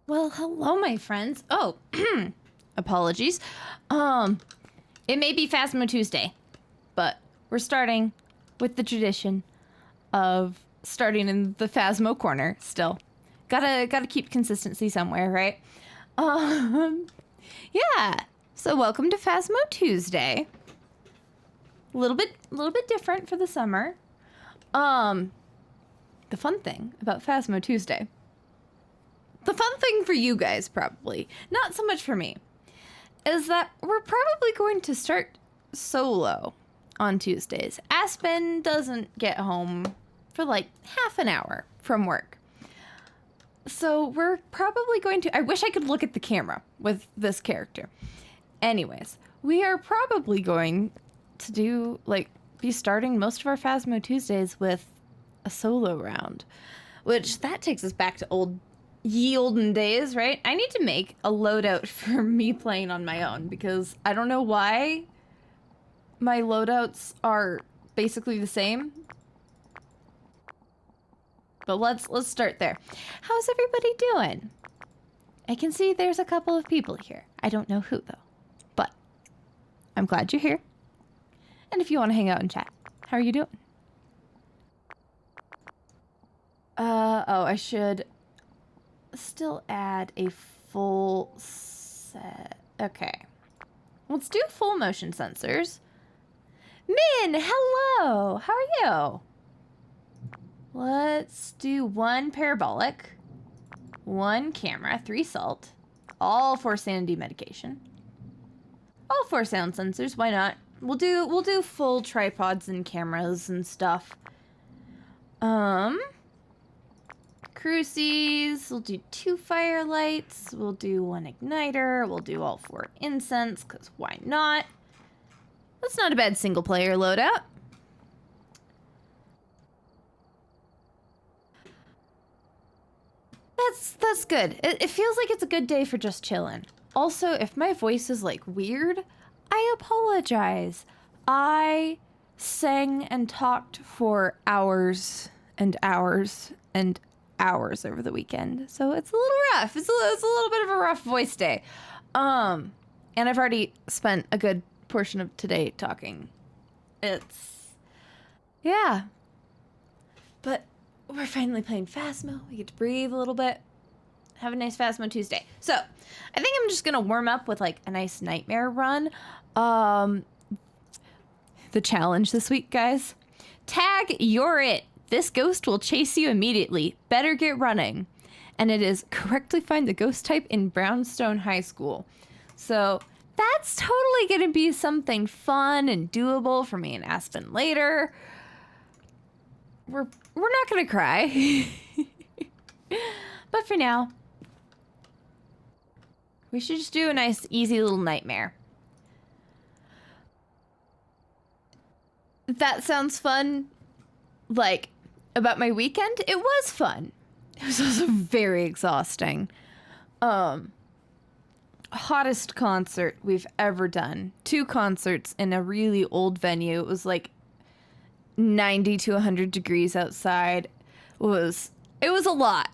Well, hello, my friends. Oh, apologies. It may be Phasmo Tuesday, but we're starting with the tradition of starting in the Phasmo corner still. Gotta keep consistency somewhere, right? Um, yeah. So welcome to Phasmo Tuesday. A little bit different for the summer. The fun thing about Phasmo Tuesday. The fun thing for you guys, probably, not so much for me, is that we're probably going to start solo on Tuesdays. Aspen doesn't get home for like half an hour from work. So we're probably going to... I wish I could look at the camera with this character. Anyways, we are probably going to be starting most of our Phasmo Tuesdays with a solo round, which that takes us back to ye olden days, right? I need to make a loadout for me playing on my own because I don't know why my loadouts are basically the same. But let's start there. How's everybody doing? I can see there's a couple of people here. I don't know who though, but I'm glad you're here. And if you want to hang out and chat, how are you doing? Oh, I should still add a full set. Okay. Let's do full motion sensors. Min, hello! How are you? Let's do 1 parabolic, 1 camera, 3 salt, all 4 sanity medication, all 4 sound sensors. Why not? We'll do full tripods and cameras and stuff. Crucies, we'll do 2 firelights, we'll do 1 igniter, we'll do all 4 incense, because why not? That's not a bad single player loadout. That's good. It feels like it's a good day for just chilling. Also, if my voice is like weird, I apologize. I sang and talked for hours and hours and hours over the weekend, so it's a little rough. It's a little bit of a rough voice day. And I've already spent a good portion of today talking. Yeah. But we're finally playing Phasmo. We get to breathe a little bit. Have a nice Phasmo Tuesday. So, I think I'm just gonna warm up with like a nice nightmare run. The challenge this week, guys. Tag, you're it. This ghost will chase you immediately. Better get running. And it is correctly find the ghost type in Brownstone High School. So that's totally going to be something fun and doable for me and Aspen later. We're not going to cry. But for now, we should just do a nice, easy little nightmare. That sounds fun. Like, about my weekend, it was fun. It was also very exhausting. Hottest concert we've ever done. 2 concerts in a really old venue. It was like 90 to 100 degrees outside. It was a lot.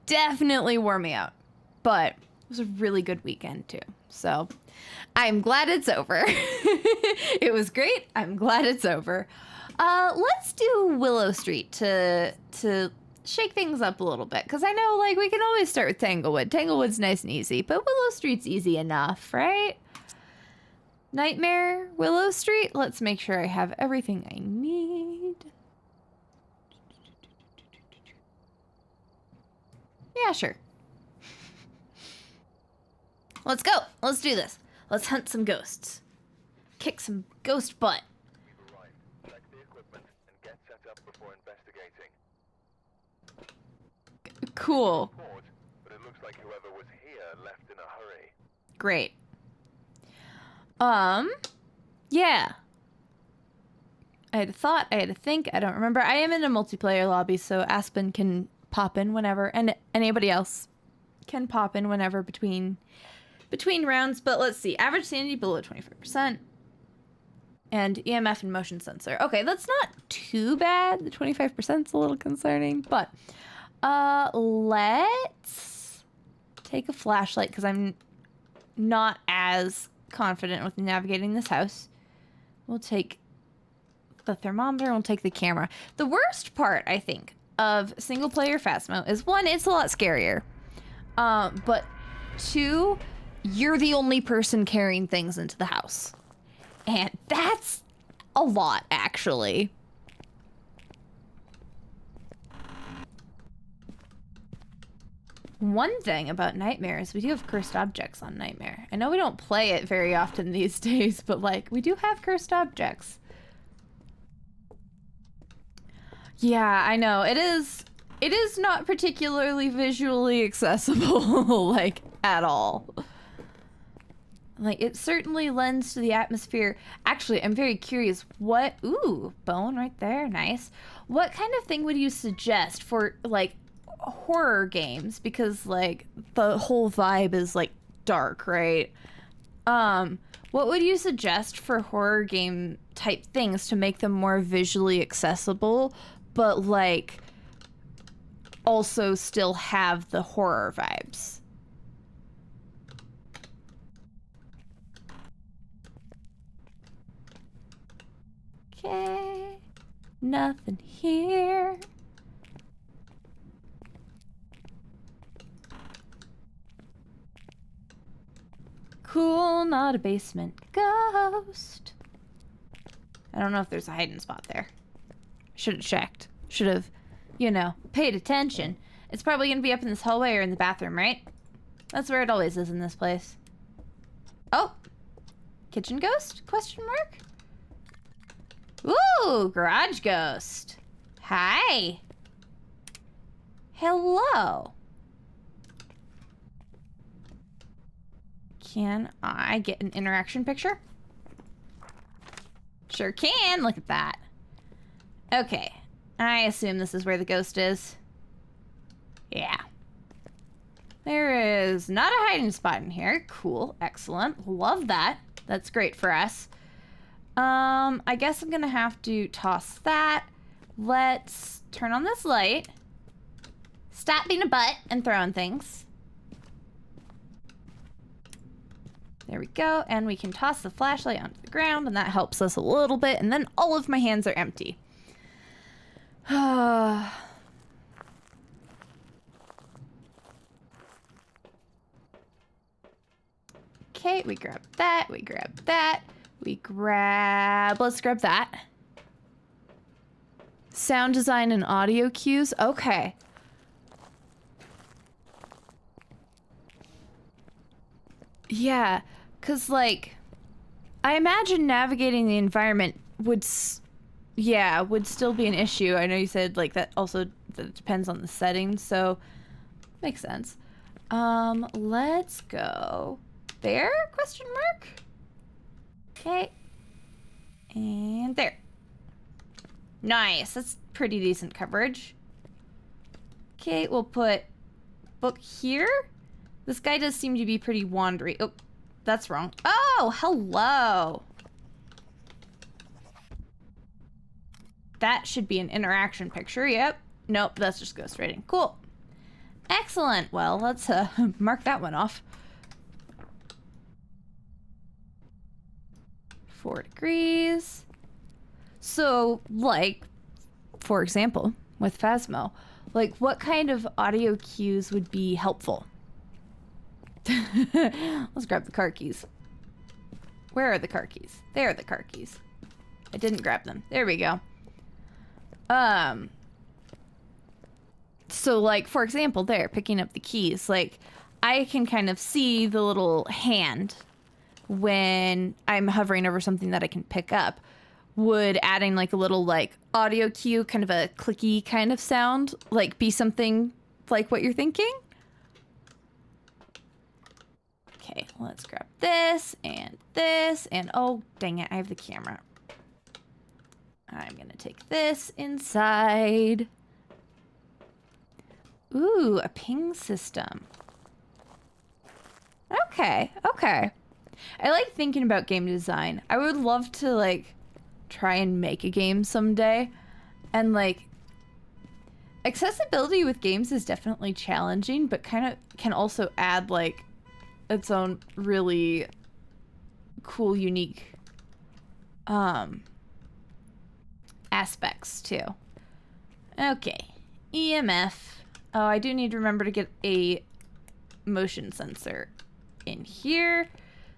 Definitely wore me out. But it was a really good weekend too. So I'm glad it's over. It was great. I'm glad it's over. Let's do Willow Street to shake things up a little bit. Because I know, like, we can always start with Tanglewood. Tanglewood's nice and easy, but Willow Street's easy enough, right? Nightmare, Willow Street. Let's make sure I have everything I need. Yeah, sure. Let's go. Let's do this. Let's hunt some ghosts. Kick some ghost butt. Cool. But it looks like whoever was here left in a hurry. Great. Yeah. I had a thought, I had to think, I don't remember. I am in a multiplayer lobby, so Aspen can pop in whenever, and anybody else can pop in whenever between rounds. But let's see. Average sanity below 25%. And EMF and motion sensor. Okay, that's not too bad. The 25%'s a little concerning, but let's take a flashlight because I'm not as confident with navigating this house. We'll take the thermometer, we'll take the camera. The worst part, I think, of single player Phasmo is, one, it's a lot scarier. But two, you're the only person carrying things into the house. And that's a lot, actually. One thing about Nightmare is we do have cursed objects on Nightmare. I know we don't play it very often these days, but like, we do have cursed objects. Yeah, I know. It is not particularly visually accessible, like, at all. Like, it certainly lends to the atmosphere. Actually, I'm very curious what... Ooh, bone right there. Nice. What kind of thing would you suggest for, like, horror games? Because, like, the whole vibe is, like, dark, right? What would you suggest for horror game type things to make them more visually accessible, but, like, also still have the horror vibes? Okay, nothing here. Cool, not a basement ghost. I don't know if there's a hiding spot there. Should have checked. Should have, you know, paid attention. It's probably gonna be up in this hallway or in the bathroom, right? That's where it always is in this place. Oh, kitchen ghost? Question mark? Ooh, garage ghost. Hi. Hello. Can I get an interaction picture? Sure can. Look at that. Okay. I assume this is where the ghost is. Yeah. There is not a hiding spot in here. Cool. Excellent. Love that. That's great for us. I guess I'm gonna have to toss that. Let's turn on this light. Stop being a butt and throwing things. There we go, and we can toss the flashlight onto the ground, and that helps us a little bit, and then all of my hands are empty. Okay, we grab that, we grab that, let's grab that. Sound design and audio cues, okay. Yeah, because, like, I imagine navigating the environment would still be an issue. I know you said, like, that depends on the settings, so makes sense. Let's go there, question mark? Okay. And there. Nice, that's pretty decent coverage. Okay, we'll put book here. This guy does seem to be pretty wandery. Oh, that's wrong. Oh, hello. That should be an interaction picture. Yep. Nope, that's just ghostwriting. Cool. Excellent. Well, let's mark that one off. 4 degrees. So, like, for example, with Phasmo, like, what kind of audio cues would be helpful? Let's grab the car keys. Where are the car keys? There are the car keys. I didn't grab them. There we go. So, like, for example, there, picking up the keys, like, I can kind of see the little hand when I'm hovering over something that I can pick up. Would adding, like, a little, like, audio cue, kind of a clicky kind of sound, like, be something like what you're thinking? Okay, let's grab this, and oh, dang it, I have the camera. I'm gonna take this inside. Ooh, a ping system. Okay, okay. I like thinking about game design. I would love to, like, try and make a game someday. And, like, accessibility with games is definitely challenging, but kind of can also add like its own really cool, unique aspects too. Okay, EMF. Oh, I do need to remember to get a motion sensor in here.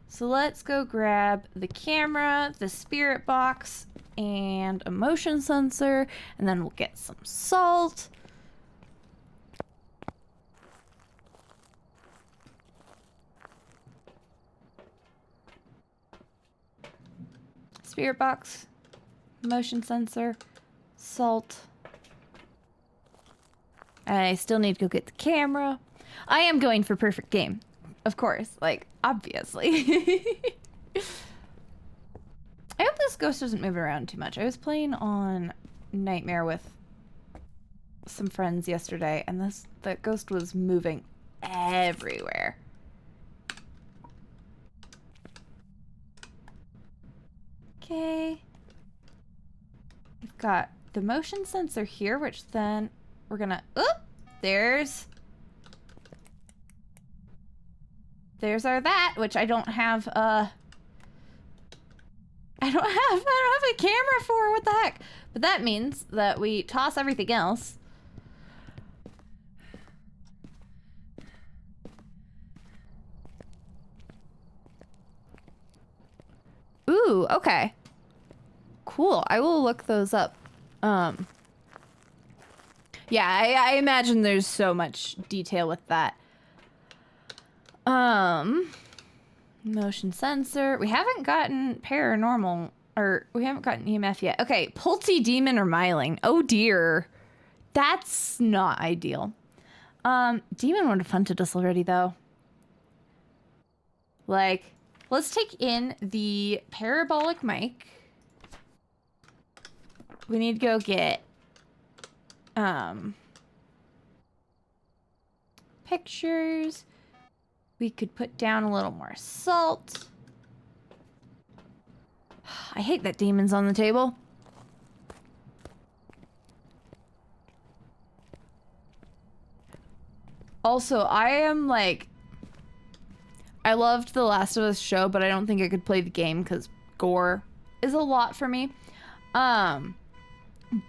So let's go grab the camera, the spirit box, and a motion sensor, and then we'll get some salt. Spirit box, motion sensor, salt. I still need to go get the camera. I am going for perfect game, of course, like, obviously. I hope this ghost doesn't move around too much. I was playing on Nightmare with some friends yesterday, and the ghost was moving everywhere. Okay. We've got the motion sensor here, which then we're gonna... Oop! There's our that, which I don't have, I don't have a camera for. What the heck? But that means that we toss everything else. Ooh, okay. Cool. I will look those up. Yeah, I imagine there's so much detail with that. Motion sensor. We haven't gotten paranormal, or we haven't gotten EMF yet. Okay, Pulty Demon or Myling. Oh dear. That's not ideal. Demon would have hunted us already though. Like, let's take in the parabolic mic. We need to go get, pictures. We could put down a little more salt. I hate that demon's on the table. Also, I am like... I loved The Last of Us show, but I don't think I could play the game because gore is a lot for me.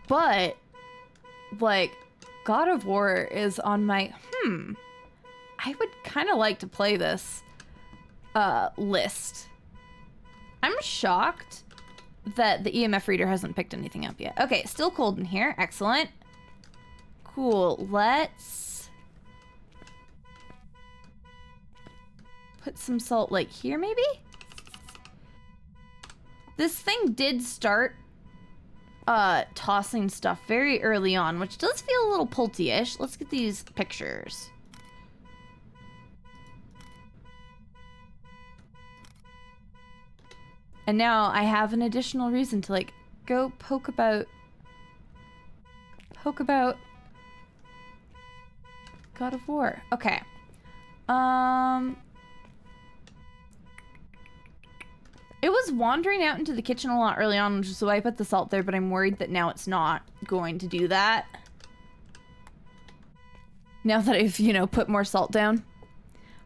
But, like, God of War is on my... I would kind of like to play this list. I'm shocked that the EMF reader hasn't picked anything up yet. Okay, still cold in here. Excellent. Cool. Let's put some salt like here, maybe? This thing did start tossing stuff very early on, which does feel a little pulty-ish. Let's get these pictures. And now I have an additional reason to, like, go poke about God of War. Okay. It was wandering out into the kitchen a lot early on, which is why I put the salt there, but I'm worried that now it's not going to do that. Now that I've, you know, put more salt down.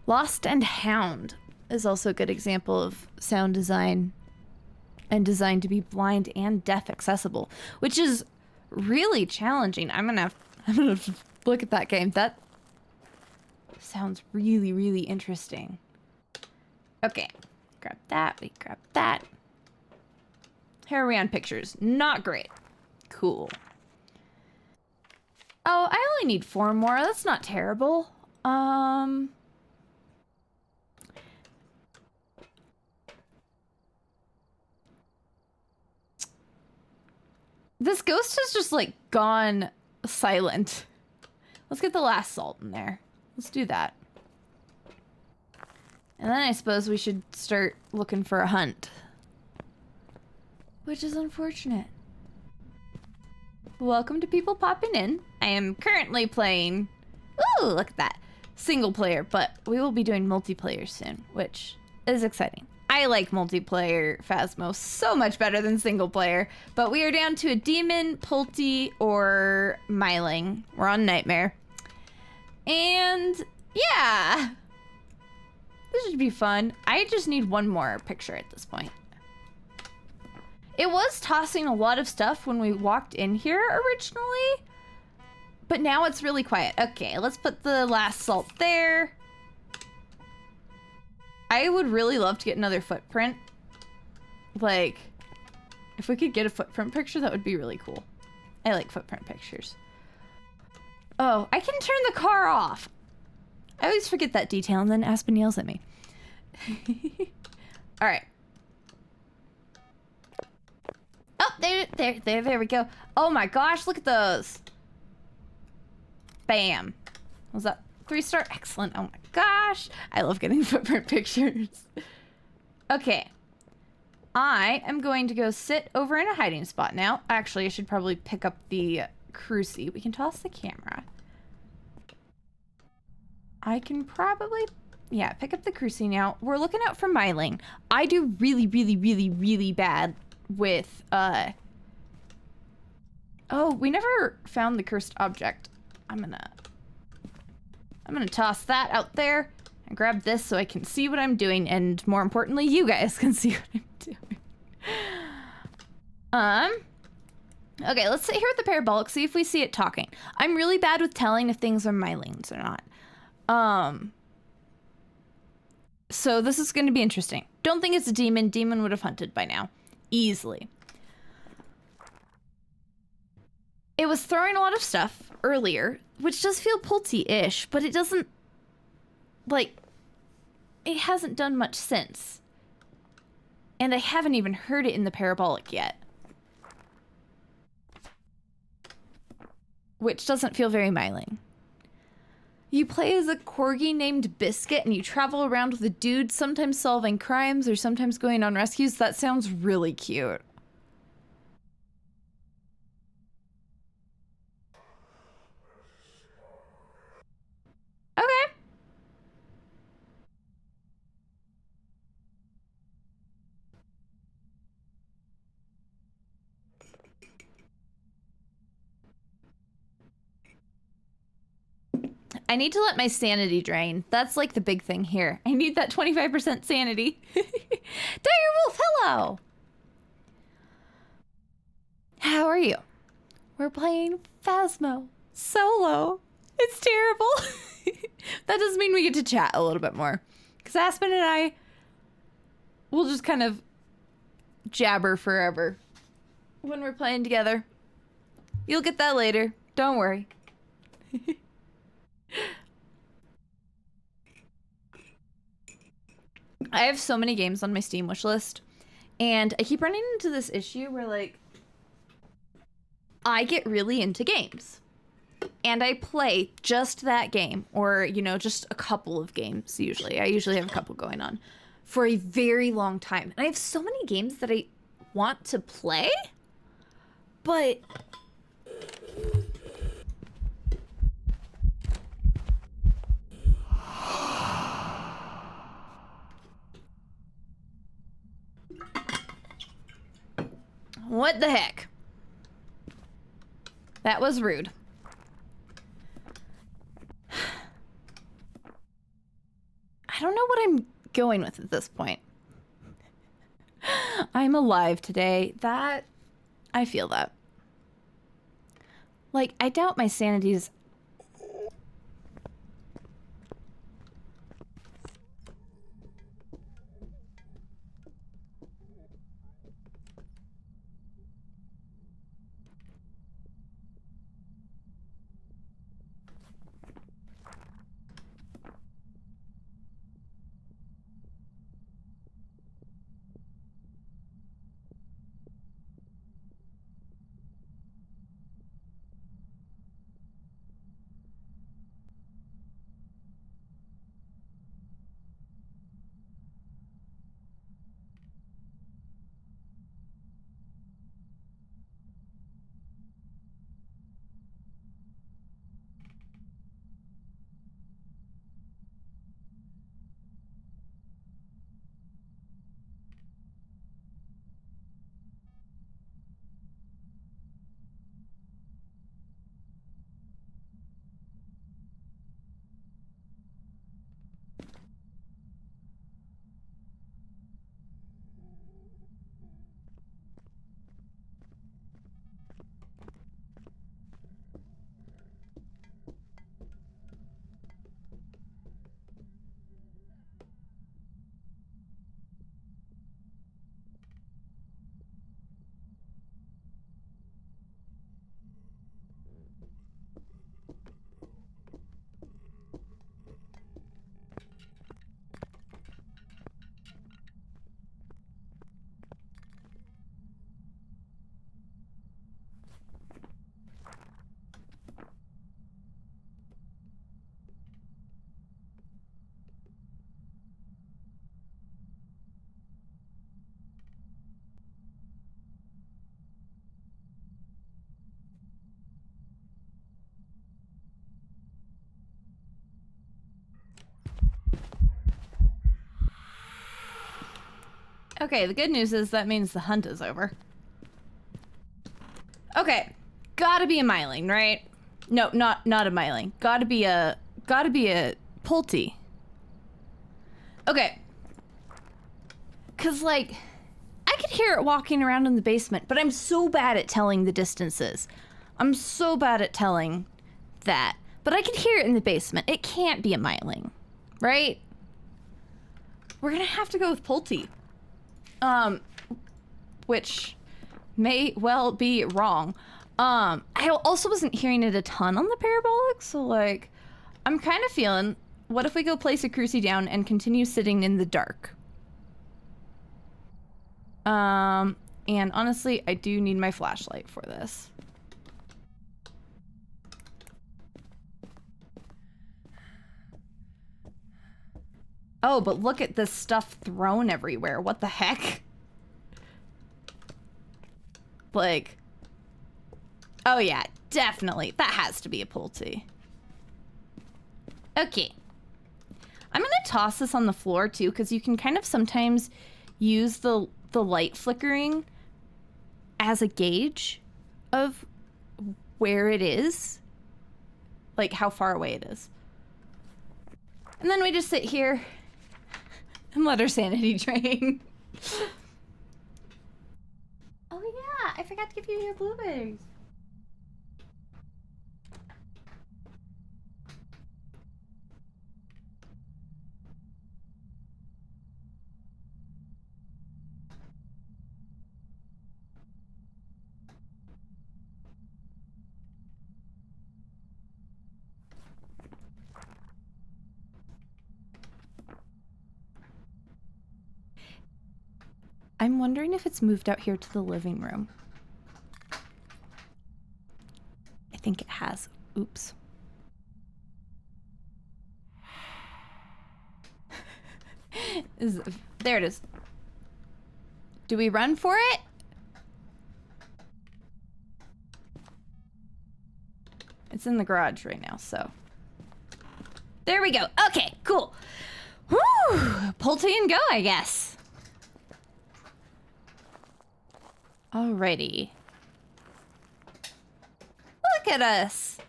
Lost and Hound is also a good example of sound design and designed to be blind and deaf accessible, which is really challenging. I'm gonna have to look at that game. That sounds really, really interesting. Okay, grab that, we grab that. Here are we on pictures? Not great. Cool. Oh, I only need 4 more. That's not terrible. This ghost has just, like, gone silent. Let's get the last salt in there. Let's do that. And then I suppose we should start looking for a hunt. Which is unfortunate. Welcome to people popping in. I am currently playing... Ooh, look at that. Single player, but we will be doing multiplayer soon, which is exciting. I I like multiplayer Phasmo so much better than single player. But we are down to a demon, Pulte, or Myling. We're on Nightmare. And yeah, this should be fun. I just need one more picture at this point. It was tossing a lot of stuff when we walked in here originally, but now it's really quiet. Okay, let's put the last salt there. I would really love to get another footprint. Like, if we could get a footprint picture, that would be really cool. I like footprint pictures. Oh, I can turn the car off. I always forget that detail, and then Aspen yells at me. All right. Oh, there we go. Oh my gosh, look at those. Bam. Was that 3-star? Excellent. Oh my gosh. I love getting footprint pictures. Okay. I am going to go sit over in a hiding spot now. Actually, I should probably pick up the crucie. We can toss the camera. I can probably, yeah, pick up the crucie now. We're looking out for Myling. I do really, really, really, really bad with, oh, we never found the cursed object. I'm gonna toss that out there and grab this so I can see what I'm doing, and more importantly, you guys can see what I'm doing. Okay, let's sit here with the parabolic, see if we see it talking. I'm really bad with telling if things are Mylings or not. So this is gonna be interesting. Don't think it's a demon. Demon would have hunted by now. Easily. It was throwing a lot of stuff earlier, which does feel Pulte-ish, but it doesn't, like, it hasn't done much since. And I haven't even heard it in the parabolic yet. Which doesn't feel very Myling. You play as a corgi named Biscuit and you travel around with a dude, sometimes solving crimes or sometimes going on rescues. That sounds really cute. Okay. I need to let my sanity drain. That's like the big thing here. I need that 25% sanity. Dire Wolf, hello! How are you? We're playing Phasmo solo. It's terrible. That does mean we get to chat a little bit more. Because Aspen and I will just kind of jabber forever when we're playing together. You'll get that later. Don't worry. I have so many games on my Steam wish list, and I keep running into this issue where, like, I get really into games, and I play just that game, or, you know, just a couple of games, usually. I usually have a couple going on for a very long time. And I have so many games that I want to play, but... What the heck? That was rude. I don't know what I'm going with at this point. I'm alive today. That... I feel that. Like, I doubt my sanity is... Okay, the good news is that means the hunt is over. Okay, gotta be a myling, right? No, not a myling. Gotta be a Pulte. Okay. Cause like, I could hear it walking around in the basement, but I'm so bad at telling the distances. I'm so bad at telling that. But I could hear it in the basement. It can't be a myling, right? We're gonna have to go with Pulte. Which may well be wrong. I also wasn't hearing it a ton on the parabolic, so like, I'm kind of feeling, what if we go place a crucie down and continue sitting in the dark? And honestly, I do need my flashlight for this. Oh, but look at this stuff thrown everywhere. What the heck? Like, oh yeah, definitely. That has to be a Pulte. Okay. I'm gonna toss this on the floor too, because you can kind of sometimes use the light flickering as a gauge of where it is. Like how far away it is. And then we just sit here and let our sanity drain. Oh yeah, I forgot to give you your blueberries. I'm wondering if it's moved out here to the living room. I think it has. Oops. There it is. Do we run for it? It's in the garage right now, so. There we go. Okay, cool. Woo! Pulte and go, I guess. Alrighty. Look at us.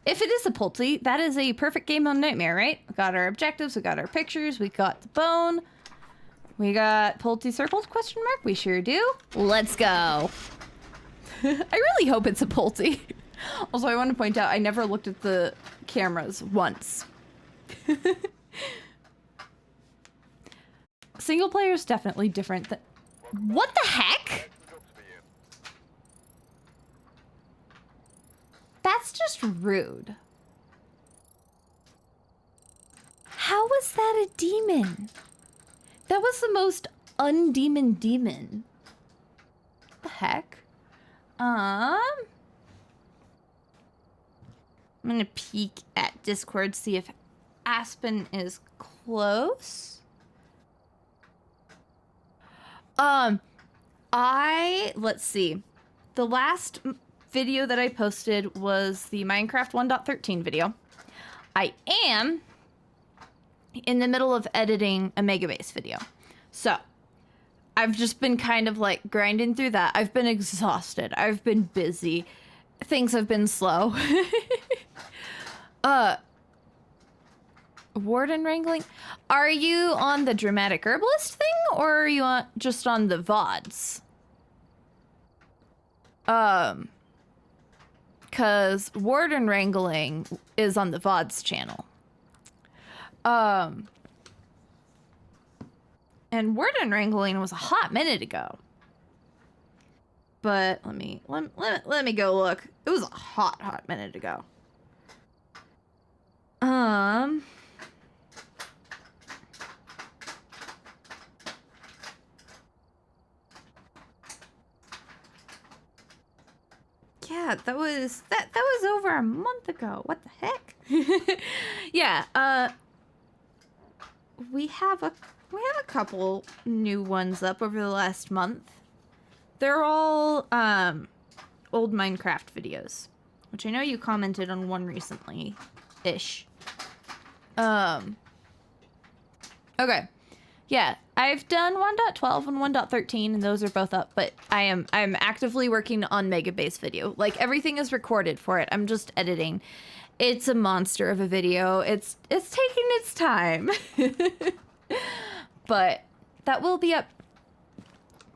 If it is a Pulte, that is a perfect game on Nightmare, right? We got our objectives, we got our pictures, we got the bone. We got Pulte circled, question mark? We sure do. Let's go. I really hope it's a Pulte. Also, I want to point out, I never looked at the cameras once. Single player is definitely different than... What the heck? That's just rude. How was that a demon? That was the most undemon demon. What the heck? I'm gonna peek at Discord, see if Aspen is close. Let's see. The last video that I posted was the Minecraft 1.13 video. I am in the middle of editing a Megabase video. So, I've just been kind of like grinding through that. I've been exhausted. I've been busy. Things have been slow. Warden wrangling? Are you on the dramatic herbalist thing, or are you just on the VODs? Cause Warden wrangling is on the VODs channel. And Warden wrangling was a hot minute ago. But let me go look. It was a hot minute ago. Yeah, that was over a month ago. What the heck? Yeah, we have a couple new ones up over the last month. They're all old Minecraft videos, which I know you commented on one recently ish. Okay. Yeah, I've done 1.12 and 1.13, and those are both up, but I'm actively working on Mega Base video. Like, everything is recorded for it. I'm just editing. It's a monster of a video. It's taking its time. But that will be up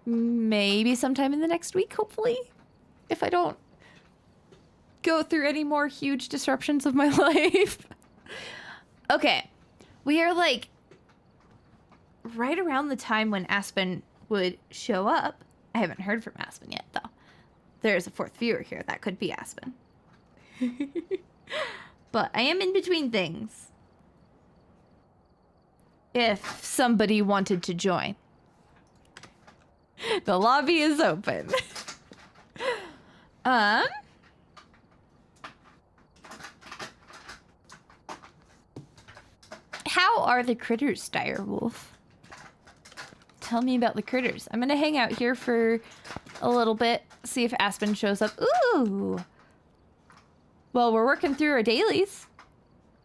maybe sometime in the next week, hopefully. If I don't go through any more huge disruptions of my life. Okay. We are like right around the time when Aspen would show up. I haven't heard from Aspen yet, though. There's a fourth viewer here. That could be Aspen. But I am in between things. If somebody wanted to join. The lobby is open. How are the critters, Direwolf? Tell me about the critters. I'm gonna hang out here for a little bit, see if Aspen shows up. Ooh! Well, we're working through our dailies.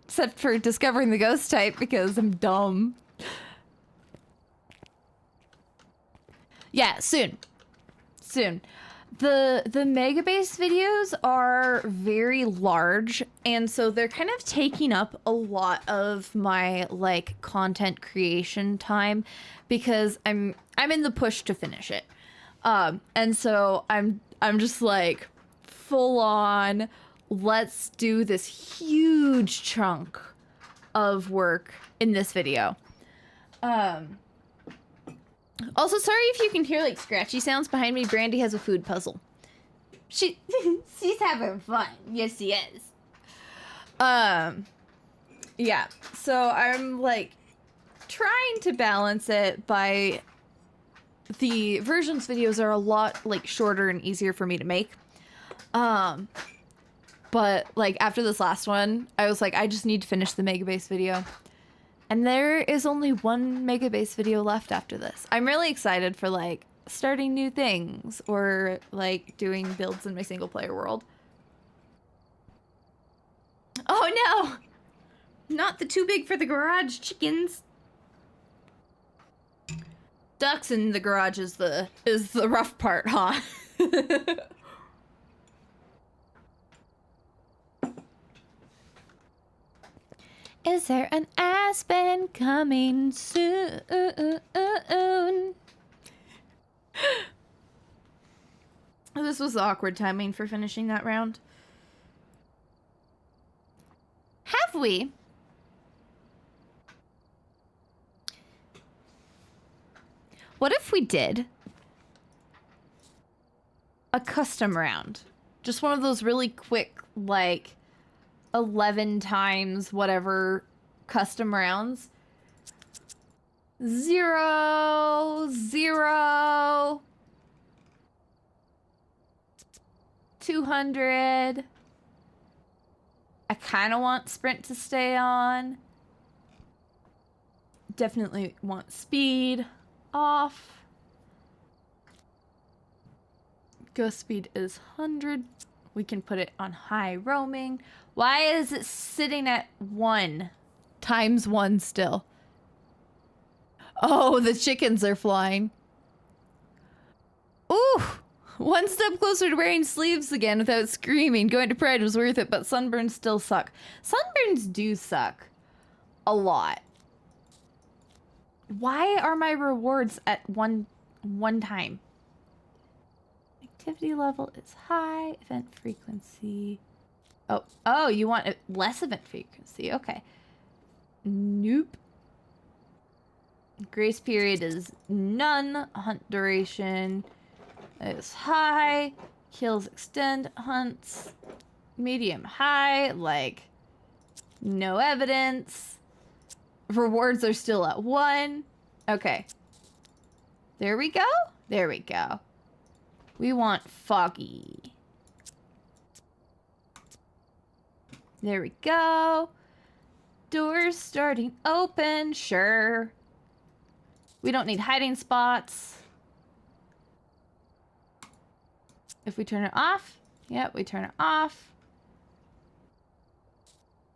Except for discovering the ghost type because I'm dumb. Yeah, soon. Soon. The Mega Base videos are very large, and so they're kind of taking up a lot of my like content creation time because I'm in the push to finish it. And so I'm just like full on, let's do this huge chunk of work in this video. Also, sorry if you can hear like scratchy sounds behind me. Brandy has a food puzzle. She's having fun. Yes, she is. Yeah. So I'm like trying to balance it by the versions videos are a lot like shorter and easier for me to make. But like after this last one, I was like, I just need to finish the Mega Base video. And there is only one Mega Base video left after this. I'm really excited for like starting new things or like doing builds in my single player world. Oh no! Not the too big for the garage chickens. Ducks in the garage is the rough part, huh? Is there an Aspen coming soon? This was awkward timing for finishing that round. Have we? What if we did a custom round? Just one of those really quick, like 11 times whatever custom rounds. 0, 0, 200. I kind of want sprint to stay on. Definitely want speed off. Ghost speed is 100. We can put it on high roaming. Why is it sitting at 1 times 1 still? Oh, the chickens are flying. Ooh, one step closer to wearing sleeves again without screaming. Going to Pride was worth it, but sunburns still suck. Sunburns do suck. A lot. Why are my rewards at one time? Activity level is high. Event frequency. Oh, you want less event frequency. Okay. Nope. Grace period is none. Hunt duration is high. Kills extend. Hunts medium high. Like no evidence. Rewards are still at 1. Okay. There we go. There we go. We want foggy. There we go. Doors starting open. Sure. We don't need hiding spots. If we turn it off. Yep, we turn it off.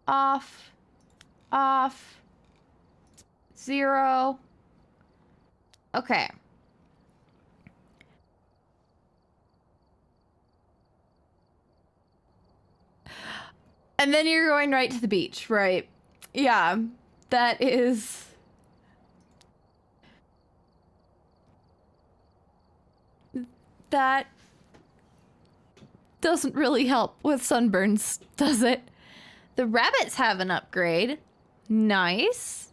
Off. Off. 0. Okay. And then you're going right to the beach, right? Yeah, that is... That doesn't really help with sunburns, does it? The rabbits have an upgrade. Nice.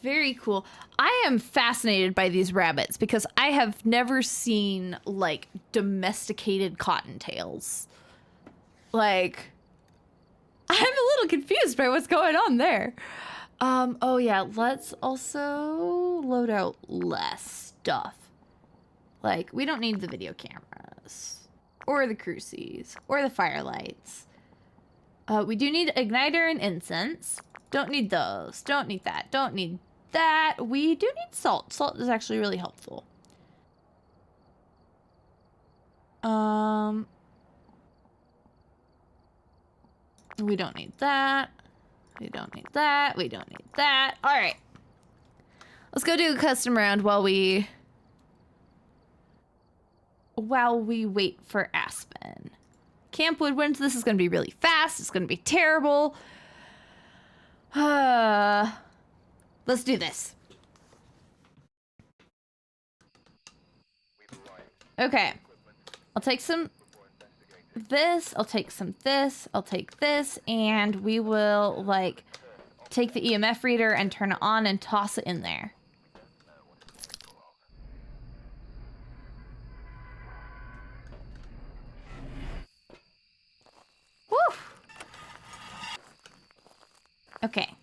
Very cool. I am fascinated by these rabbits because I have never seen, like, domesticated cottontails. Like, I'm a little confused by what's going on there. Oh yeah, let's also load out less stuff. Like, we don't need the video cameras, or the crucies, or the firelights. We do need igniter and incense. Don't need those. Don't need that. Don't need that. We do need salt. Salt is actually really helpful. We don't need that. We don't need that. We don't need that. All right. Let's go do a custom round while we wait for Aspen. Camp Woodwinds, this is going to be really fast. It's going to be terrible. Let's do this. Okay. I'll take some this. I'll take some this. I'll take this. And we will, like, take the EMF reader and turn it on and toss it in there. Woo! Okay.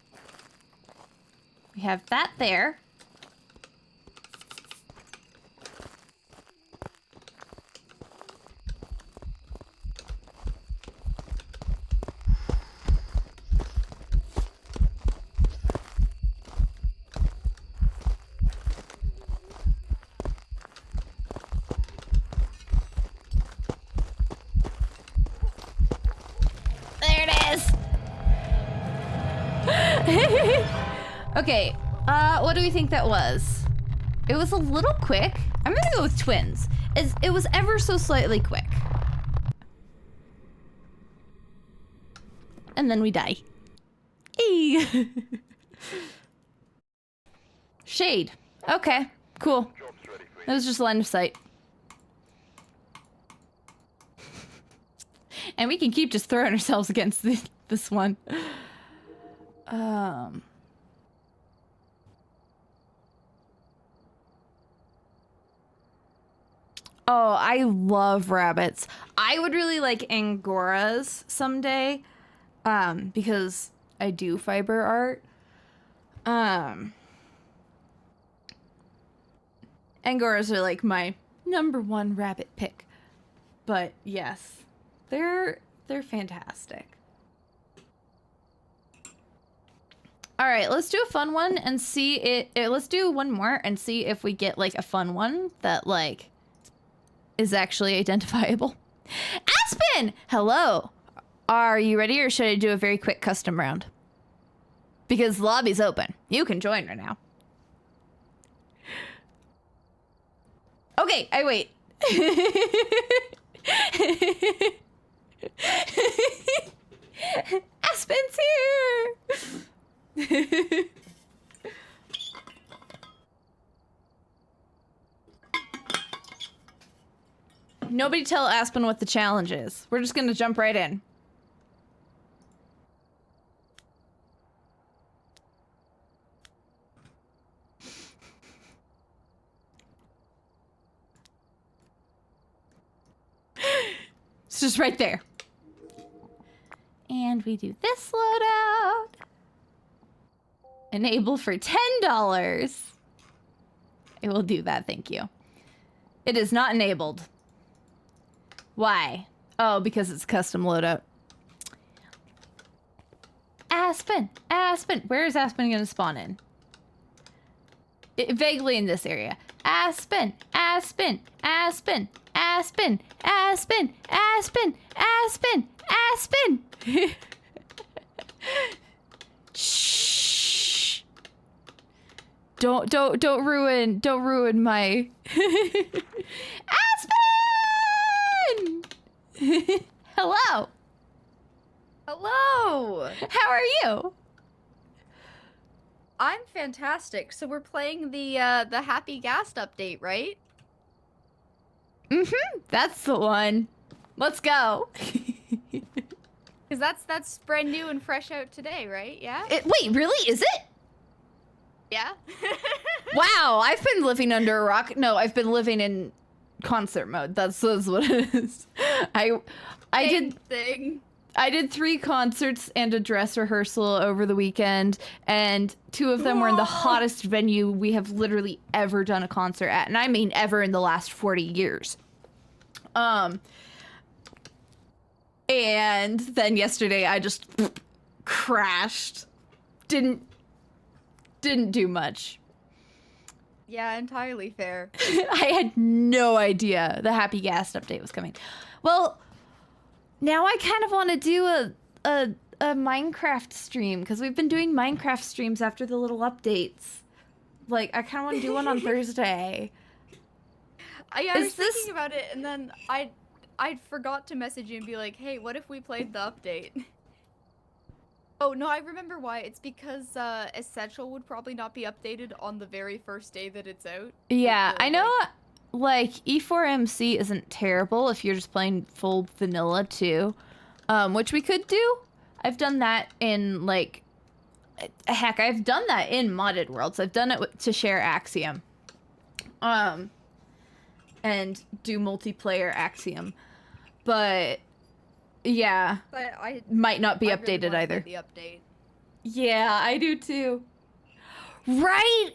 We have that there. Okay, what do we think that was? It was a little quick. I'm gonna go with twins. It was ever so slightly quick. And then we die. Eee. Shade. Okay, cool. It was just line of sight. And we can keep just throwing ourselves against this one. Oh, I love rabbits. I would really like Angoras someday, because I do fiber art. Angoras are like my #1 rabbit pick. But yes, they're fantastic. All right, let's do a fun one and see let's do one more and see if we get like a fun one that like is actually identifiable. Aspen, hello. Are you ready or should I do a very quick custom round? Because the lobby's open. You can join right now. Okay, I wait. Aspen's here. Nobody tell Aspen what the challenge is. We're just gonna jump right in. It's just right there. And we do this loadout. Enable for $10. It will do that, thank you. It is not enabled. Why? Oh, because it's custom loadout. Aspen, Aspen. Where is Aspen gonna spawn in? Vaguely in this area. Aspen, Aspen, Aspen, Aspen, Aspen, Aspen, Aspen, Aspen. Shh. Don't ruin my Aspen! Hello. Hello! How are you? I'm fantastic. So we're playing the Happy Ghast update, right? That's the one. Let's go. Because that's brand new and fresh out today, right? Yeah? Wait, really? Is it? Yeah? Wow, I've been living under a rock. No, I've been living in concert mode. That's what it is. I Same did thing. I did 3 concerts and a dress rehearsal over the weekend, and 2 of them were in the hottest venue we have literally ever done a concert at, and I mean ever in the last 40 years. And then yesterday I just crashed. Didn't do much. Yeah, entirely fair. I had no idea the Happy Ghast update was coming. Well, now I kind of want to do a Minecraft stream, because we've been doing Minecraft streams after the little updates. Like, I kind of want to do one on Thursday. I was thinking about it, and then I forgot to message you and be like, hey, what if we played the update? Oh, no, I remember why. It's because Essential would probably not be updated on the very first day that it's out. Yeah, I know, like, E4MC isn't terrible if you're just playing full vanilla, too. Which we could do. I've done that in, like... Heck, I've done that in modded worlds. I've done it to share Axiom. And do multiplayer Axiom. But... yeah, But might not be I updated really either. the update. Yeah, I do too. Right?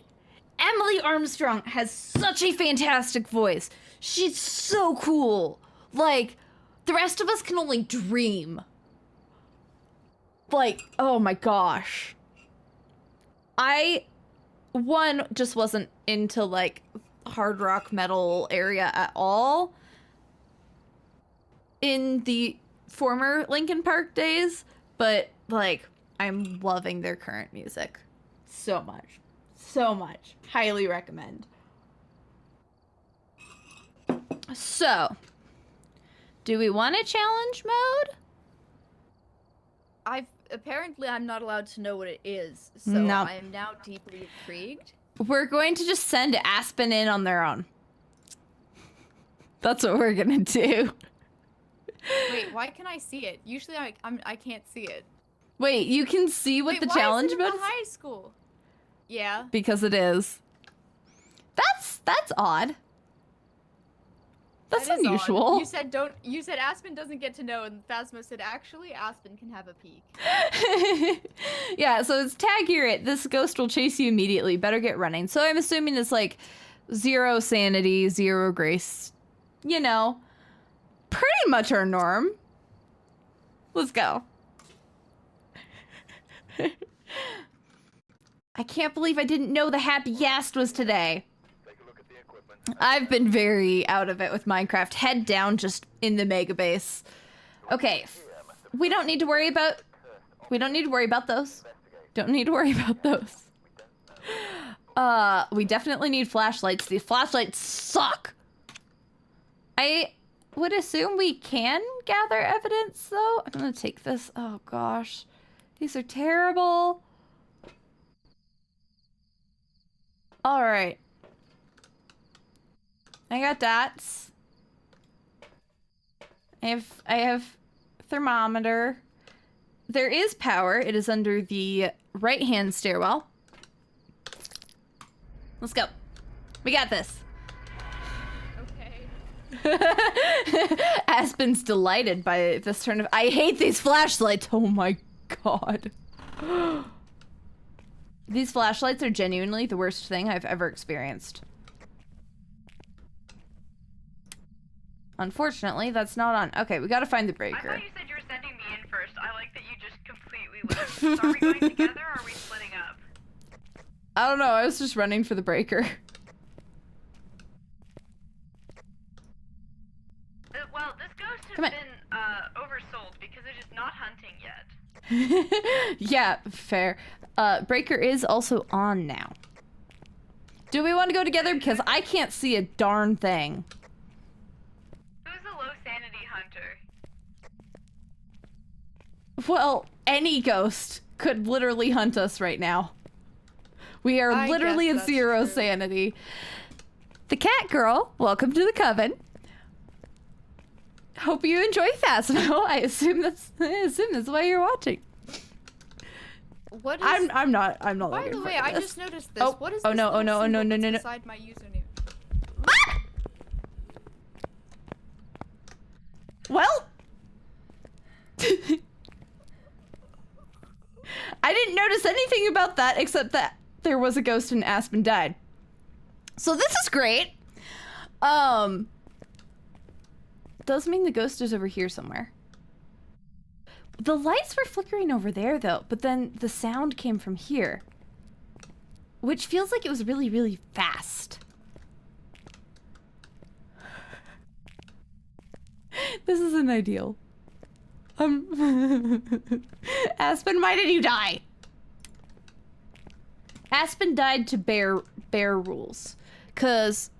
Emily Armstrong has such a fantastic voice. She's so cool. Like, the rest of us can only dream. Like, oh my gosh. One, just wasn't into, like, hard rock metal area at all in the former Linkin Park days, but, like, I'm loving their current music so much. So much. Highly recommend. So, do we want a challenge mode? Apparently I'm not allowed to know what it is, so No. I am now deeply intrigued. We're going to just send Aspen in on their own. That's what we're gonna do. Wait, why can I see it? Usually I can't see it. Wait, you can see what Wait, the why challenge is it in mode the is? high school? Yeah. Because it is. That's odd. That's That is odd. unusual. You said Aspen doesn't get to know, and Phasmo said actually Aspen can have a peek. Yeah, so it's tag here it. This ghost will chase you immediately. Better get running. So I'm assuming it's like 0 sanity, 0 grace. You know, pretty much our norm. Let's go. I can't believe I didn't know the Happy Ghast was today. Take a look at the equipment. I've been very out of it with Minecraft. Head down just in the mega base. Okay. We don't need to worry about those. Don't need to worry about those. We definitely need flashlights. These flashlights suck. I would assume we can gather evidence though. I'm gonna take this. Oh gosh. These are terrible. Alright. I got dots. I have thermometer. There is power. It is under the right-hand stairwell. Let's go. We got this. Okay. Aspen's delighted by this turn of... I hate these flashlights. Oh my god. These flashlights are genuinely the worst thing I've ever experienced. Unfortunately, that's not on. Okay, we gotta find the I breaker. thought you said you were sending me in first. I like that you just completely left. So are we going together or are we splitting up? I don't know, I was just running for the breaker. Well, this ghost has Come on. been oversold because it is not hunting yet. Yeah, fair. Breaker is also on now. Do we want to go together? Because I can't see a darn thing. Who's a low sanity hunter? Well, any ghost could literally hunt us right now. We are I literally guess at that's 0 true. sanity. The cat girl, welcome to the coven. Hope you enjoy Phasmo. I assume that's why you're watching. What is? I'm not By looking the for way, I this. just noticed this. Oh, What is oh this no, oh little no, oh no, symbol no, no, that's no. beside my username? Well, I didn't notice anything about that except that there was a ghost and Aspen died. So this is great. Does mean the ghost is over here somewhere. The lights were flickering over there though, but then the sound came from here, which feels like it was really, really fast. This isn't ideal. Aspen, why did you die? Aspen died to bear rules. 'Cause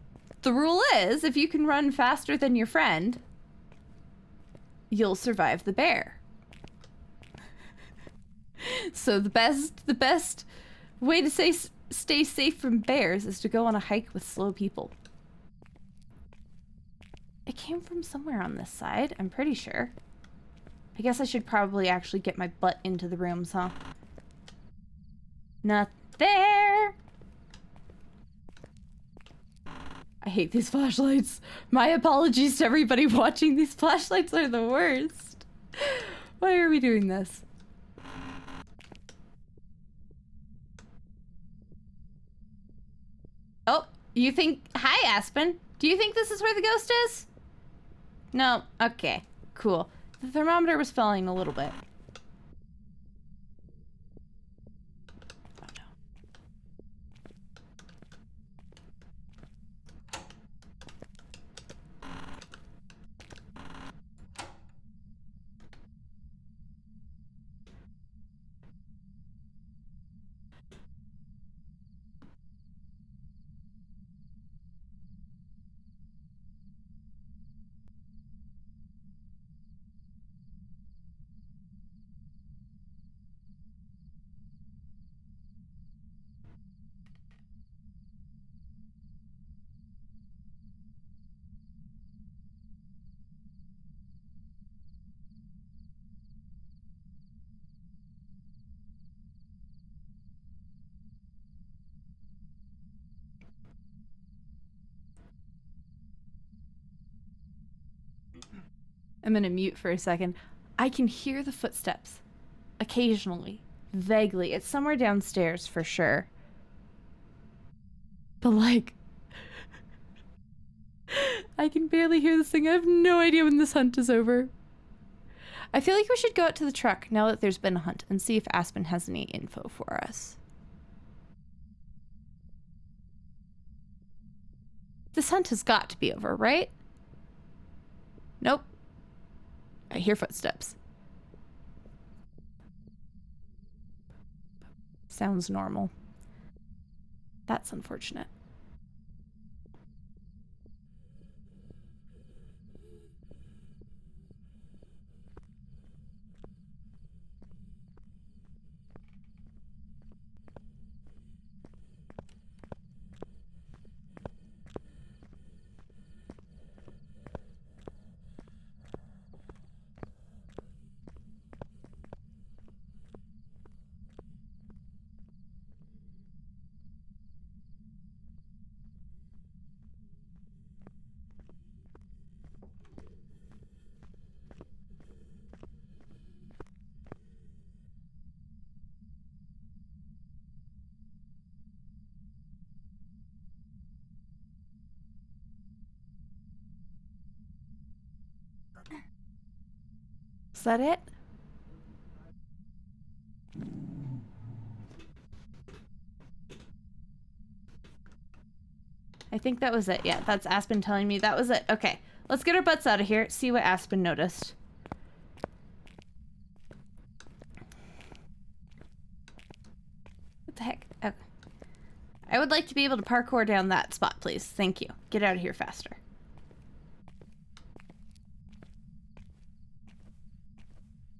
the rule is, if you can run faster than your friend, you'll survive the bear. So the best way to stay safe from bears is to go on a hike with slow people. It came from somewhere on this side, I'm pretty sure. I guess I should probably actually get my butt into the rooms, huh? Not there! I hate these flashlights. My apologies to everybody watching. These flashlights are the worst. Why are we doing this? Oh, you think... Hi, Aspen. Do you think this is where the ghost is? No. Okay. Cool. The thermometer was falling a little bit. Oh, no. I'm gonna mute for a second. I can hear the footsteps. Occasionally. Vaguely. It's somewhere downstairs for sure. But like... I can barely hear this thing. I have no idea when this hunt is over. I feel like we should go out to the truck now that there's been a hunt and see if Aspen has any info for us. This hunt has got to be over, right? Nope. I hear footsteps. Sounds normal. That's unfortunate. Is that it? I think that was it. Yeah, that's Aspen telling me that was it. Okay, let's get our butts out of here. See what Aspen noticed. What the heck? Okay. I would like to be able to parkour down that spot, please. Thank you. Get out of here faster.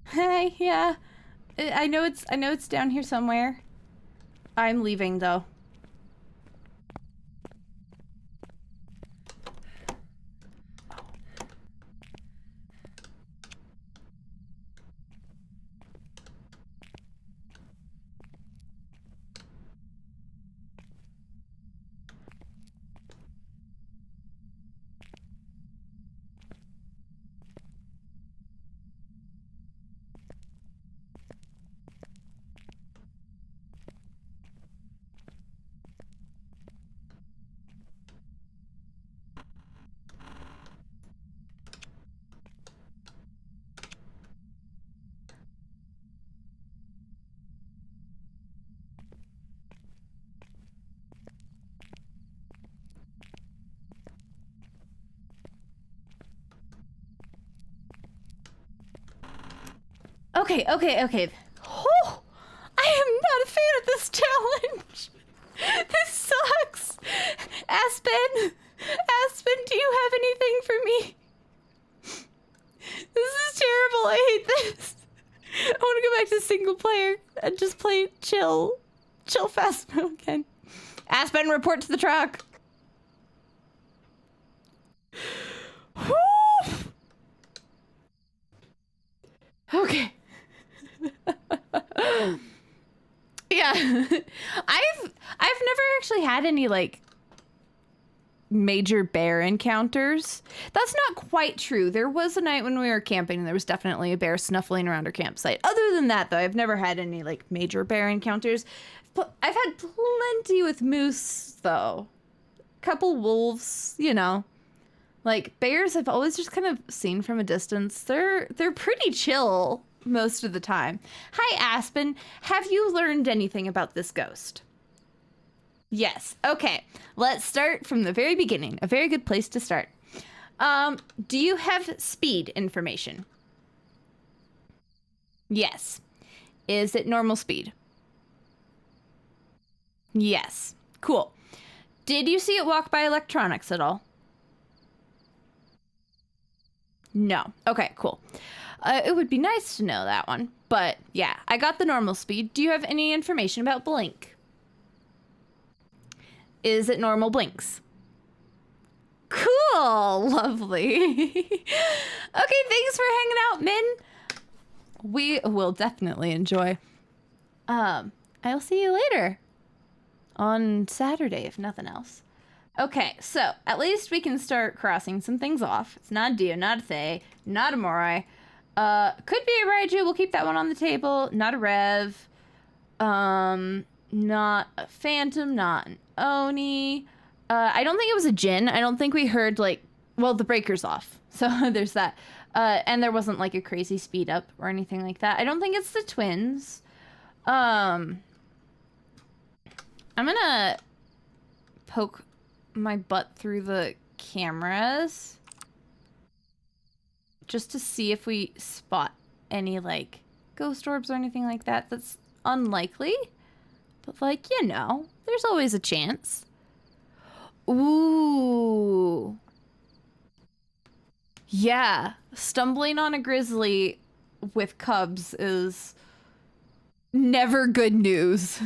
Hey, yeah. I know it's down here somewhere. I'm leaving though. Okay. Oh, I am not a fan of this challenge. This sucks. Aspen, do you have anything for me? This is terrible. I hate this. I want to go back to single player and just play chill Phasmo again. Aspen, report to the truck. Whew. Okay. Yeah. I've never actually had any like major bear encounters. That's not quite true. There was a night when we were camping and there was definitely a bear snuffling around our campsite. Other than that though, I've never had any like major bear encounters. But I've had plenty with moose though. Couple wolves, you know. Like bears I've always just kind of seen from a distance. They're pretty chill most of the time. Hi Aspen, have you learned anything about this ghost? Yes. Okay. Let's start from the very beginning. A very good place to start. Do you have speed information? Yes. Is it normal speed? Yes. Cool. Did you see it walk by electronics at all? No. Okay, cool. It would be nice to know that one. But yeah, I got the normal speed. Do you have any information about blink? Is it normal blinks? Cool. Lovely. Okay, thanks for hanging out, Min. We will definitely enjoy. I'll see you later. On Saturday, if nothing else. Okay, so at least we can start crossing some things off. It's not a Dio, not a Thay, not a Morai. Could be a Raiju. We'll keep that one on the table. Not a Rev. Not a Phantom. Not an Oni. I don't think it was a Jin. I don't think we heard like, well, the breaker's off. So there's that. And there wasn't like a crazy speed up or anything like that. I don't think it's the twins. I'm gonna poke my butt through the cameras just to see if we spot any like ghost orbs or anything like that. That's unlikely, but like, you know, there's always a chance. Ooh. Yeah, stumbling on a grizzly with cubs is never good news.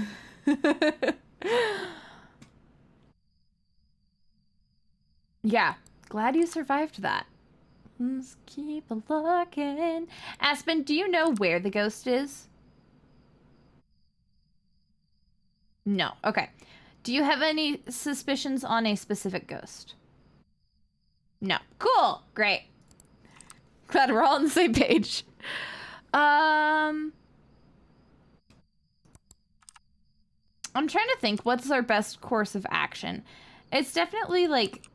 Yeah, glad you survived that. Let's keep a looking. Aspen, do you know where the ghost is? No. Okay. Do you have any suspicions on a specific ghost? No. Cool. Great. Glad we're all on the same page. I'm trying to think what's our best course of action. It's definitely like,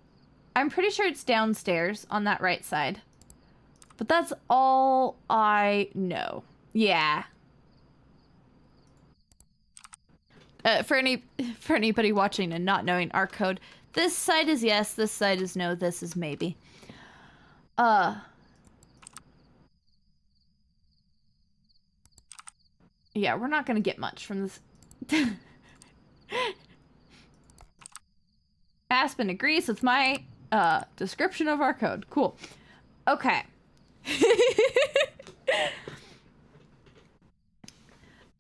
I'm pretty sure it's downstairs on that right side. But that's all I know. Yeah. For anybody watching and not knowing our code, this side is yes, this side is no, this is maybe. Yeah, we're not gonna get much from this. Aspen agrees with my description of our code. Cool. Okay.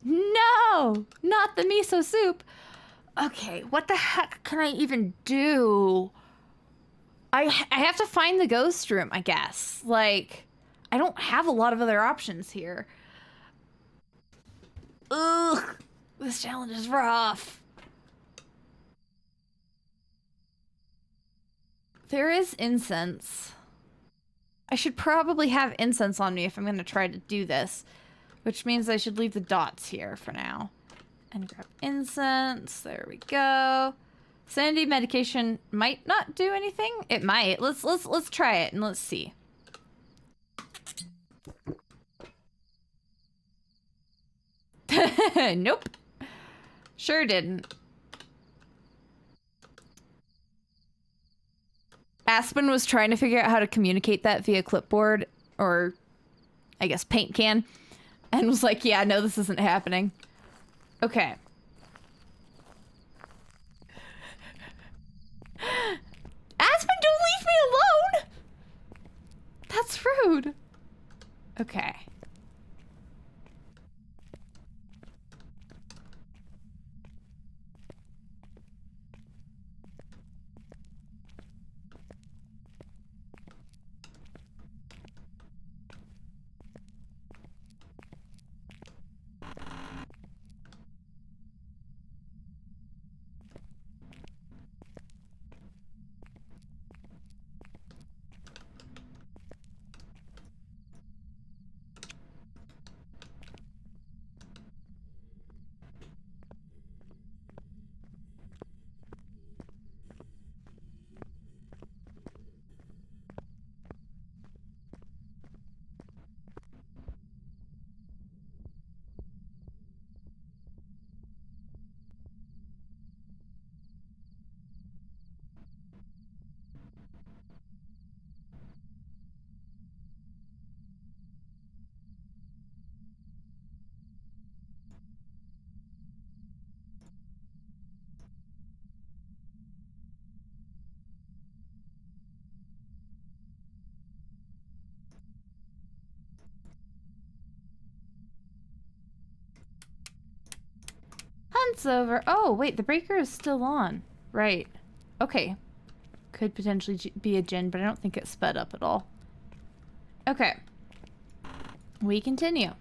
No, not the miso soup. Okay, what the heck can I even do? I have to find the ghost room, I guess. Like, I don't have a lot of other options here. Ugh, this challenge is rough. There is incense. I should probably have incense on me if I'm going to try to do this, which means I should leave the dots here for now. And grab incense. There we go. Sanity medication might not do anything. It might. Let's try it and let's see. Nope. Sure didn't. Aspen was trying to figure out how to communicate that via clipboard, or I guess paint can, and was like, yeah, no, this isn't happening. Okay. Aspen, don't leave me alone! That's rude. Okay. Hunt's over. Oh, wait, the breaker is still on. Right. Okay. Could potentially be a Jinn, but I don't think it sped up at all. Okay. We continue.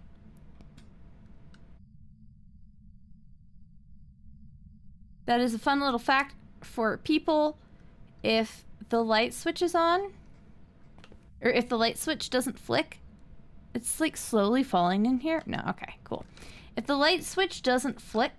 That is a fun little fact for people. If the light switch is on, or if the light switch doesn't flick, it's like slowly falling in here. No, okay, cool. If the light switch doesn't flick,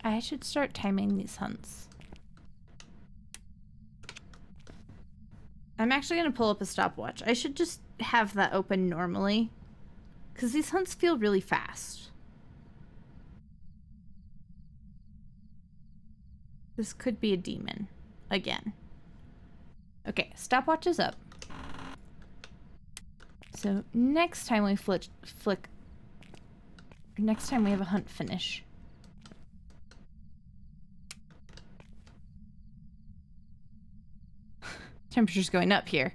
I should start timing these hunts. I'm actually going to pull up a stopwatch. I should just have that open normally, because these hunts feel really fast. This could be a demon again. Okay, stopwatch is up. So next time we next time we have a hunt finish. Temperature's going up here.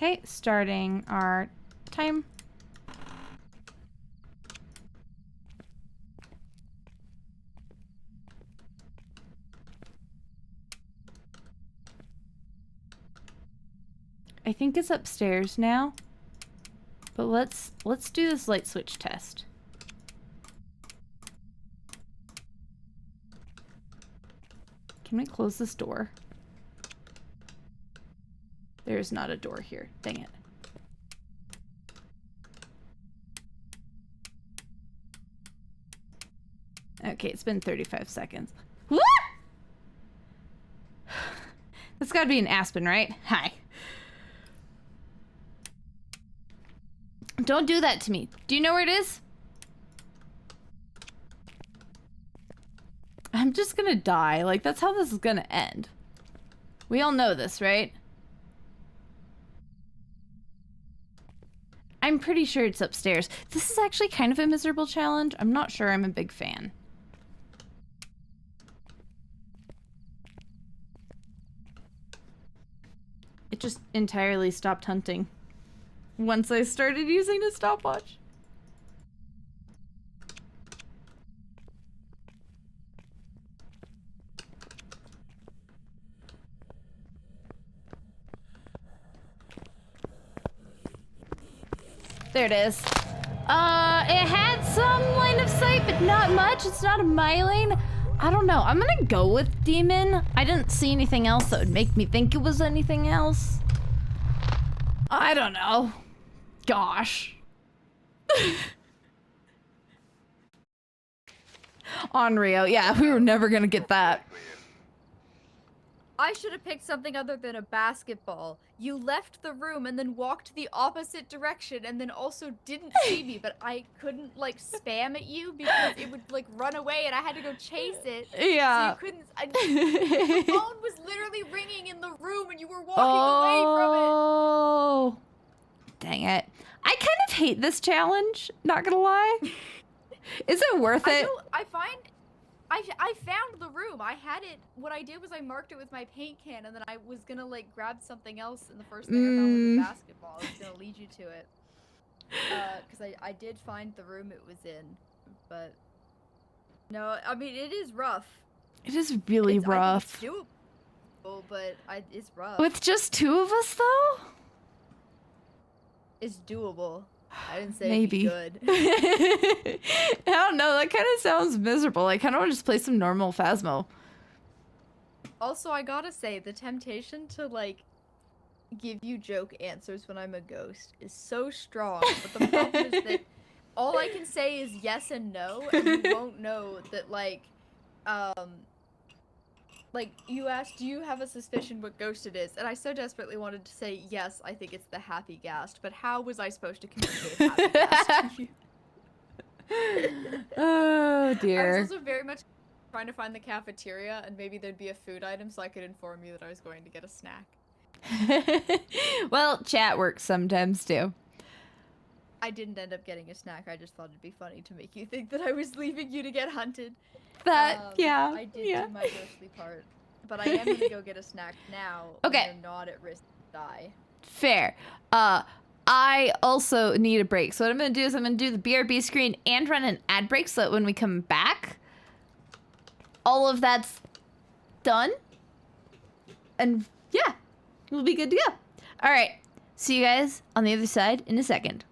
Okay, starting our time. I think it's upstairs now. But let's do this light switch test. Can we close this door? There's not a door here. Dang it. Okay, it's been 35 seconds. What? That's gotta be an Aspen, right? Hi. Don't do that to me. Do you know where it is? I'm just gonna die. Like, that's how this is gonna end. We all know this, right? I'm pretty sure it's upstairs. This is actually kind of a miserable challenge. I'm not sure I'm a big fan. It just entirely stopped hunting once I started using the stopwatch. There it is. It had some line of sight, but not much. It's not a my lane. I don't know. I'm gonna go with Demon. I didn't see anything else that would make me think it was anything else. I don't know. Gosh. On Rio. Yeah, we were never gonna get that. I should have picked something other than a basketball. You left the room and then walked the opposite direction and then also didn't see me, but I couldn't like spam at you because it would like run away and I had to go chase it. Yeah. So you couldn't. The phone was literally ringing in the room and you were walking away from it. Oh. Dang it. I kind of hate this challenge, not gonna lie. Is it worth it? I found the room. I had it. What I did was I marked it with my paint can, and then I was gonna like grab something else, and the first thing I found was a basketball. I was gonna lead you to it, because I did find the room it was in, but no, I mean it is rough. It is really rough. I think it's doable, but it's rough. With just two of us, though? It's doable. I didn't say Maybe. it'd be good. I don't know. That kind of sounds miserable. I kind of want to just play some normal Phasmo. Also, I gotta say, the temptation to, like, give you joke answers when I'm a ghost is so strong. But the problem is that all I can say is yes and no, and you won't know that, like, you asked, do you have a suspicion what ghost it is? And I so desperately wanted to say, yes, I think it's the Happy Ghast, but how was I supposed to communicate Happy Ghast to you? Oh, dear. I was also very much trying to find the cafeteria, and maybe there'd be a food item so I could inform you that I was going to get a snack. Well, chat works sometimes, too. I didn't end up getting a snack, I just thought it'd be funny to make you think that I was leaving you to get hunted. Yeah. I did do my ghostly part, but I am gonna go get a snack now. Okay. When you're not at risk to die. Fair. I also need a break. So what I'm going to do is I'm going to do the BRB screen and run an ad break so that when we come back, all of that's done. And yeah, we'll be good to go. All right. See you guys on the other side in a second.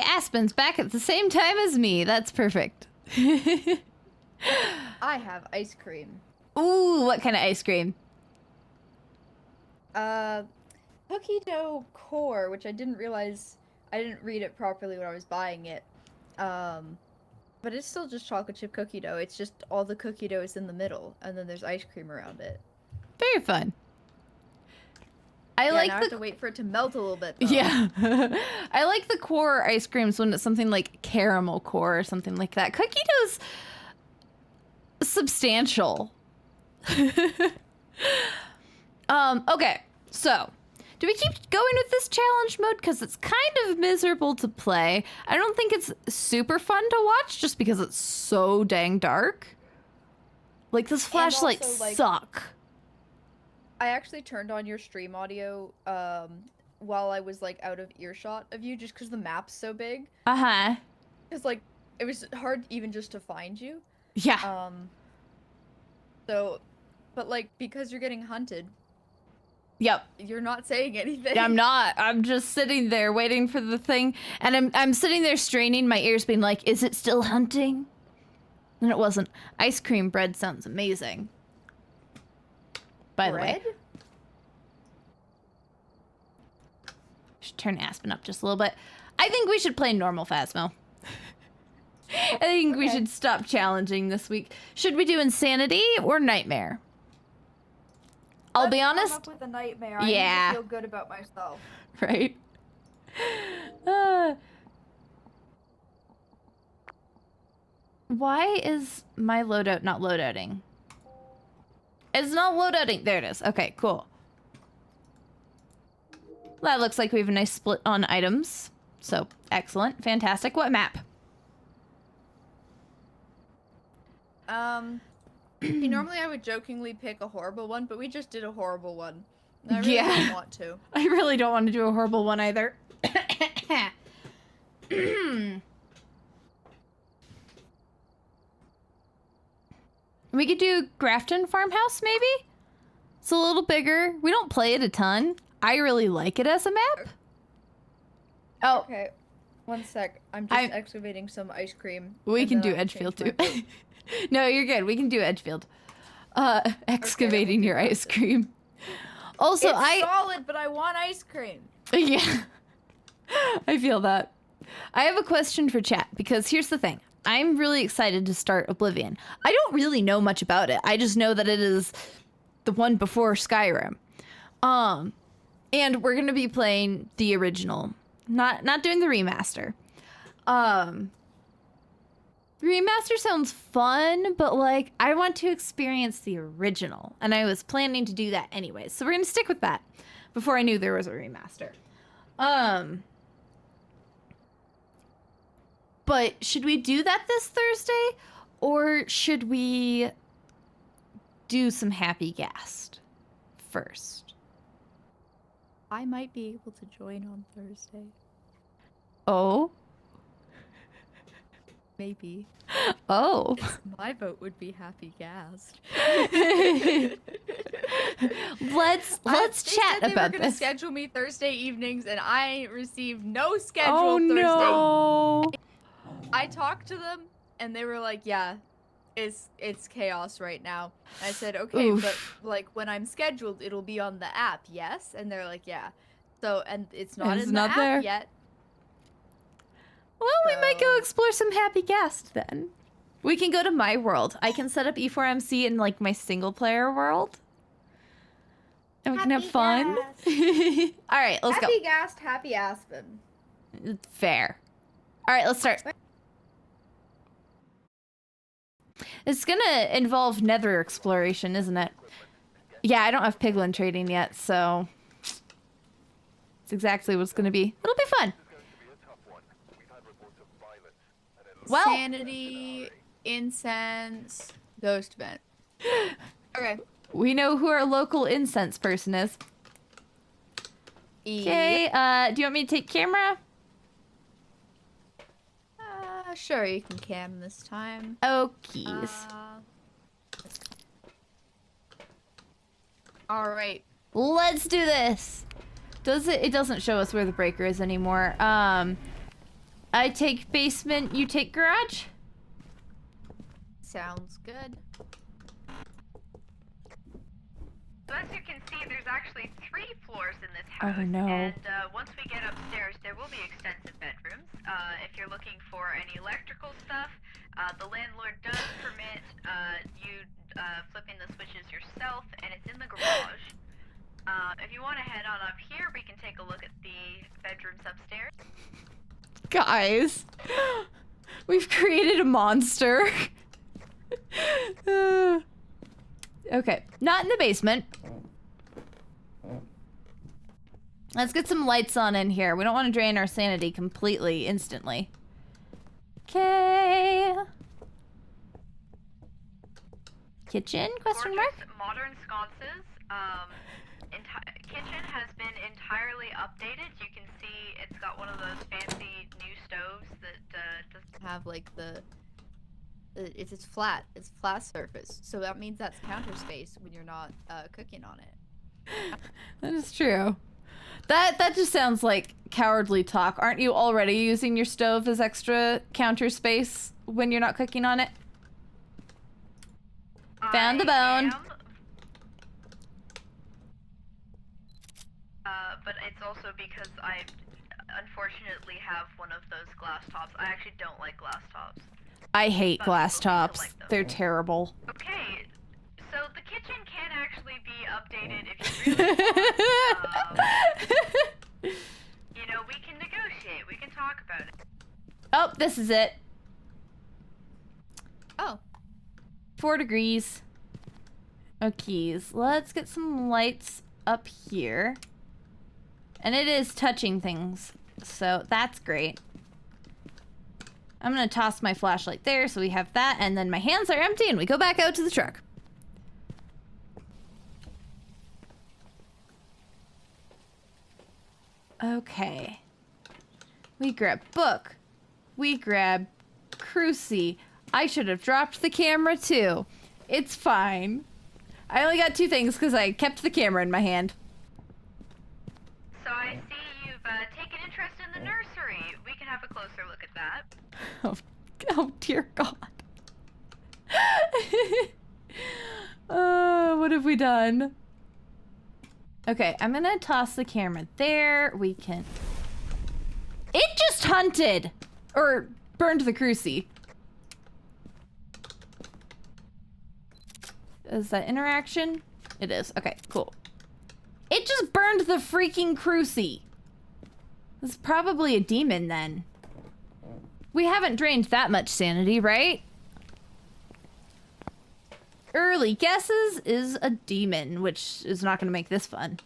Aspen's back at the same time as me. That's perfect. I have ice cream. Ooh, what kind of ice cream? Cookie dough core, which I didn't realize, I didn't read it properly when I was buying it. But it's still just chocolate chip cookie dough. It's just all the cookie dough is in the middle, and then there's ice cream around it. Very fun. Now I have to wait for it to melt a little bit, though. Yeah. I like the core ice creams when it's something like caramel core or something like that. Cookie dough's substantial. Okay, so do we keep going with this challenge mode? Because it's kind of miserable to play. I don't think it's super fun to watch just because it's so dang dark. Like, this flashlight suck. I actually turned on your stream audio while I was, like, out of earshot of you just because the map's so big. Uh-huh. Because, like, it was hard even just to find you. Yeah. So, but, like, because you're getting hunted. Yep. You're not saying anything. I'm not. I'm just sitting there waiting for the thing. And I'm sitting there straining my ears being like, is it still hunting? And it wasn't. Ice cream bread sounds amazing. By the way. Should turn Aspen up just a little bit. I think we should play normal Phasmo. I think we should stop challenging this week. Should we do Insanity or Nightmare? I'll be honest. Come up with a nightmare. Yeah. I need to feel good about myself. Right? Why is my loadout not loadouting? It's not loadouting. There it is. Okay, cool. That looks like we have a nice split on items. So, excellent. Fantastic. What map? Normally I would jokingly pick a horrible one, but we just did a horrible one. And I really don't want to. I really don't want to do a horrible one either. We could do Grafton Farmhouse, maybe? It's a little bigger. We don't play it a ton. I really like it as a map. Oh. Okay. One sec. I'm just excavating some ice cream. We can do Edgefield, too. No, you're good. We can do Edgefield. Excavating your ice cream. Also, it's solid, but I want ice cream. Yeah. I feel that. I have a question for chat, because here's the thing. I'm really excited to start Oblivion. I don't really know much about it. I just know that it is the one before Skyrim. And we're going to be playing the original. Not doing the remaster. Remaster sounds fun, but like I want to experience the original, and I was planning to do that anyways. So we're going to stick with that before I knew there was a remaster. But should we do that this Thursday, or should we do some Happy Gast first? I might be able to join on Thursday. Oh? Maybe. Oh. My vote would be Happy Gast. Let's chat they about were gonna this. schedule me Thursday evenings, and I received no schedule Oh Thursday. no! I talked to them, and they were like, "Yeah, it's chaos right now." And I said, "Okay, Oof. but like when I'm scheduled, it'll be on the app, yes?" And they're like, "Yeah." So and it's not It's in not the app there. yet. Well, we might go So- explore some Happy Guest then. We can go to my world. I can set up E4MC in like my single player world. And we can have fun. All right, let's Happy Gast, Happy Aspen. go. Fair. All right, let's start. It's gonna involve nether exploration, isn't it? Yeah, I don't have piglin trading yet, so it's exactly what it's gonna be. It'll be fun. Well, Sanity, incense, ghost vent. Okay. we know who our local incense person is. Okay, do you want me to take camera? Sure, you can cam this time. Okies. All right. Let's do this. Does it? It doesn't show us where the breaker is anymore. I take basement, you take garage? Sounds good. So as you can see, there's actually 3 floors in this house. Oh, no. And once we get upstairs, there will be extensive bedrooms. If you're looking for any electrical stuff, the landlord does permit you flipping the switches yourself, and it's in the garage. If you want to head on up here, we can take a look at the bedrooms upstairs. Guys, we've created a monster. Okay, not in the basement. Let's get some lights on in here. We don't want to drain our sanity completely instantly. Okay. Kitchen? Question mark? Gorgeous modern sconces. Kitchen has been entirely updated. You can see it's got one of those fancy new stoves that does Have like it's flat. It's flat surface. So that means that's counter space when you're not cooking on it. That is true. That just sounds like cowardly talk. Aren't you already using your stove as extra counter space when you're not cooking on it? Found the bone. But it's also because I unfortunately have one of those glass tops. I actually don't like glass tops. I hate But glass people tops. like them. They're terrible. Okay, so the kitchen can actually be updated if you really want. You know, we can negotiate. We can talk about it. Oh, this is it. Oh. 4 degrees. Okay, let's get some lights up here. And it is touching things, so that's great. I'm gonna toss my flashlight there so we have that, and then my hands are empty and we go back out to the truck. Okay. We grab book. We grab crucie. I should have dropped the camera too. It's fine. I only got 2 things because I kept the camera in my hand. So I see you've taken interest in the nursery. We can have a closer look at that. Oh dear God. What have we done? Okay, I'm gonna toss the camera there. We can... It just hunted! Or burned the crucie. Is that interaction? It is. Okay, cool. It just burned the freaking crucie. It's probably a demon then. We haven't drained that much sanity, right? Early guesses is a demon, which is not gonna make this fun.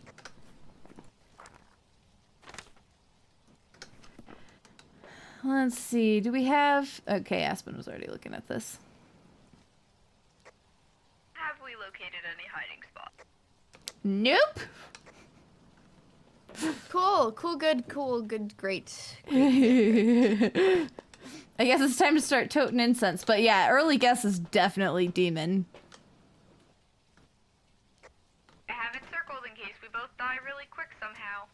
Let's see, do we have... Okay, Aspen was already looking at this. Have we located any hiding spots? Nope. Cool, good, great. I guess it's time to start toting incense, but yeah, early guess is definitely demon. I have it circled in case we both die really quick somehow.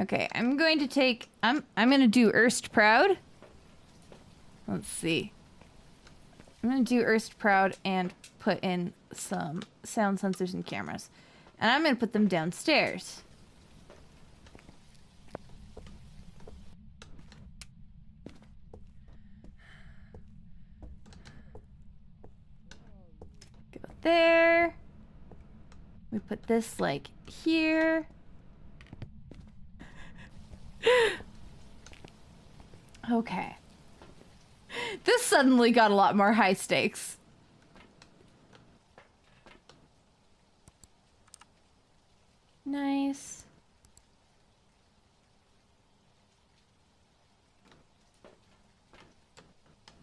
Okay, I'm going to take... I'm gonna do Erst Proud. Let's see. I'm gonna do Erst Proud and put in some sound sensors and cameras. And I'm gonna put them downstairs. Go there. We put this like here. Okay. This suddenly got a lot more high stakes. Nice.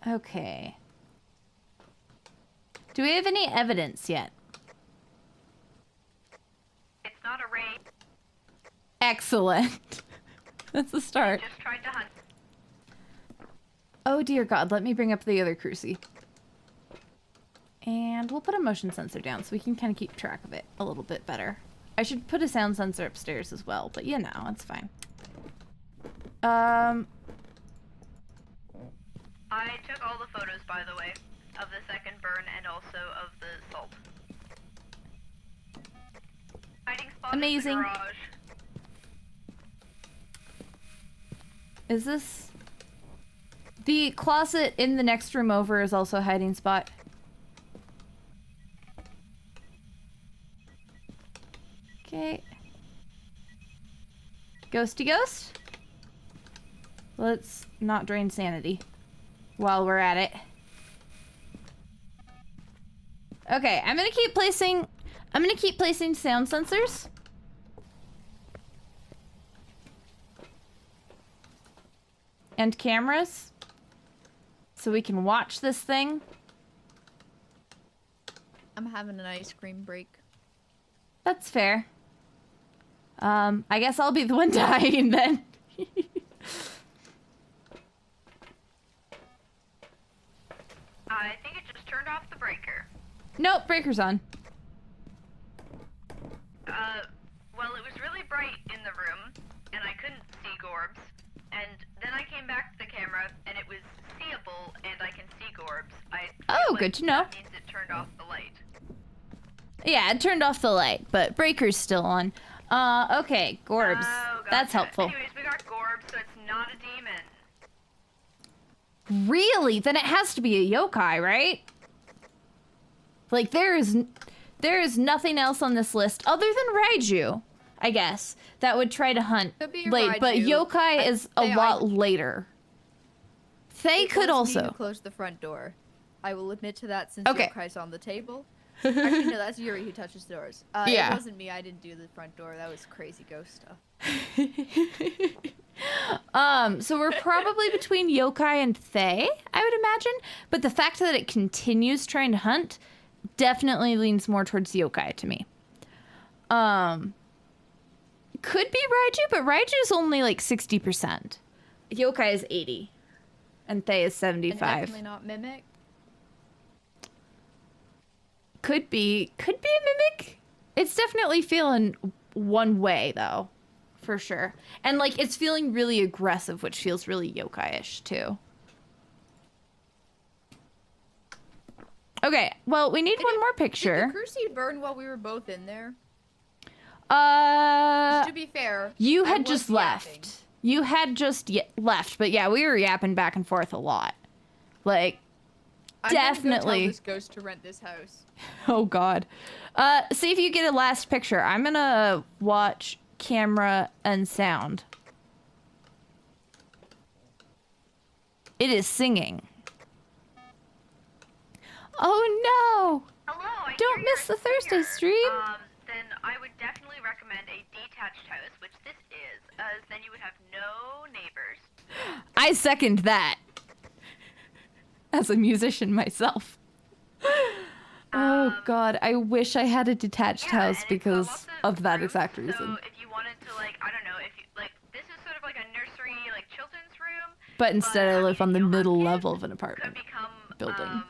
Okay. Do we have any evidence yet? It's not a raid. Excellent. That's a start. Just tried to hunt. Oh dear God, let me bring up the other crucie. And we'll put a motion sensor down so we can kind of keep track of it a little bit better. I should put a sound sensor upstairs as well, but you know, it's fine. I took all the photos, by the way, of the second burn and also of the salt. Hiding spot Amazing. is the garage. Is this... The closet in the next room over is also a hiding spot. Okay. Ghosty ghost? Let's not drain sanity while we're at it. Okay, I'm gonna keep placing sound sensors. And cameras. So we can watch this thing. I'm having an ice cream break. That's fair. I guess I'll be the one dying then. I think it just turned off the breaker. Nope, breaker's on. Well, it was really bright in the room, and I couldn't see Gorbs. And then I came back to the camera, and it was seeable, and I can see Gorbs. Oh, good to know. That means it turned off the light. Yeah, it turned off the light, but breaker's still on. Okay, Gorbs. Oh, gotcha. That's helpful. Anyways, we got Gorbs, so it's not a demon. Really? Then it has to be a yokai, right? Like, there is nothing else on this list other than Raiju, I guess, that would try to hunt Could be a late. But Raiju. yokai is a lot later. They It could was me also. who closed the front door. I will admit to that since Okay. yokai's on the table. Actually, no, that's Yuri who touches doors. Yeah. It wasn't me. I didn't do the front door. That was crazy ghost stuff. So we're probably between yokai and fae, I would imagine. But the fact that it continues trying to hunt definitely leans more towards yokai to me. Could be Raiju, but Raiju is only like 60%. Yokai is 80. And fae is And 75. definitely not mimic. Could be a mimic. It's definitely feeling one way though, for sure. And like it's feeling really aggressive, which feels really yokai-ish too. Okay, well we need one more picture. Did the cruci burn while we were both in there? To be fair, You I had was just yapping. left. You had just left, but yeah, we were yapping back and forth a lot. Like, I'm gonna go definitely. tell this ghost to rent this house. Oh God. See if you get a last picture. I'm gonna watch camera and sound. It is singing. Oh no! Hello, I Don't hear miss you're the a Thursday singer. stream. Then I would definitely recommend a detached house, which this is, as then you would have no neighbors. I second that. As a musician myself. Oh God, I wish I had a detached house and it's got because lots of that rooms, exact reason. So if you wanted to, like, I don't know, if you, like, this is sort of like a nursery, like, children's room. But instead I live on the if you middle have level kids, of an apartment could become, building.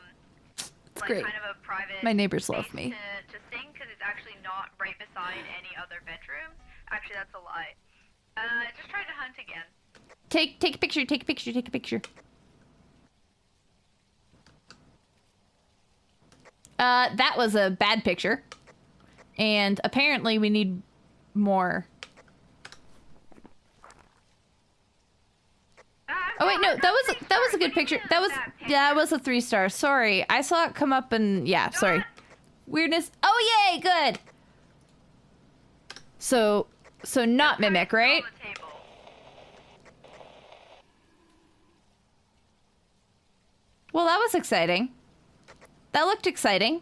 It's It's great. Kind of a private My neighbors love space me. to sing, because it's actually not right beside any other bedrooms. Actually, that's a lie. Just trying to hunt again. Take a picture, take a picture, take a picture. That was a bad picture. And apparently we need more. Oh wait, no, that was a good picture. That was a 3-star. Sorry. I saw it come up and yeah, sorry. Weirdness. Oh yay, good. So not mimic, right? Well, that was exciting. That looked exciting.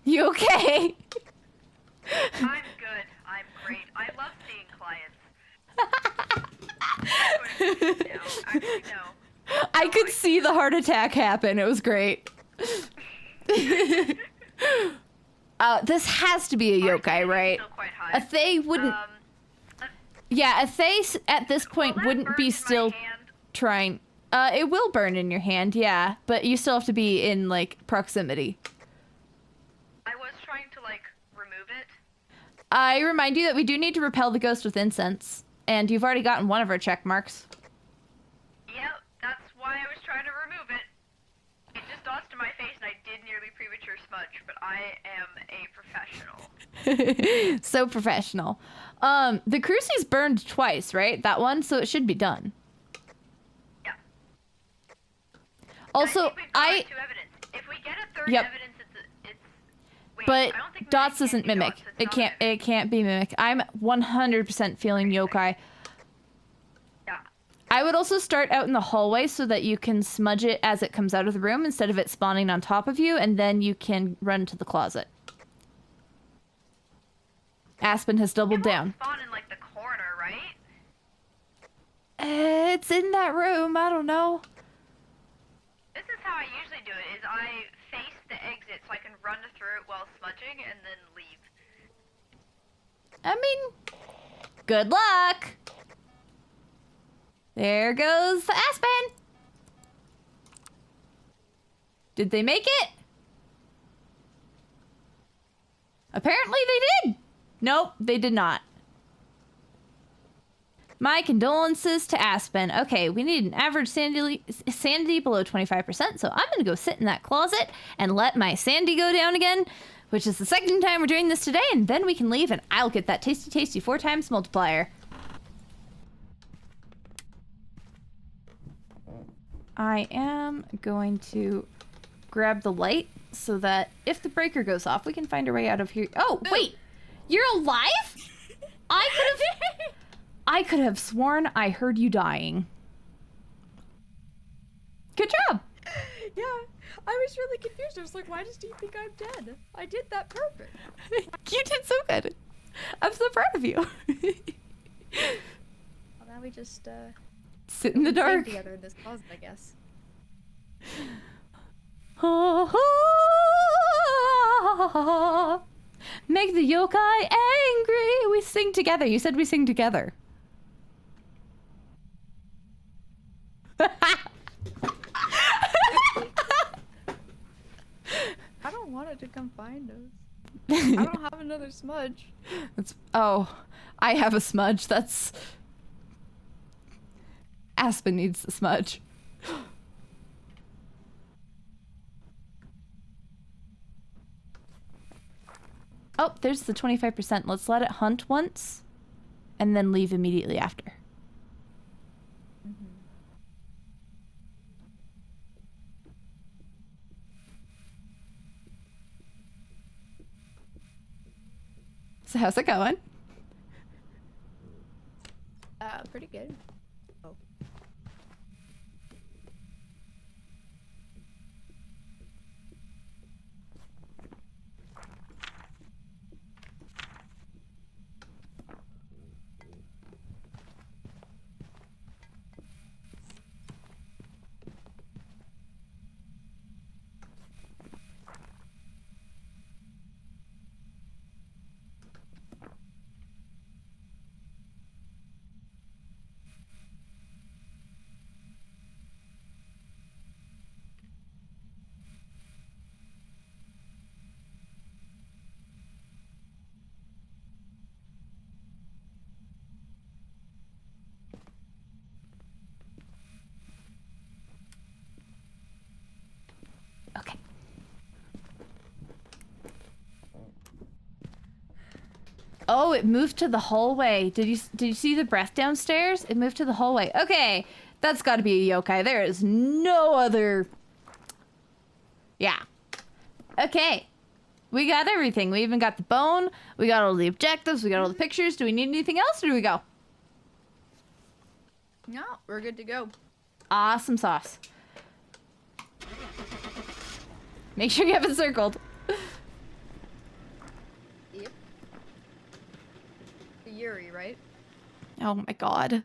You okay? I'm good. I'm great. I love seeing clients. Actually, no. I could see the heart attack happen. It was great. This has to be a yokai, right? A Fae wouldn't... Yeah, a Fae at this point wouldn't be still trying... it will burn in your hand, yeah. But you still have to be in, like, proximity. I was trying to, like, remove it. I remind you that we do need to repel the ghost with incense. And you've already gotten one of our check marks. Yep, that's why I was trying to dust in my face and I did nearly premature smudge, but I am a professional. So professional. The crucifix burned twice, right? That one, so it should be done. Yeah. Also, think we've got two evidence. If we get a third Yep. evidence, it's wait, But I don't think dots mimic doesn't can be mimic. dots, it's It not can't. mimic. It can't be mimic. I'm 100% feeling yokai. Yeah. I would also start out in the hallway so that you can smudge it as it comes out of the room instead of it spawning on top of you, and then you can run to the closet. Aspen has doubled It won't down. spawn in like the corner, right? It's in that room. I don't know. This is how I usually do it, is I face the exit so I can run through it while smudging and then leave. I mean, good luck. There goes Aspen. Did they make it? Apparently they did. Nope, they did not. My condolences to Aspen. Okay, we need an average sanity below 25%, so I'm gonna go sit in that closet and let my sandy go down again, which is the second time we're doing this today, and then we can leave and I'll get that tasty 4 times multiplier. I am going to grab the light so that if the breaker goes off, we can find our way out of here. Oh, wait! You're alive? I could have sworn I heard you dying. Good job! Yeah, I was really confused. I was like, why does he think I'm dead? I did that perfect. You did so good. I'm so proud of you. Well, now we just, Sit in the stay dark. together in this closet, I guess. Make the yokai angry. We sing together. You said we sing together. I don't want it to come find us. I don't have another smudge. Oh, I have a smudge. That's... Aspen needs the smudge. Oh, there's the 25%. Let's let it hunt once and then leave immediately after. So how's it going? Pretty good. Oh. Okay. Oh, it moved to the hallway. Did you see the breath downstairs? It moved to the hallway. Okay, that's got to be a yokai. There is no other. Yeah. Okay. We got everything. We even got the bone. We got all the objectives. We got all the pictures. Do we need anything else, or do we go? No, we're good to go. Awesome sauce. Make sure you have it circled. Yep. Yuri, right? Oh my god.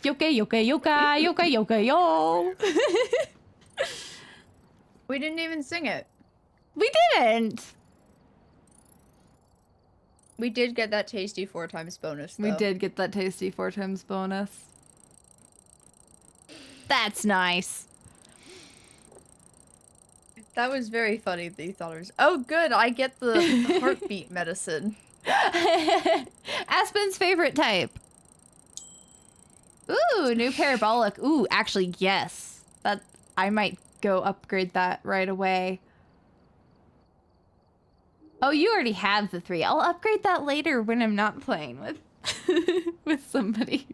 Yokai, yokai, yokai, yokai, yokai, yo. We didn't even sing it. We didn't. We did get that tasty 4 times bonus, though. We did get that tasty 4 times bonus. That's nice. That was very funny that you thought it was... Oh, good, I get the heartbeat medicine. Aspen's favorite type. Ooh, Ooh, new parabolic. Ooh, actually, yes. That I might go upgrade that right away. Oh, you already have the 3. I'll upgrade that later when I'm not playing with with somebody.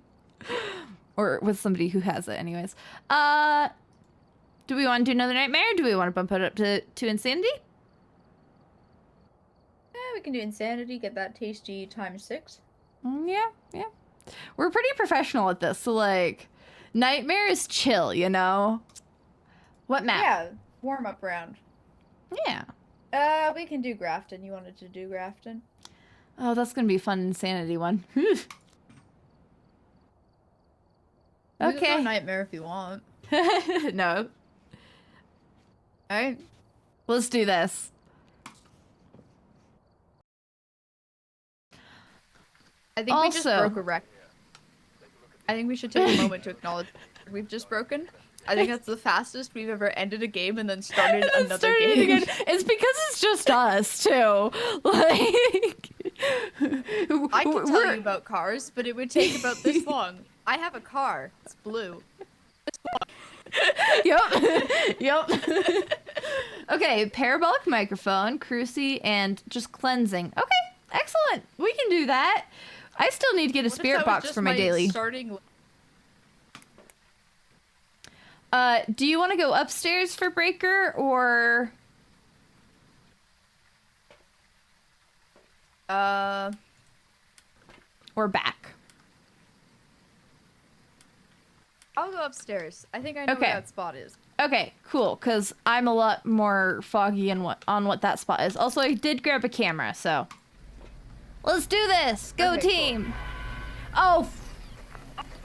Or with somebody who has it anyways. Do we want to do another nightmare? Do we want to bump it up to insanity? Yeah, we can do insanity, get that tasty times 6. Yeah. We're pretty professional at this, so like, nightmare is chill, you know? What map? Yeah, warm-up round. Yeah. We can do Grafton. You wanted to do Grafton? Oh, that's gonna be a fun insanity one. We can Okay. go Nightmare if you want. No. Alright. Let's do this. I think we just Also- broke a record. I think we should take a moment to acknowledge we've just broken. I think that's the fastest we've ever ended a game and then started another game. Again. It's because it's just us, too. Like... I can tell you about cars, but it would take about this long. I have a car. It's blue. Yep. Okay, parabolic microphone, cruci, and just cleansing. Okay, excellent. We can do that. I still need to get a What if spirit that was box just for my daily. Starting... Do you want to go upstairs for breaker or... Or back? I'll go upstairs. I think I know Okay. where that spot is. Okay, cool, because I'm a lot more foggy on what that spot is. Also, I did grab a camera, so... Let's do this! Go Okay, cool. team! Oh,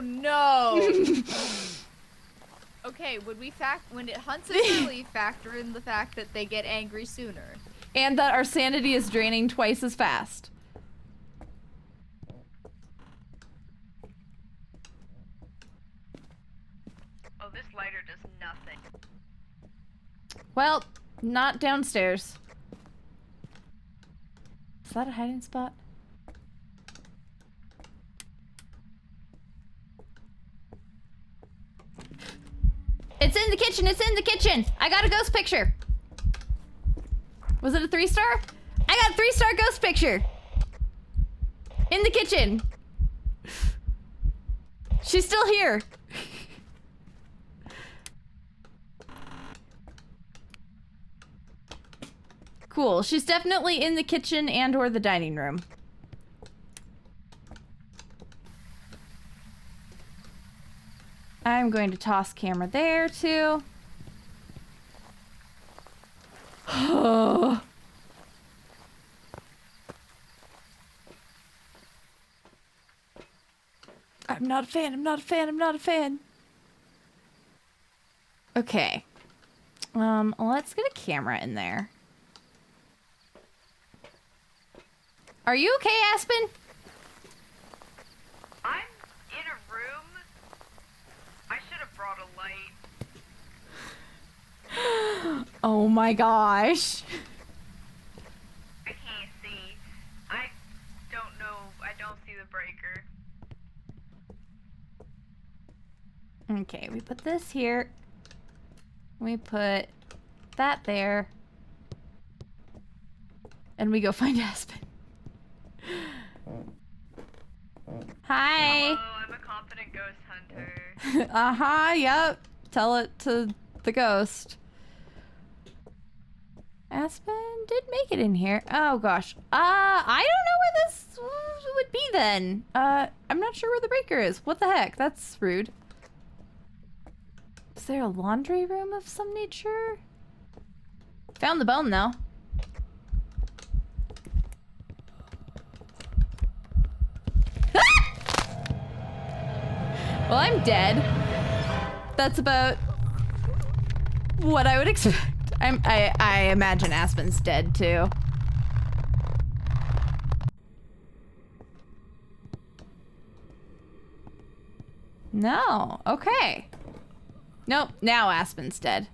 No! Okay, when it hunts us early, factor in the fact that they get angry sooner. and that our sanity is draining twice as fast. Oh, this lighter does nothing. Well, not downstairs. Is that a hiding spot? It's in the kitchen! It's in the kitchen! I got a ghost picture! Was it a 3-star? I got a 3-star ghost picture! In the kitchen! She's still here! Cool. She's definitely in the kitchen and or the dining room. I'm going to toss camera there too. I'm not a fan. I'm not a fan. I'm not a fan. Okay. Let's get a camera in there. Are you okay, Aspen? I'm in a room. I should have brought a light. Oh my gosh. I can't see. I don't know. I don't see the breaker. Okay, we put this here. We put that there. And we go find Aspen. Hi. Hello, I'm a confident ghost hunter. Uh-huh, yep. Tell it to the ghost. Aspen did make it in here. Oh gosh. I don't know where this would be then. I'm not sure where the breaker is. What the heck? That's rude. Is there a laundry room of some nature? Found the bone though. Well, I'm dead. That's about what I would expect. I imagine Aspen's dead too. No. Okay. Nope. Now Aspen's dead.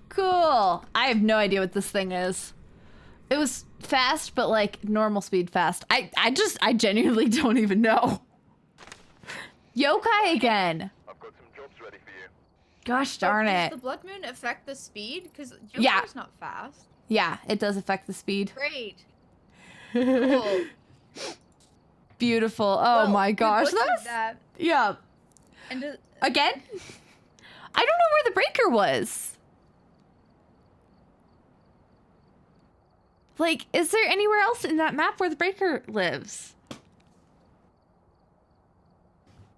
Cool. I have no idea what this thing is. It was fast, but like normal speed fast. I genuinely don't even know. Yokai again. I've got some jobs ready for you. Gosh darn Does it. the blood moon affect the speed? Because Yeah. Joker's not fast. Yeah, it does affect the speed. Great. Cool. Beautiful. Oh Well, my we gosh. butchered That's that. yeah. And Again? I don't know where the breaker was. Like, is there anywhere else in that map where the breaker lives?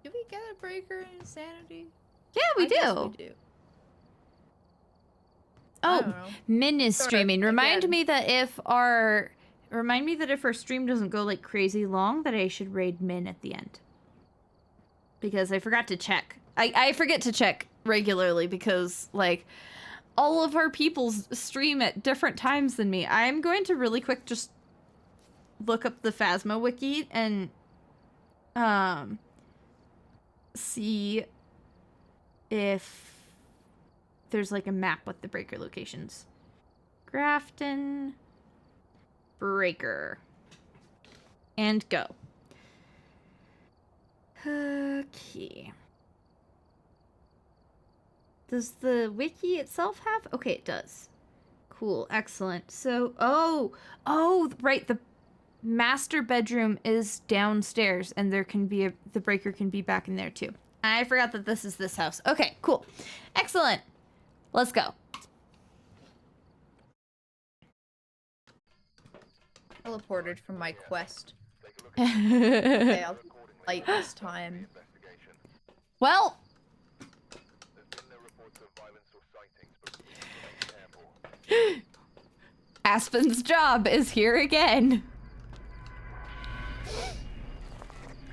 do we get a breaker in Insanity? Yeah, we I guess do. we do. I don't Oh, know. Min is Sort of, streaming. Remind again. me that if our stream doesn't go like crazy long, that I should raid Min at the end. Because I forgot to check. I forget to check regularly because like all of our peoples stream at different times than me. I'm going to really quick just look up the Phasmo wiki and see if there's like a map with the breaker locations. Grafton breaker. And go. Okay. Does the wiki itself have? Okay, it does. Cool, excellent. So, oh, right, the master bedroom is downstairs and there can be the breaker can be back in there too. I forgot that this is this house. Okay, cool. Excellent. Let's go. Teleported from my quest. Okay, I'll light this time. Well, There's been no reports of violence or sightings, but please remain careful. Aspen's job is here again.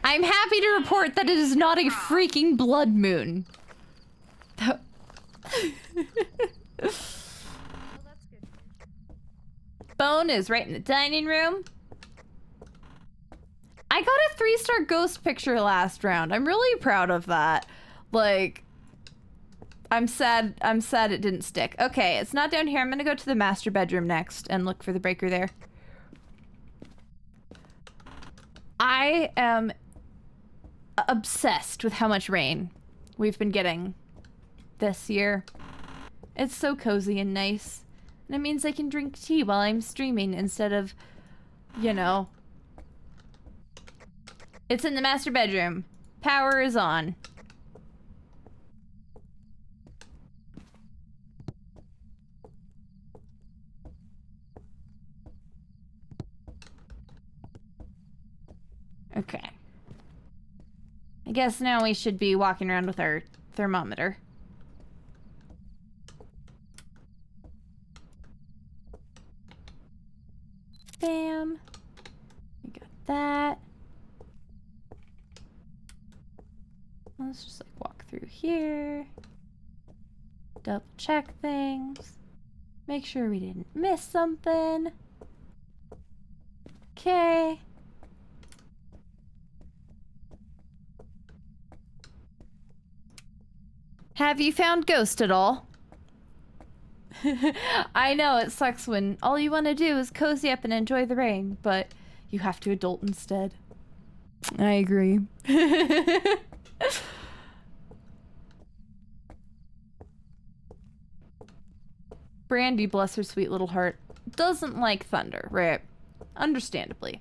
I'm happy to report that it is not a freaking blood moon. Well, that's good. Phone is right in the dining room. I got a 3-star ghost picture last round. I'm really proud of that. Like, I'm sad it didn't stick. Okay, it's not down here. I'm gonna go to the master bedroom next and look for the breaker there. I am obsessed with how much rain we've been getting this year. It's so cozy and nice. And it means I can drink tea while I'm streaming instead of, you know. It's in the master bedroom. Power is on. Okay. I guess now we should be walking around with our thermometer. Bam. We got that. Let's just like walk through here. Double check things. Make sure we didn't miss something. Okay. Have you found Ghost at all? I know, it sucks when all you want to do is cozy up and enjoy the rain, but you have to adult instead. I agree. Brandy, bless her sweet little heart, doesn't like thunder, right? Understandably.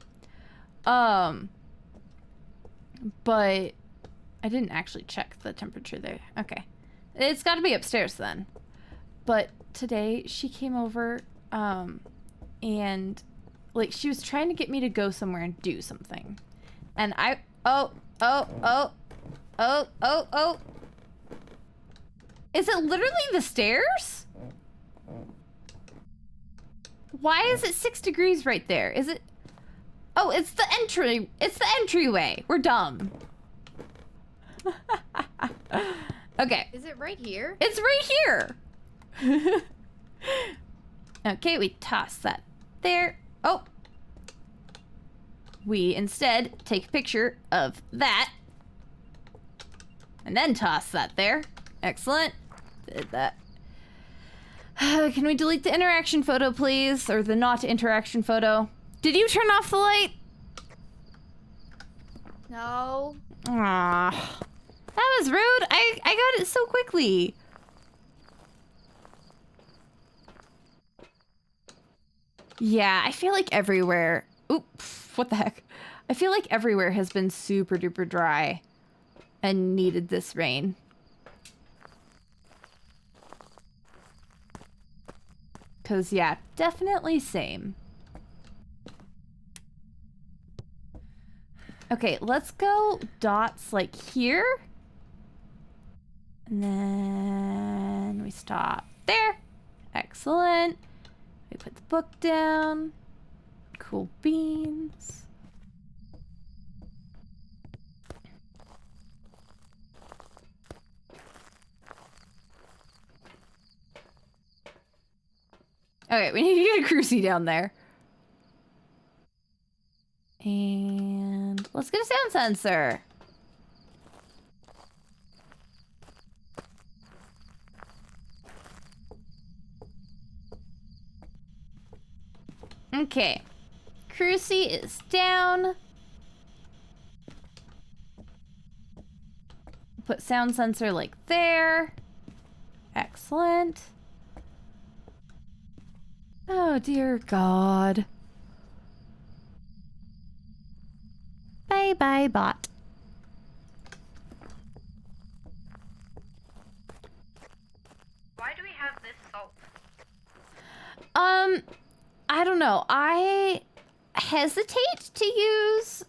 But I didn't actually check the temperature there. Okay. It's got to be upstairs then. But today she came over and like she was trying to get me to go somewhere and do something. And I oh. Is it literally the stairs? Why is it 6 degrees right there? Is it? Oh, it's the entry. It's the entryway. We're dumb. Okay. Is it right here? It's right here. Okay, we toss that there. Oh. We instead take a picture of that. And then toss that there. Excellent. Did that. Can we delete the interaction photo, please? Or the not interaction photo? Did you turn off the light? No. Ah, that was rude. I got it so quickly. Yeah, I feel like everywhere. Oops, what the heck? I feel like everywhere has been super duper dry and needed this rain. Cause yeah, definitely same. Okay, let's go dots like here. And then we stop there. Excellent. We put the book down. Cool beans. Okay, we need to get a crucie down there. And let's get a sound sensor. Okay. Crucie is down. Put sound sensor like there. Excellent. Oh dear God. Bye bye bot. Why do we have this salt? I don't know. I hesitate to use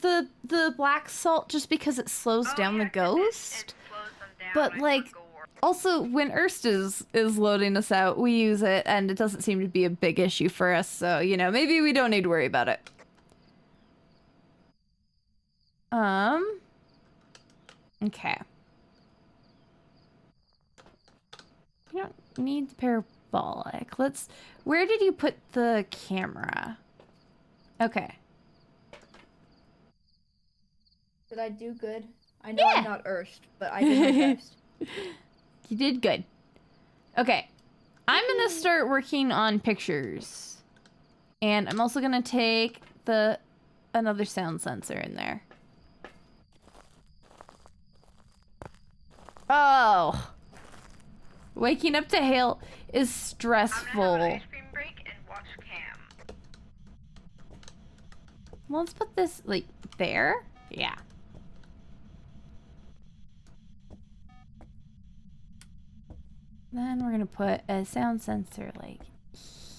the black salt just because it slows down the 'Cause ghost. It slows them down. But, I like, forgot. Also, when Erst is loading us out, we use it, and it doesn't seem to be a big issue for us, so, you know, maybe we don't need to worry about it. Okay. You don't need the parabolic. Where did you put the camera? Okay. Did I do good? I know Yeah. I'm not Erst, but I did my best. You did good. Okay. I'm gonna start working on pictures. And I'm also gonna take another sound sensor in there. Oh. Waking up to hail is I'm stressful. gonna have an ice cream break and watch Cam. Well, let's put this, like, there? Yeah. Then we're gonna put a sound sensor, like,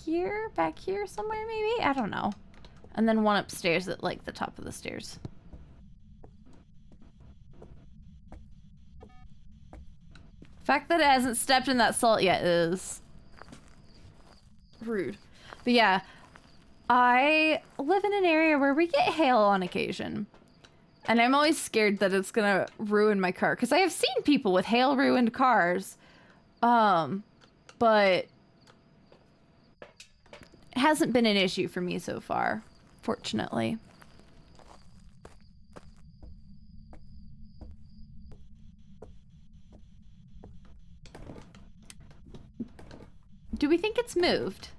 here? Back here somewhere, maybe? I don't know. And then one upstairs at, like, the top of the stairs. The fact that it hasn't stepped in that salt yet is rude. But yeah, I live in an area where we get hail on occasion. And I'm always scared that it's gonna ruin my car. Because I have seen people with hail-ruined cars. But it hasn't been an issue for me so far, fortunately. Do we think it's moved?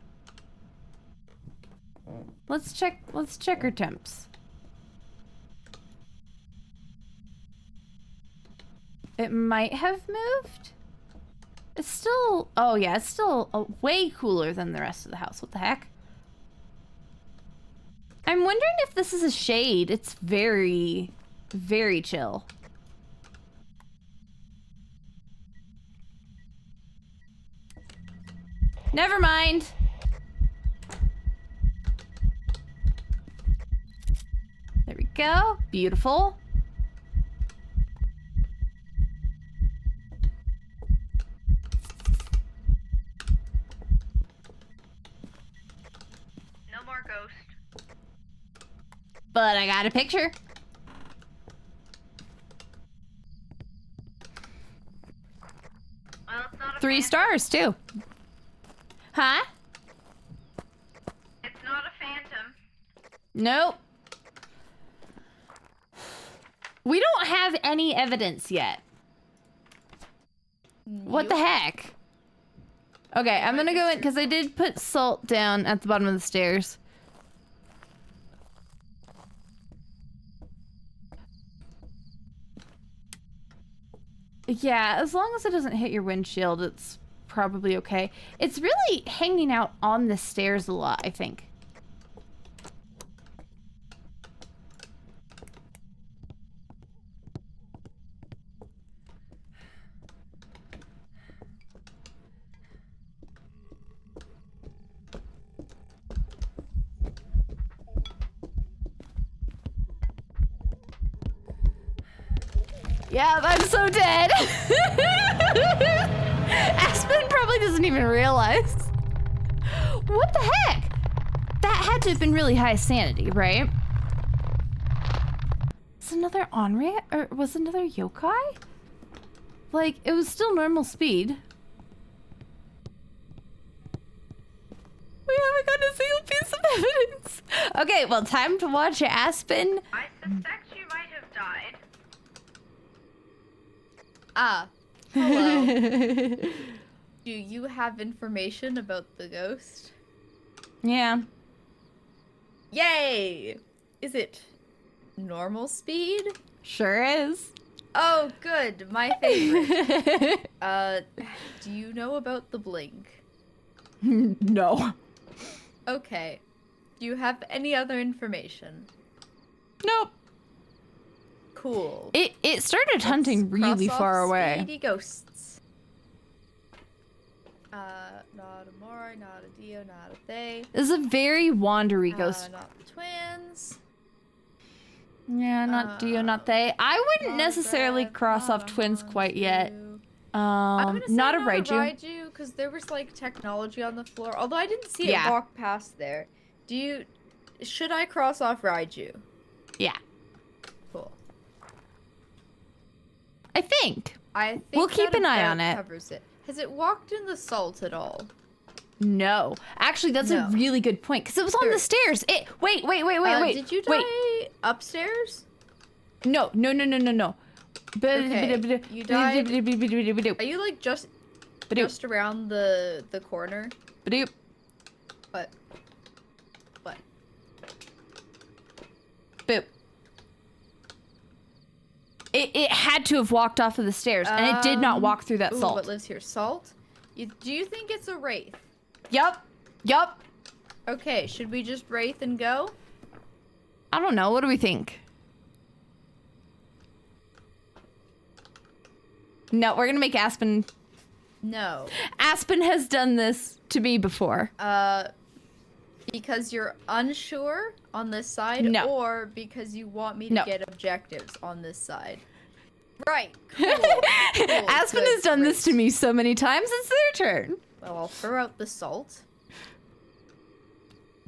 Let's check our temps. It might have moved. It's still, oh yeah, it's still way cooler than the rest of the house. What the heck? I'm wondering if this is a shade. It's very, very chill. Never mind. There we go. Beautiful. No more ghost. But I got a picture. Well, it's not a 3 phantom. stars too. Huh? It's not a phantom. Nope. We don't have any evidence yet. What the heck? Okay, I'm gonna go in because I did put salt down at the bottom of the stairs. Yeah, as long as it doesn't hit your windshield, it's probably okay. It's really hanging out on the stairs a lot, I think. Yeah, I'm so dead. Aspen probably doesn't even realize. What the heck? That had to have been really high sanity, right? Is another Onry or was another yokai? Like, it was still normal speed. We haven't got a single piece of evidence. Okay, well, time to watch Aspen. I suspect you might have died. Ah, hello. Do you have information about the ghost? Yeah. Yay! Is it normal speed? Sure is. Oh, good. My favorite. Do you know about the blink? No. Okay. Do you have any other information? Nope. Cool. It started hunting Let's really cross far off away. Speedy ghosts. Not a Mori, not a Dio, not a they. This is a very wandery ghost. Not the twins. Yeah, not Dio, not they. I wouldn't necessarily Rev, cross not off a twins quite yet. Hanju. I'm gonna say Not a Raiju. because there was like technology on the floor. Although I didn't see Yeah. it walk past there. Should I cross off Raiju? Yeah, Cool. I think. I think We'll keep that an eye about on it. Covers it. Has it walked in the salt at all? No. Actually, that's a No. really good point because it was on the stairs. Wait. Did you die Wait. upstairs? No. Okay, you died- Badoop. Are you like just around the corner? Badoop. What? Boop. It had to have walked off of the stairs, and it did not walk through that Ooh, salt. what lives here? Salt? Do you think it's a wraith? Yup. Okay, should we just wraith and go? I don't know. What do we think? No, we're gonna make Aspen. No. Aspen has done this to me before. Because you're unsure on this side, No. or because you want me to No. get objectives on this side? Right. Cool. Cool, Aspen good, has done this to great. me so many times. It's their turn Well, I'll throw out the salt.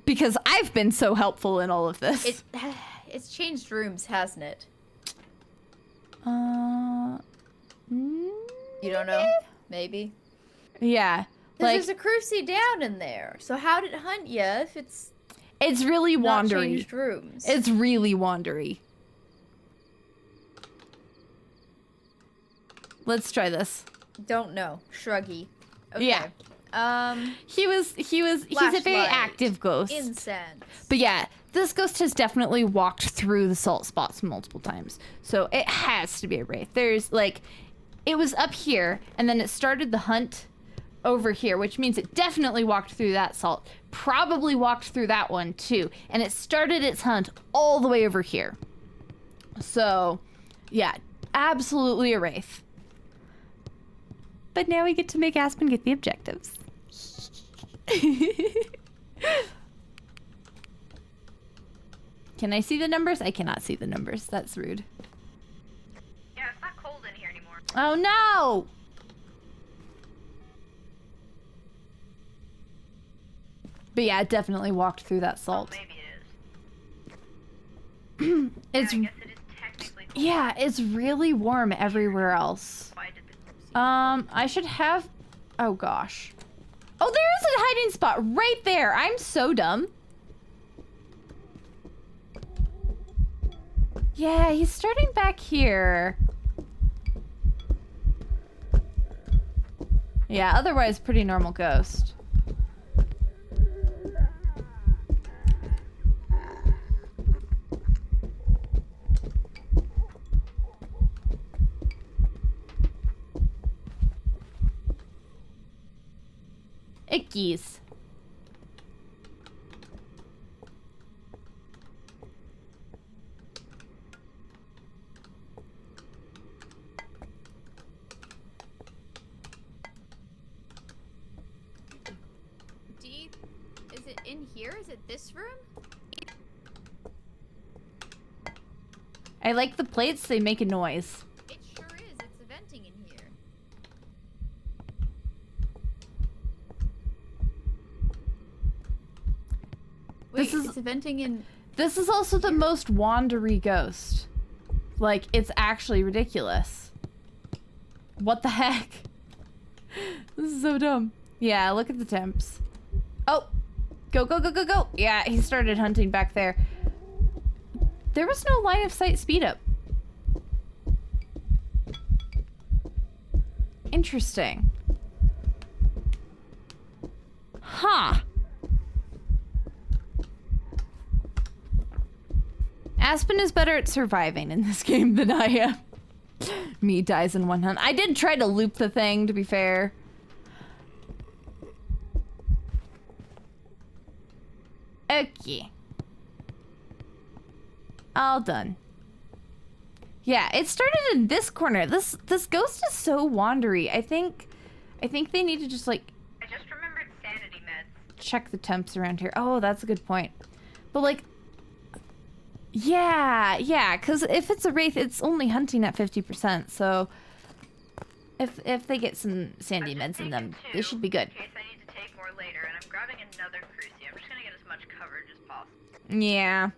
because I've been so helpful in all of this. It's changed rooms, hasn't it? Mm, You don't know? Maybe. yeah, Because like there's a cruci down in there. So how did it hunt you if it's it's really not wandery. changed rooms? It's really wandery. Let's try this. Don't know. Shruggy. Okay. Yeah. He's a very Flashlight. active ghost. Incense. But yeah, this ghost has definitely walked through the salt spots multiple times. So it has to be a wraith. There's like, it was up here and then it started the hunt over here, which means it definitely walked through that salt. Probably walked through that one too. And it started its hunt all the way over here. So yeah, absolutely a wraith. But now we get to make Aspen get the objectives. Can I see the numbers? I cannot see the numbers. That's rude. Yeah, it's not cold in here anymore. Oh no! But yeah, it definitely walked through that salt. Maybe it is. It's Yeah, I guess it is technically cold. yeah, it's really warm everywhere else. Why did the I should have. Oh gosh. Oh, there is a hiding spot right there. I'm so dumb. Yeah, he's starting back here. Yeah, otherwise pretty normal ghost. Ickies. Is it in here? Is it this room? I like the plates, they make a noise. It sure is. It's venting in here. Wait, it's venting in... This is also the most wandery ghost. Like, it's actually ridiculous. What the heck? This is so dumb. Yeah, look at the temps. Oh! Go, go, go, go, go! Yeah, he started hunting back there. There was no line of sight speed up. Interesting. Huh. Aspen is better at surviving in this game than I am. Me dies in one hunt. I did try to loop the thing, to be fair. Okay. All done. Yeah, it started in this corner. This ghost is so wandery. I think they need to just like I just remembered sanity meds. check the temps around here. Oh, that's a good point. But like, yeah, because if it's a wraith, it's only hunting at 50%. So if they get some sandy meds in them, they should be good. In case I need to take more later, and I'm grabbing another crucie. I'm just gonna get as much coverage as possible. Yeah.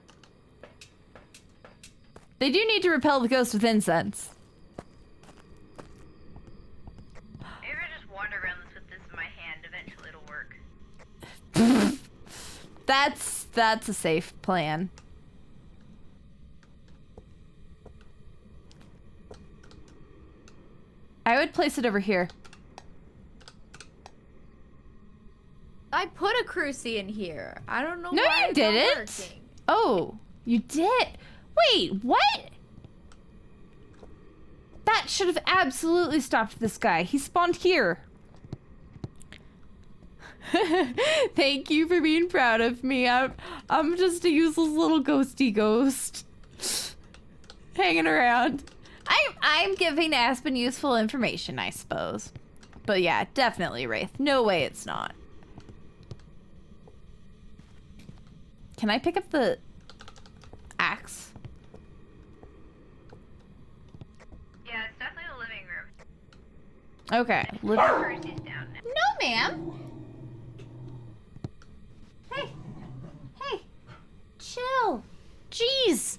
They do need to repel the ghost with incense. Maybe I just wander around this with this in my hand. Eventually it'll work. That's a safe plan. I would place it over here. I put a crucie in here. I don't know No, why you it's not didn't. working. Oh, you did. Wait, what? That should have absolutely stopped this guy. He spawned here. Thank you for being proud of me. I'm just a useless little ghosty ghost. Hanging around. I'm giving Aspen useful information, I suppose. But yeah, definitely Wraith. No way it's not. Can I pick up the axe? Yeah, it's definitely the living room. Okay. Crucie's down now. No, ma'am. Hey. Hey. Chill. Jeez.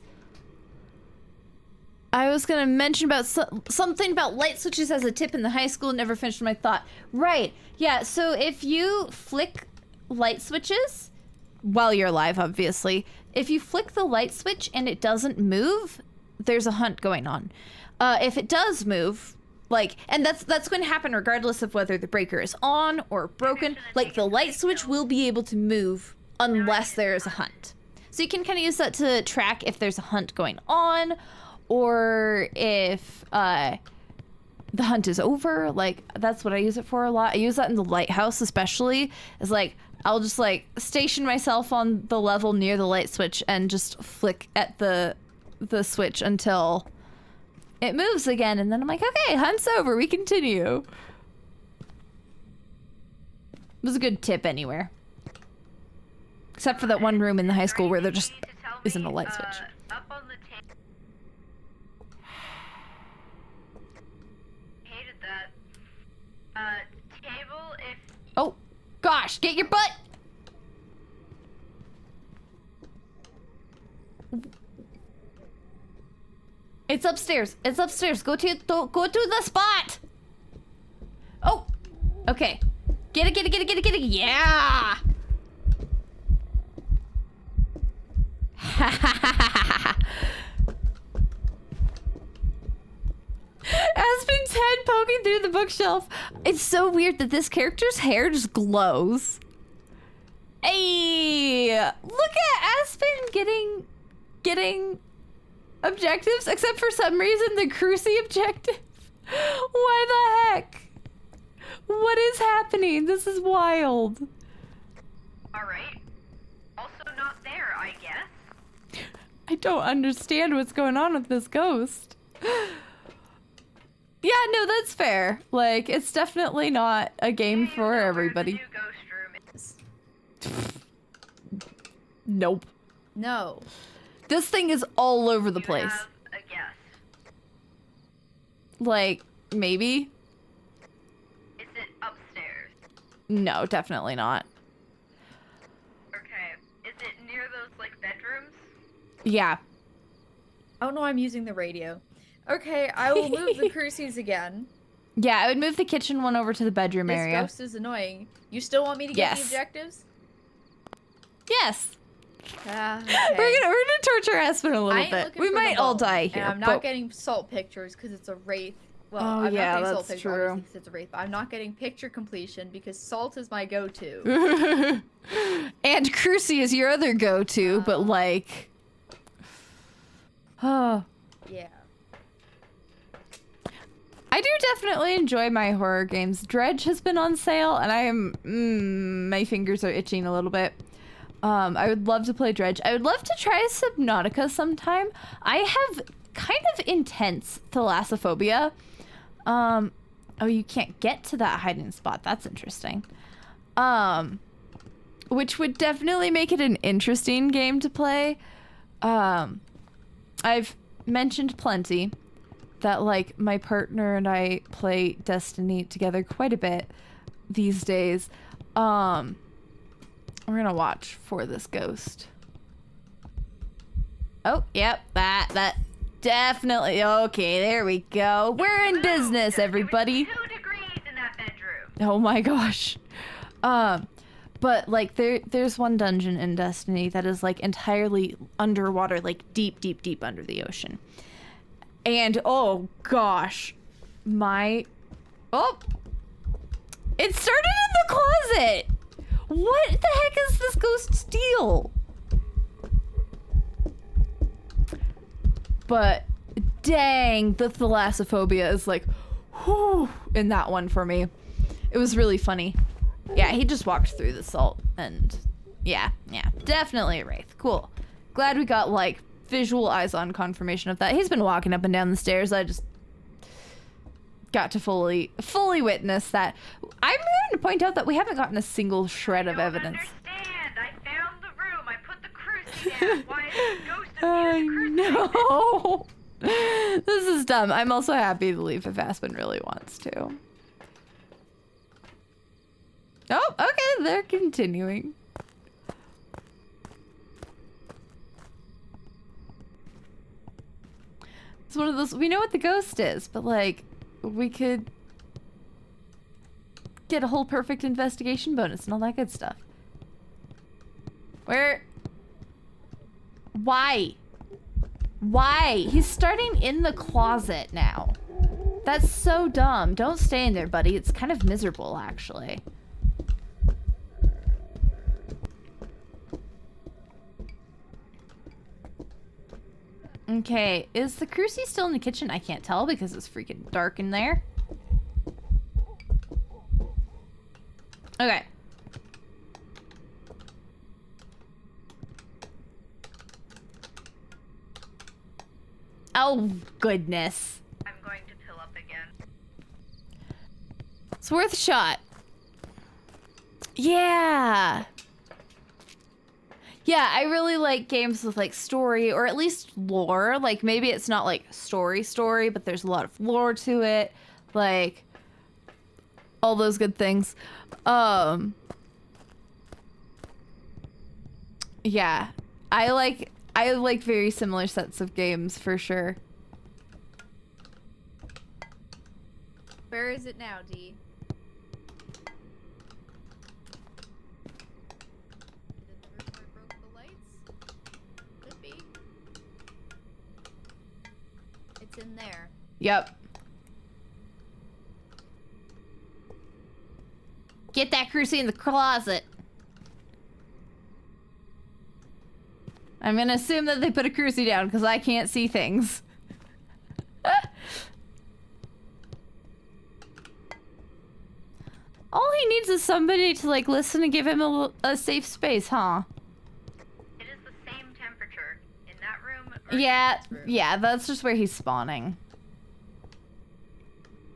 I was gonna mention about something about light switches as a tip in the high school. Never finished my thought. Right. Yeah, so if you flick light switches, while you're alive, obviously, if you flick the light switch and it doesn't move, there's a hunt going on. If it does move, like, and that's going to happen regardless of whether the breaker is on or broken, like the light switch will be able to move unless there is a hunt. So you can kind of use that to track if there's a hunt going on or if the hunt is over. Like, that's what I use it for a lot. I use that in the lighthouse especially, is like, I'll just like station myself on the level near the light switch and just flick at the switch until it moves again, and then I'm like, okay, hunt's over, we continue. It was a good tip anywhere. Except for that one room in the high school where there just isn't a light switch. Up on the table. Hated that. Table if... Oh, gosh, get your butt! It's upstairs. It's upstairs. Go to the spot. Oh, okay. Get it. Yeah. Aspen's head poking through the bookshelf. It's so weird that this character's hair just glows. Hey, look at Aspen getting objectives, except for some reason the Cruci objective. Why the heck? What is happening? This is wild. Alright. Also not there, I guess. I don't understand what's going on with this ghost. Yeah, no, that's fair. Like, it's definitely not a game Do you for know where the everybody. new ghost room is? Nope. No. This thing is all over the You place. have a guess. Like, maybe? Is it upstairs? No, definitely not. Okay. Is it near those, like, bedrooms? Yeah. Oh no, I'm using the radio. Okay, I will move the crucies again. Yeah, I would move the kitchen one over to the bedroom This area. ghost is annoying. You still want me to get the Yes. objectives? Yes. Okay. We're gonna torture Aspen a I little ain't bit. looking We for the might all bulb, die and here. I'm not getting salt pictures because it's a wraith. Well, Oh, I'm yeah, not getting salt that's pictures true. obviously 'cause it's a wraith, but I'm not getting picture completion because salt is my go-to. And Cruci is your other go-to, but like... Oh. Yeah. I do definitely enjoy my horror games. Dredge has been on sale, and I am... my fingers are itching a little bit. I would love to play Dredge. I would love to try Subnautica sometime. I have kind of intense thalassophobia. Oh, you can't get to that hiding spot. That's interesting. Which would definitely make it an interesting game to play. I've mentioned plenty that, like, my partner and I play Destiny together quite a bit these days. We're gonna watch for this ghost. Oh, yep, that definitely, okay, there we go. We're in business, everybody. It was 2 degrees in that bedroom. Oh my gosh. But like there's one dungeon in Destiny that is like entirely underwater, like deep, deep, deep under the ocean. And oh gosh, it started in the closet. What the heck is this ghost's deal? But dang, the thalassophobia is like, whew, in that one for me. It was really funny. Yeah, he just walked through the salt, and yeah, definitely a wraith. Cool. Glad we got like visual eyes on confirmation of that. He's been walking up and down the stairs. I just got to fully witness that. I'm going to point out that we haven't gotten a single shred of evidence. Understand. I found the room. I put the cruci down. Why is the ghost I of the crucifix? know. This is dumb. I'm also happy to leave if Aspen really wants to. Oh, okay, they're continuing. It's one of those, we know what the ghost is, but like, we could get a whole perfect investigation bonus and all that good stuff. Where? Why? Why? He's starting in the closet now. That's so dumb. Don't stay in there, buddy. It's kind of miserable, actually. Okay, is the cruci still in the kitchen? I can't tell because it's freaking dark in there. Okay. Oh, goodness. I'm going to pill up again. It's worth a shot. Yeah. Yeah, I really like games with like story or at least lore. Like maybe it's not like story, but there's a lot of lore to it. Like all those good things. Yeah. I like very similar sets of games for sure. Where is it now, D? Is it the room where I broke the lights? Could be. It's in there. Yep. Get that cruci in the closet. I'm gonna assume that they put a cruci down because I can't see things. All he needs is somebody to like listen and give him a safe space, huh? It is the same temperature in that room. Or Yeah, this room. yeah, that's just where he's spawning.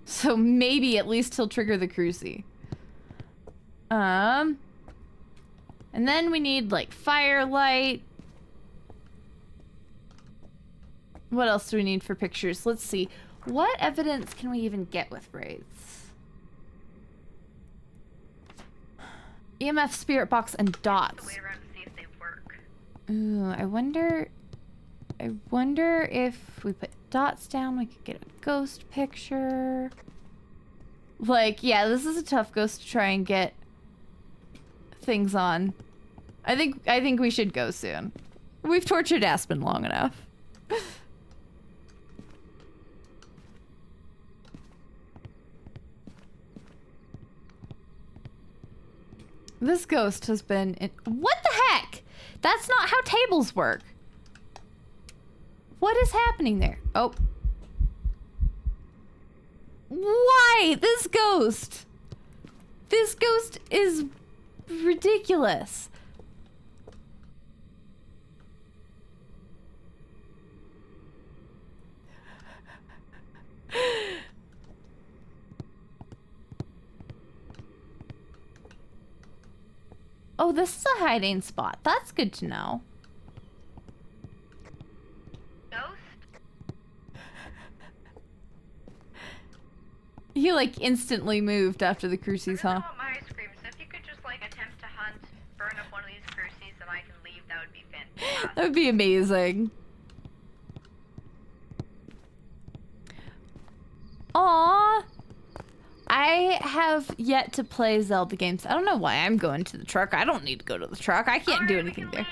So maybe at least he'll trigger the cruci. And then we need like firelight. What else do we need for pictures? Let's see. What evidence can we even get with wraiths? EMF, spirit box, and dots. Wait around to see if they work. Ooh, I wonder if we put dots down, we could get a ghost picture. Like, yeah, this is a tough ghost to try and get things on. I think we should go soon. We've tortured Aspen long enough. This ghost has been in— What the heck? That's not how tables work. What is happening there? Oh. Why? This ghost? This ghost is ridiculous. Oh, this is a hiding spot. That's good to know. Ghost? He like instantly moved after the crucis, I huh? really want my ice cream, so if you could just like attempt to hunt, burn up one of these crucies, and I can leave, that would be fantastic. That would be amazing. Aww. I have yet to play Zelda games. I don't know why I'm going to the truck. I don't need to go to the truck. I can't do anything there.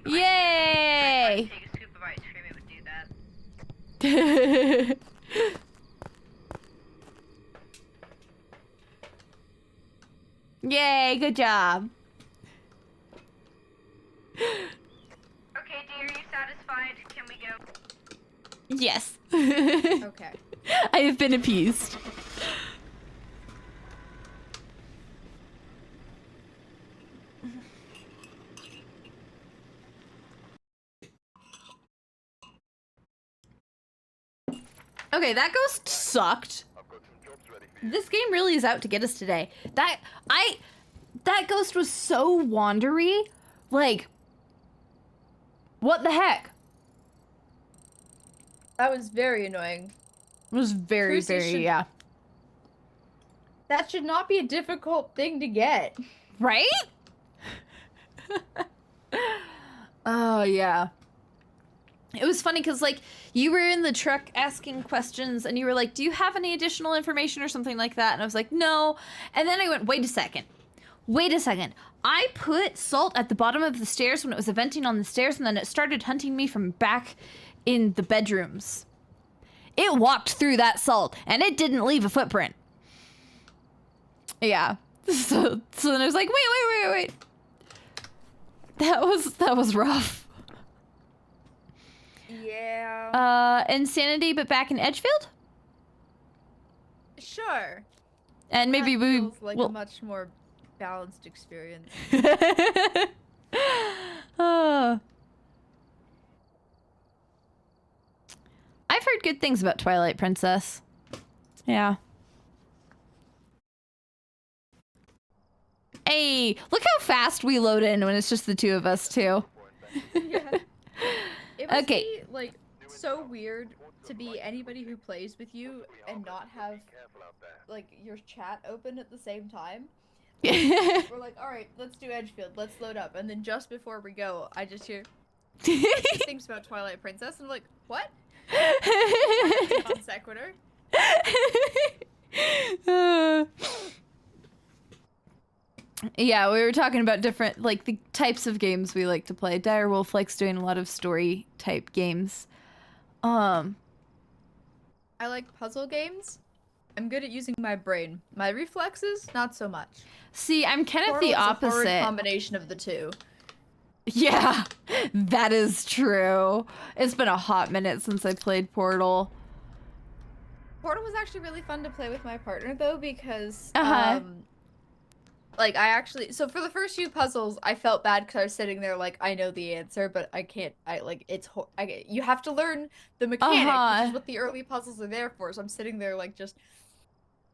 Leave. Yay! Take a scoop of ice cream, it would do that. Yay, good job. Okay, dear, are you satisfied? Can we go? Yes. Okay. I have been appeased. Okay, that ghost sucked. I've got some jobs ready for you. This game really is out to get us today. That ghost was so wandery. Like, what the heck? That was very annoying. It was very, Cruci very, should- yeah. That should not be a difficult thing to get. Right? Oh, yeah. It was funny because, like, you were in the truck asking questions and you were like, do you have any additional information or something like that? And I was like, no. And then I went, wait a second. Wait a second. I put salt at the bottom of the stairs when it was venting on the stairs, and then it started hunting me from back in the bedrooms. It walked through that salt and it didn't leave a footprint. Yeah. So then I was like, wait. That was rough. Yeah. Insanity, but back in Edgefield? Sure. And maybe That we feels like will. a much more balanced experience. I've heard good things about Twilight Princess. Yeah. Hey, look how fast we load in when it's just the two of us, too. Yeah. It must Okay. be, like, so weird to be anybody who plays with you and not have, Careful out there. like, your chat open at the same time. We're like, alright, let's do Edgefield, let's load up. And then just before we go, I just hear things about Twilight Princess, and I'm like, what? Non sequitur. Yeah, we were talking about different, like, the types of games we like to play. Direwolf likes doing a lot of story type games. I like puzzle games. I'm good at using my brain. My reflexes, not so much. See, I'm kind of Portal the is a horrid opposite. combination of the two. Yeah, that is true. It's been a hot minute since I played Portal. Portal was actually really fun to play with my partner though because like I actually so for the first few puzzles I felt bad because I was sitting there like I know the answer but I can't you have to learn the mechanic which is what the early puzzles are there for, so I'm sitting there like just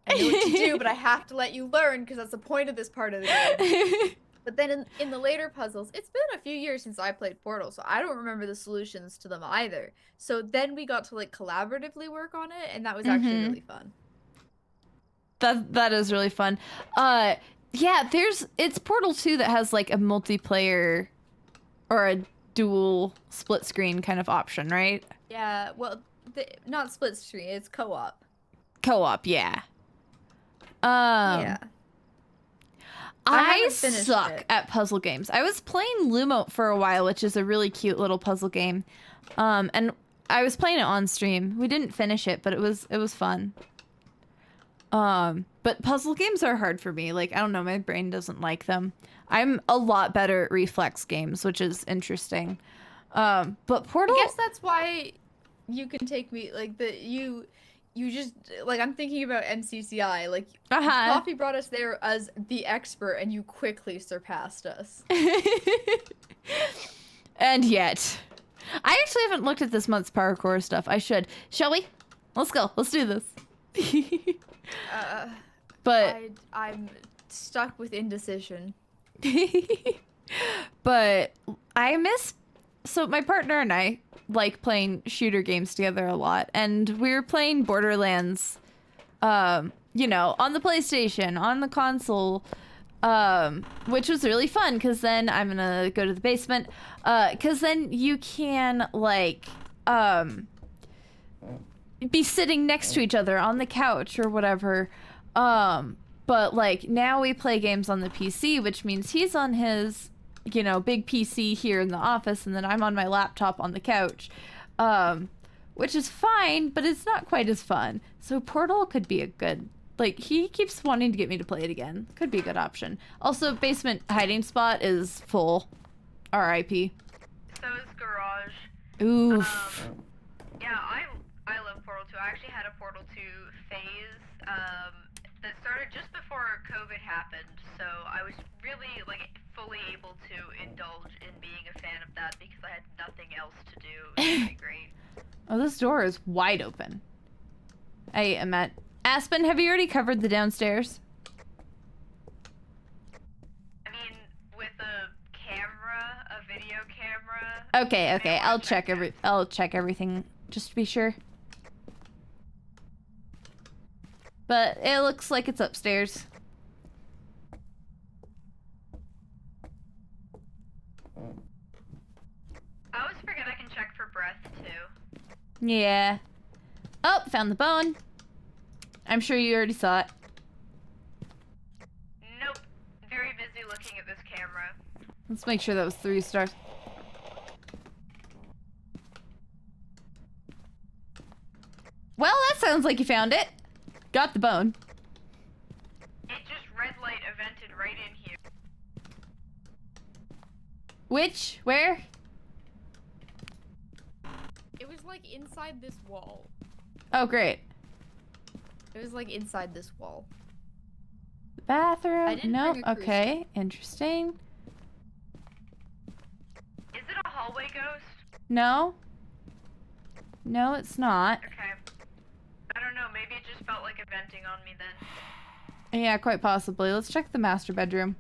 I know what to do but I have to let you learn because that's the point of this part of the game. But then in the later puzzles, it's been a few years since I played Portal, so I don't remember the solutions to them either. So then we got to like collaboratively work on it, and that was actually really fun. That is really fun. Yeah, it's Portal 2 that has like a multiplayer or a dual split screen kind of option, right? Yeah, well, not split screen, it's co-op. Co-op, yeah. Yeah. I suck at puzzle games. I was playing Lumo for a while, which is a really cute little puzzle game. And I was playing it on stream. We didn't finish it, but it was fun. But puzzle games are hard for me. Like, I don't know, my brain doesn't like them. I'm a lot better at reflex games, which is interesting. But Portal... I guess that's why you can take me, like, you just, like, I'm thinking about MCCI, like, Coffee brought us there as the expert, and you quickly surpassed us. And yet. I actually haven't looked at this month's parkour stuff. I should. Shall we? Let's go. Let's do this. But... I'm stuck with indecision. But I miss... So my partner and I like playing shooter games together a lot, and we were playing Borderlands, you know, on the PlayStation, on the console, which was really fun, because then I'm gonna go to the basement, because then you can, like, be sitting next to each other on the couch or whatever, but, like, now we play games on the PC, which means he's on his... you know, big PC here in the office, and then I'm on my laptop on the couch, which is fine, but it's not quite as fun. So Portal could be a good, like, he keeps wanting to get me to play it again. Could be a good option. Also, basement hiding spot is full. R.I.P. So is Garage. Oof. Yeah, I love Portal 2. I actually had a Portal 2 phase, that started just before COVID happened, so I was really, like, fully able to indulge in being a fan of that because I had nothing else to do. It was really great. Oh, this door is wide open. I am at... Aspen, have you already covered the downstairs? I mean, with a video camera... Okay, I'll check everything just to be sure. But it looks like it's upstairs. I always forget I can check for breath, too. Yeah. Oh, found the bone. I'm sure you already saw it. Nope. Very busy looking at this camera. Let's make sure that was 3 stars. Well, that sounds like you found it. Got the bone. It just red light evented right in here. Which? Where? It was like inside this wall. Oh, great. It was like inside this wall. The bathroom? I didn't No. bring a crucial. Okay. Interesting. Is it a hallway ghost? No. No, it's not. Okay. I don't know, maybe it just felt like a venting on me then. Yeah, quite possibly. Let's check the master bedroom.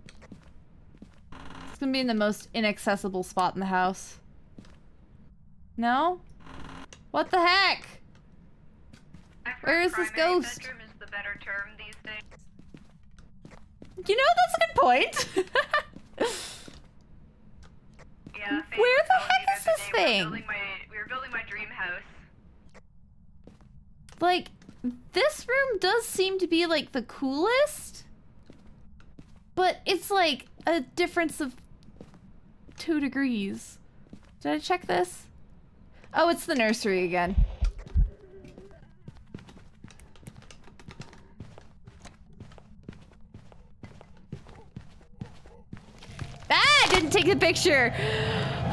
It's gonna be in the most inaccessible spot in the house. No? What the heck? I've heard Where is this primary ghost? bedroom is the better term these days. You know, that's a good point. Yeah. Where the Fanny heck is told me this the other day thing? We were building my dream house. Like, this room does seem to be, like, the coolest. But it's, like, a difference of 2 degrees. Did I check this? Oh, it's the nursery again. I didn't take the picture.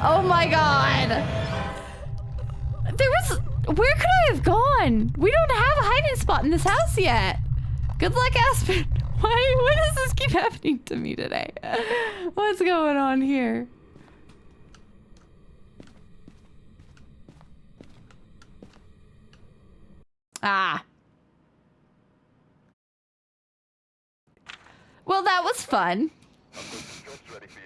Oh my god. There was... Where could I have gone? We don't have a hiding spot in this house yet. Good luck, Aspen. Why does this keep happening to me today? What's going on here? Ah. Well, that was fun. Job's ready for you.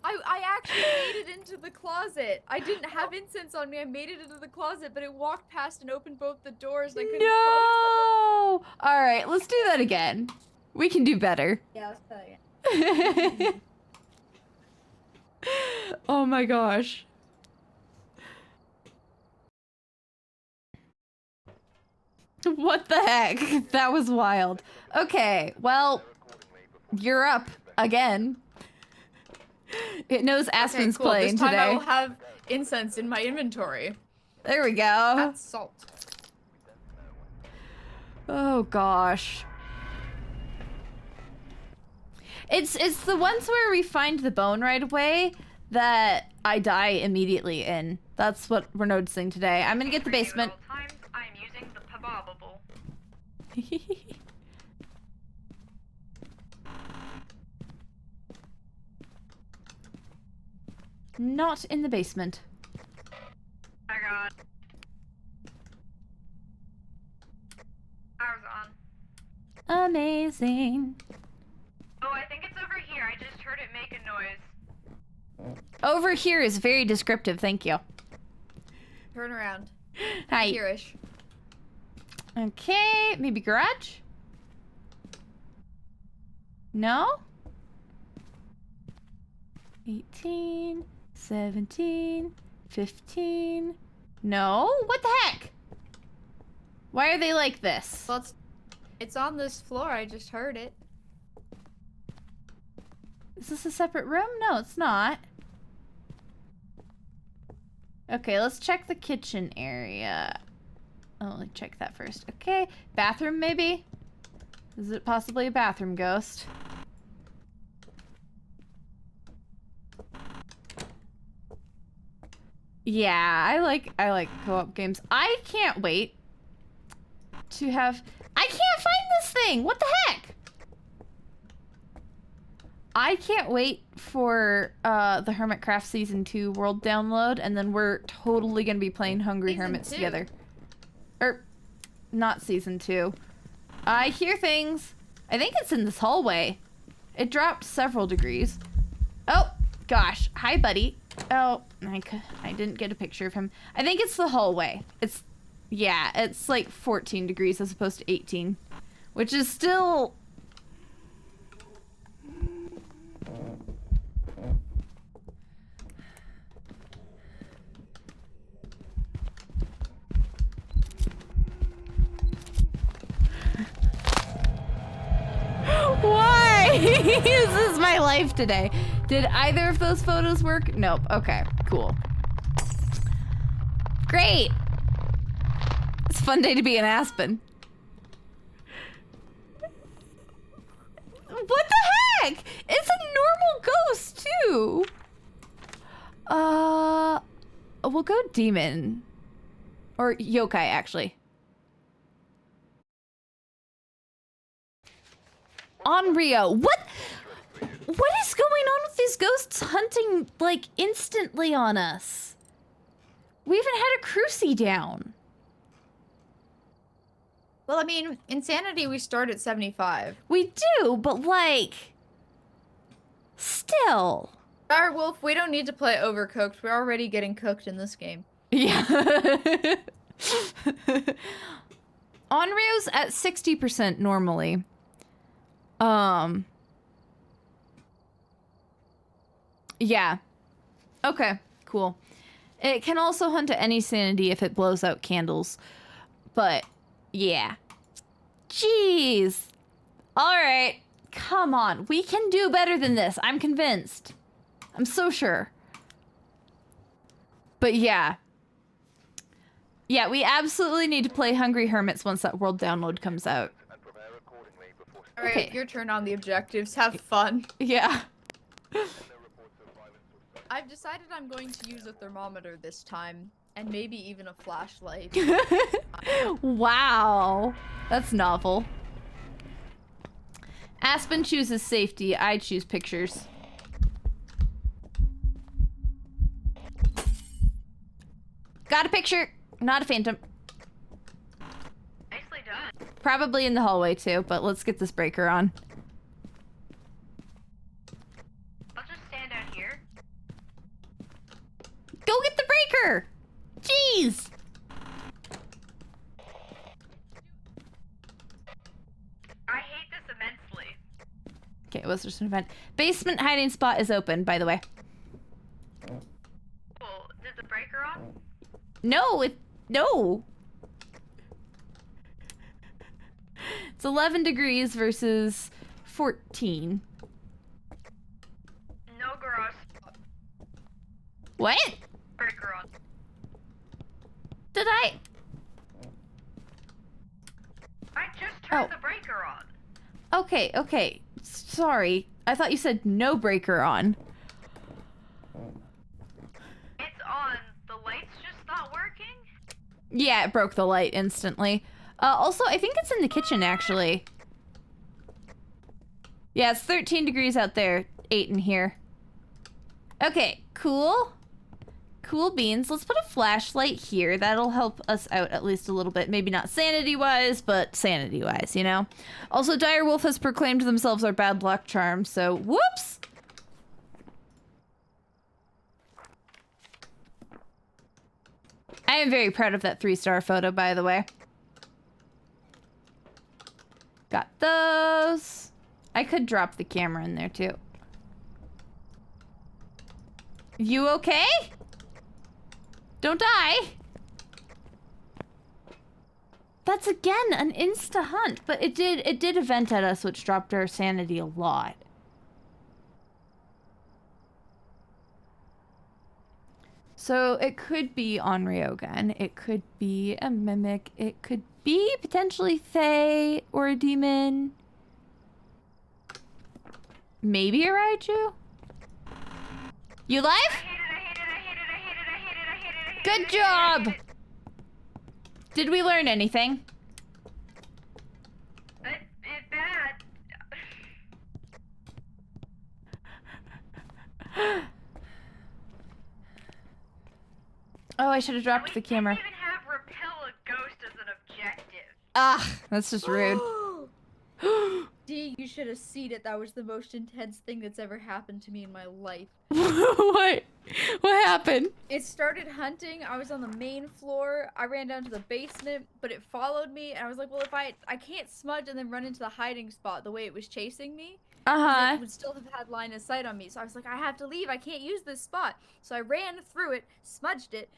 I actually made it into the closet. I didn't have incense on me. I made it into the closet, but it walked past and opened both the doors and I couldn't close them. No! All right, let's do that again. We can do better. Yeah, let's tell you. Oh my gosh. What the heck? That was wild. Okay, well, you're up again. It knows Aspen's cool. playing This time today. I will have incense in my inventory. There we go. That's salt. Oh gosh. It's the ones where we find the bone right away that I die immediately in. That's what we're noticing today. I'm gonna get the basement. At all times, I'm using the probable. Not in the basement. I got. Power's on. Amazing. Oh, I think it's over here. I just heard it make a noise. Over here is very descriptive, thank you. Turn around. Hi. Here-ish. Okay, maybe garage? No? 18, 17, 15. No? What the heck? Why are they like this? Well, it's on this floor. I just heard it. Is this a separate room? No, it's not. Okay, let's check the kitchen area. Oh, let's check that first. Okay, bathroom maybe? Is it possibly a bathroom ghost? Yeah, I like co-op games. I can't wait to have... I can't find this thing! What the heck? I can't wait for the Hermitcraft Season 2 world download, and then we're totally gonna be playing Hungry Season Hermits 2? together. Or, not Season 2. I hear things. I think it's in this hallway. It dropped several degrees. Oh, gosh. Hi, buddy. Oh, I didn't get a picture of him. I think it's the hallway. Yeah, it's like 14 degrees as opposed to 18. Which is still... Why? This is my life today. Did either of those photos work? Nope. Okay, cool. Great. It's a fun day to be in Aspen. What the heck? It's a normal ghost too. We'll go demon. Or yokai, actually. Onryo, what is going on with these ghosts hunting, like, instantly on us? We haven't had a crucie down. Well, I mean, Insanity, we start at 75. We do, but, like, still. Our Wolf, we don't need to play Overcooked. We're already getting cooked in this game. Yeah. Onryo's at 60% normally. Yeah. Okay, cool. It can also hunt at any sanity if it blows out candles. But, yeah. Jeez. Alright. Come on. We can do better than this. I'm convinced. I'm so sure. But yeah. Yeah, we absolutely need to play Hungry Hermits once that world download comes out. And prepare accordingly before Alright, Okay. your turn on the objectives. Have fun. Yeah. sending reports of I've decided I'm going to use a thermometer this time, and maybe even a flashlight. Wow. That's novel. Aspen chooses safety. I choose pictures. Got a picture. Not a phantom. Nicely done. Probably in the hallway too, but let's get this breaker on. I'll just stand out here. Go get the breaker! Jeez! I hate this immensely. Okay, it was just an event. Basement hiding spot is open, by the way. Cool. Did the breaker on? No, no. It's 11 degrees versus 14. No garage. What? Breaker on. Did I? I just turned Oh. the breaker on. Okay, okay. Sorry. I thought you said no breaker on. It's on. The light's just not working. Yeah, it broke the light instantly. Also, I think it's in the kitchen, actually. Yeah, it's 13 degrees out there, 8 in here. Okay, cool. Cool beans. Let's put a flashlight here. That'll help us out at least a little bit. Maybe not sanity-wise, but sanity-wise, you know? Also, Direwolf has proclaimed themselves our bad luck charm, so whoops! I am very proud of that 3-star photo, by the way. Got those. I could drop the camera in there, too. You okay? Don't die. That's again an insta hunt, but it did event at us, which dropped our sanity a lot. So it could be Onryo again. It could be a mimic. It could be potentially Fae or a demon. Maybe a Raiju. You live? I hate it, I hate it, I hate it, I hate it, I hate it, I hate it, I hate it. Good I hate it, I job. hate it. Did we learn anything? It's bad. Oh, I should have dropped the camera. We didn't even have repel a ghost as an objective. Ah, that's just rude. D, you should have seen it. That was the most intense thing that's ever happened to me in my life. What? What happened? It started hunting. I was on the main floor. I ran down to the basement, but it followed me. And I was like, well, if I can't smudge and then run into the hiding spot the way it was chasing me. Uh-huh. It would still have had line of sight on me. So I was like, I have to leave. I can't use this spot. So I ran through it, smudged it,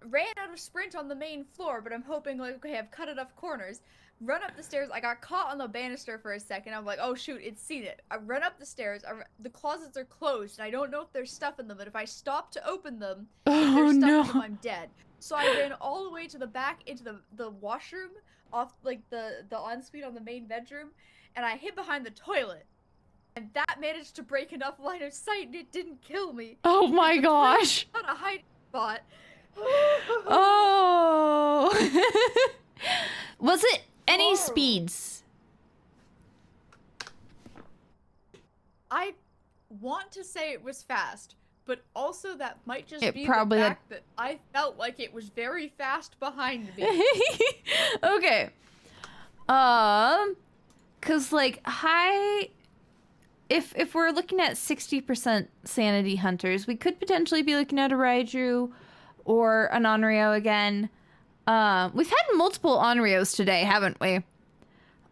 ran out of sprint on the main floor, but I'm hoping, like, okay, I've cut enough corners. Run up the stairs. I got caught on the banister for a second. I'm like, oh shoot, it's seen it. I run up the stairs. The closets are closed. And I don't know if there's stuff in them, but if I stop to open them, if Oh there's stuff in them, no. I'm dead. So I ran all the way to the back into the washroom, off like the ensuite on the main bedroom, and I hid behind the toilet. And that managed to break enough line of sight, and it didn't kill me. Oh my gosh. Not a hiding spot. Oh. Was it any Oh. speeds? I want to say it was fast, but also that might just It be probably the had- fact that I felt like it was very fast behind me. Okay. Cause like if we're looking at 60% sanity hunters, we could potentially be looking at a Raiju or an Onryo again. We've had multiple Onryos today, haven't we?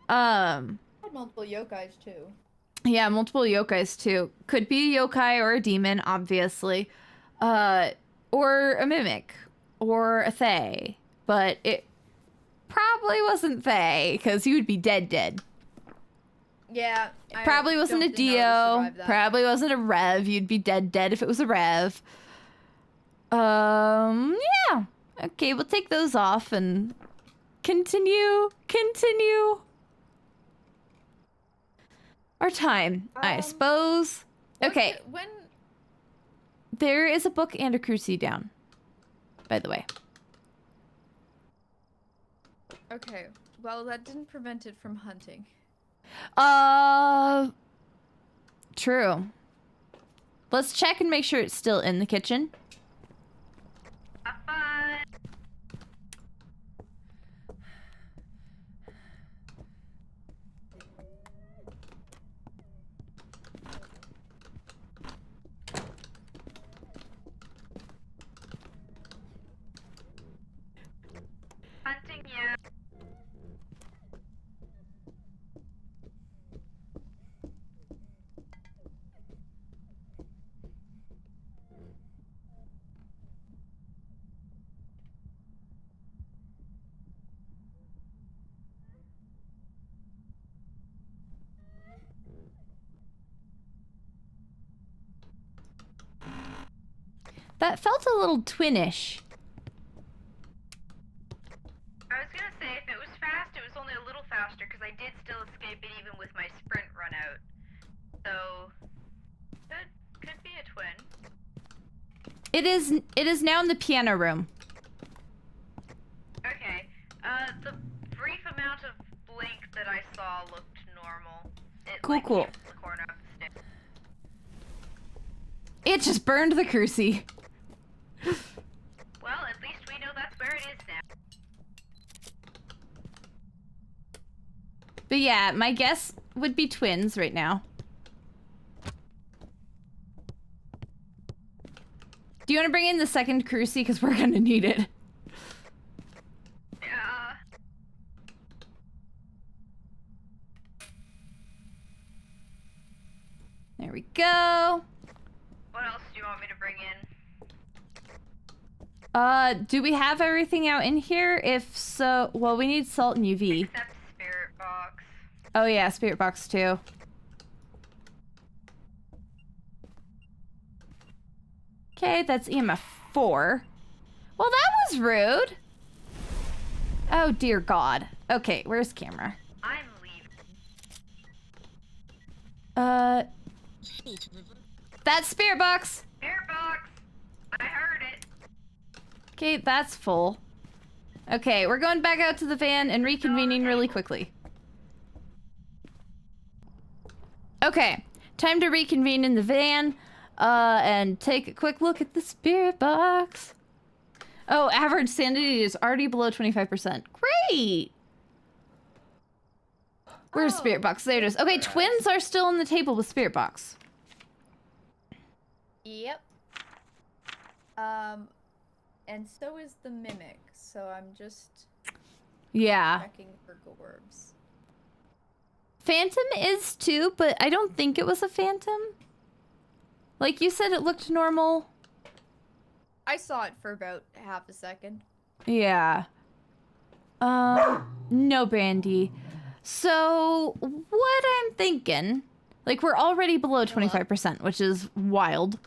I had multiple yokais too. Yeah, multiple yokais too. Could be a yokai or a demon, obviously. Or a mimic. Or a Fae. But it probably wasn't Fae, because you would be dead. Yeah. I Probably wasn't a don't think I would Dio. survive that. Probably wasn't a Rev. You'd be dead if it was a Rev. Yeah. Okay, we'll take those off and continue our time, I Um, suppose. Was Okay. it- There is a book and a cruci down, by the way. Okay. Well, that didn't prevent it from hunting. True. Let's check and make sure it's still in the kitchen. Have fun. Hunting you. That felt a little twinish. I was gonna say if it was fast, it was only a little faster because I did still escape it even with my sprint run out. So could be a twin. It is now in the piano room. Okay. The brief amount of blink that I saw looked normal. It Cool, like, cool. came from the corner of the stick. It just burned the cruci. Well, at least we know that's where it is now. But yeah, my guess would be twins right now. Do you want to bring in the second cruci? Because we're gonna need it. Yeah. There we go. What else do you want me to bring in? Do we have everything out in here? If so, well, we need salt and UV. Except spirit box. Oh yeah, spirit box too. Okay, that's EMF 4. Well, that was rude. Oh dear God. Okay, where's camera? I'm leaving. That's spirit box. Spirit box. I heard it. Okay, that's full. Okay, we're going back out to the van and reconvening really quickly. Okay, time to reconvene in the van, and take a quick look at the spirit box. Oh, average sanity is already below 25%. Great! Where's spirit box? There it is. Okay, twins are still on the table with spirit box. Yep. And so is the mimic. So I'm just Yeah. checking for gorbs. Phantom is too, but I don't think it was a phantom. Like you said, it looked normal. I saw it for about half a second. Yeah. No, Brandy. So, what I'm thinking, like, we're already below 25%, which is wild.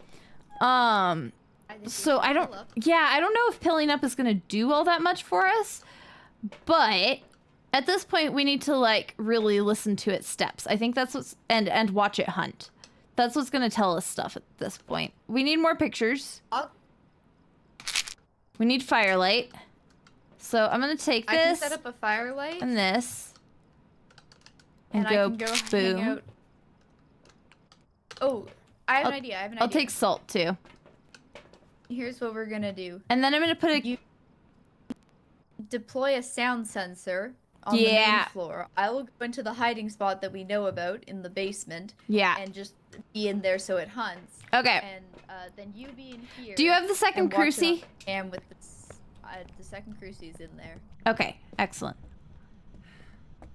I think So we should I don't, fill up. yeah, I don't know if pilling up is gonna do all that much for us, but at this point we need to, like, really listen to its steps. I think that's what's, and watch it hunt. That's what's gonna tell us stuff at this point. We need more pictures. We need firelight. So I'm gonna take I can this set up a firelight and this and I go can go hang boom. out. Oh, I have an I'll- idea. I have an I'll idea. take salt too. Here's what we're gonna do. And then I'm gonna put a You deploy a sound sensor on the Yeah. main floor. I will go into the hiding spot that we know about in the basement yeah. and just be in there so it hunts. Okay. And then you be in here. Do you have the second cruci? And with the second cruci's in there. Okay, excellent.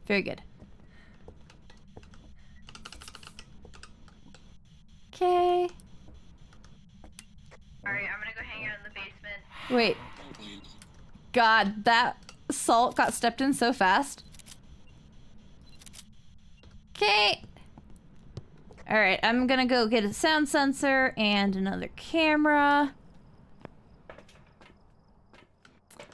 Very good. Okay. Alright, I'm gonna go hang out in the basement. Wait. God, that salt got stepped in so fast. Okay. Alright, I'm gonna go get a sound sensor and another camera.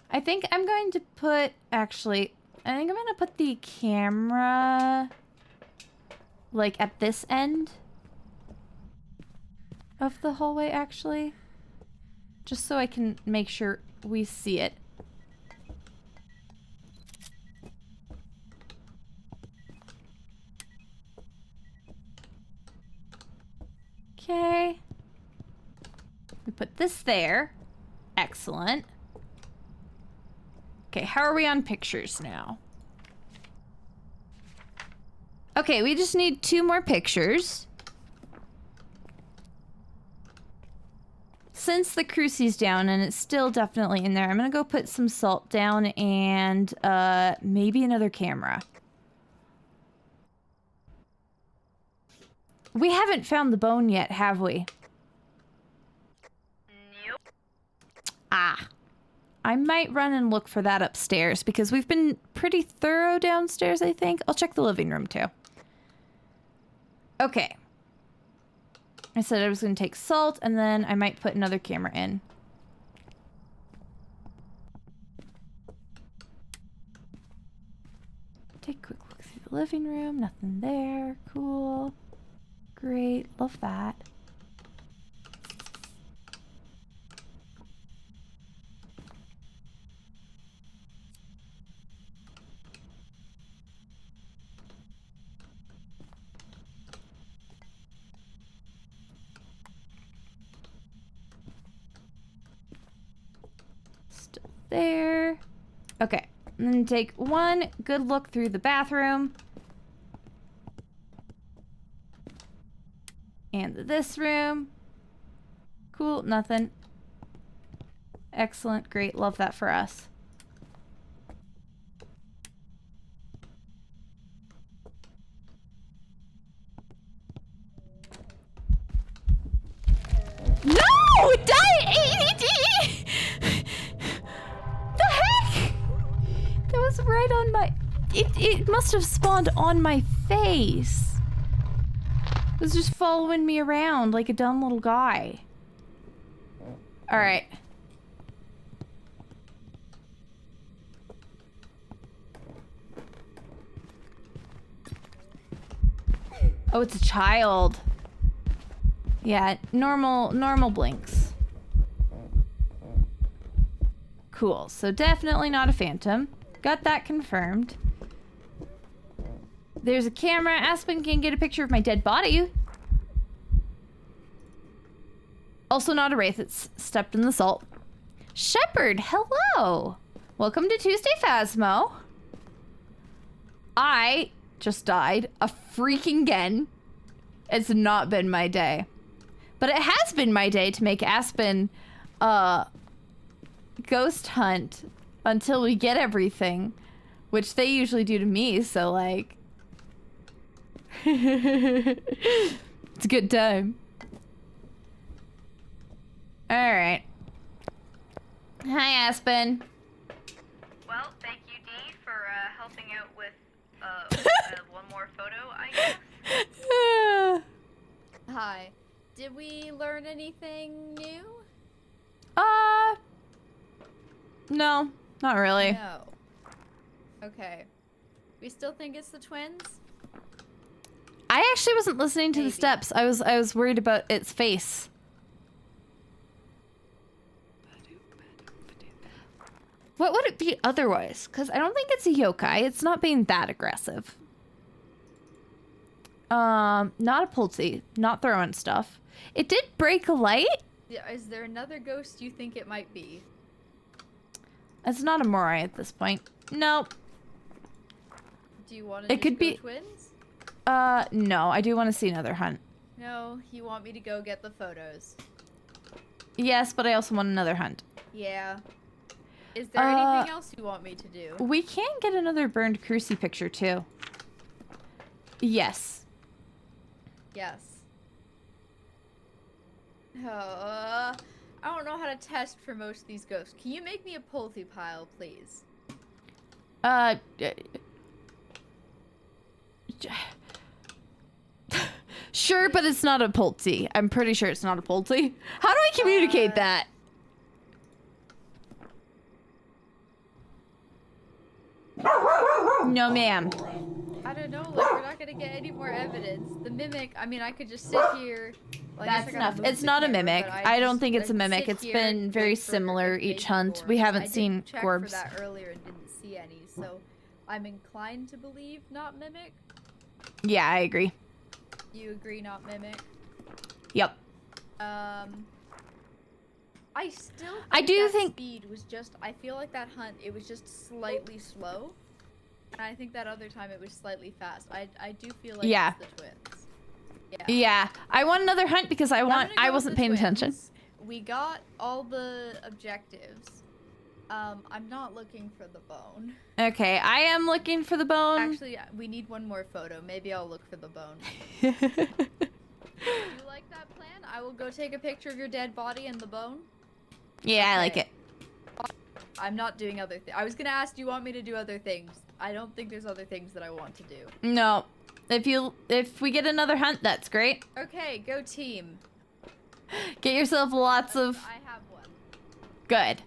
I think I'm going to put, actually, I think I'm gonna put the camera, like, at this end. of the hallway, actually. Just so I can make sure we see it. Okay. We put this there. Excellent. Okay, how are we on pictures now? Okay, we just need 2 more pictures. Since the crucie's down and it's still definitely in there, I'm gonna go put some salt down and maybe another camera. We haven't found the bone yet, have we? Nope. Ah. I might run and look for that upstairs because we've been pretty thorough downstairs, I think. I'll check the living room too. Okay. I said I was going to take salt and then I might put another camera in. Take a quick look through the living room. Nothing there. Cool. Great. Love that. Still there. Okay. And then take one good look through the bathroom. And this room. Cool, nothing. Excellent, great, love that for us. No! The heck? That was right on my... It must have spawned on my face. It was just following me around like a dumb little guy. Alright. Oh, it's a child. Yeah, normal blinks. Cool, so definitely not a phantom. Got that confirmed. There's a camera. Aspen can get a picture of my dead body. Also not a wraith. It's stepped in the salt. Shepherd, hello. Welcome to Tuesday, Phasmo. I just died a freaking again. It's not been my day. But it has been my day to make Aspen ghost hunt until we get everything, which they usually do to me, so like it's a good time. All right. Hi, Aspen. Well, thank you, Dee, for helping out with one more photo, I guess. Hi. Did we learn anything new? No, not really. No. Okay. We still think it's the twins? I actually wasn't listening to the Maybe. steps. I was worried about its face. What would it be otherwise? Because I don't think it's a yokai. It's not being that aggressive. Not a pulsey. Not throwing stuff. It did break a light. Yeah, is there another ghost you think it might be? It's not a morai at this point. Nope. Do you want to It could be- twins? No. I do want to see another hunt. No, you want me to go get the photos. Yes, but I also want another hunt. Yeah. Is there anything else you want me to do? We can get another burned crucie picture too. Yes. Yes. I don't know how to test for most of these ghosts. Can you make me a pulsey pile, please? Sure, but it's not a pulsey. I'm pretty sure it's not a pulsey. How do I communicate that? No, ma'am. I don't know, like, we're not gonna get any more evidence. The mimic, I mean, I could just sit here Well, I guess That's I gotta enough. move It's the not a camera, mimic. but I don't just, think it's a like, mimic. sit It's here been and very wait for similar it to each make hunt. We orbs. haven't I seen did check Gorbs. for that earlier and didn't see any, so I'm inclined to believe not mimic. Yeah, I agree. You agree, not mimic? Yep. I still think I do that think- speed was just, I feel like that hunt, it was just slightly slow. And I think that other time it was slightly fast. I do feel like Yeah. it's the twins. Yeah. I want another hunt because I'm gonna go I with wasn't the paying attention. twins. We got all the objectives. I'm not looking for the bone. Okay, I am looking for the bone. Actually, we need one more photo. Maybe I'll look for the bone. Do you like that plan? I will go take a picture of your dead body and the bone. Yeah, I like Okay. it. I'm not doing other things. I was gonna ask, do you want me to do other things? I don't think there's other things that I want to do. No. If we get another hunt, that's great. Okay, go team. Get yourself lots of I have one. good.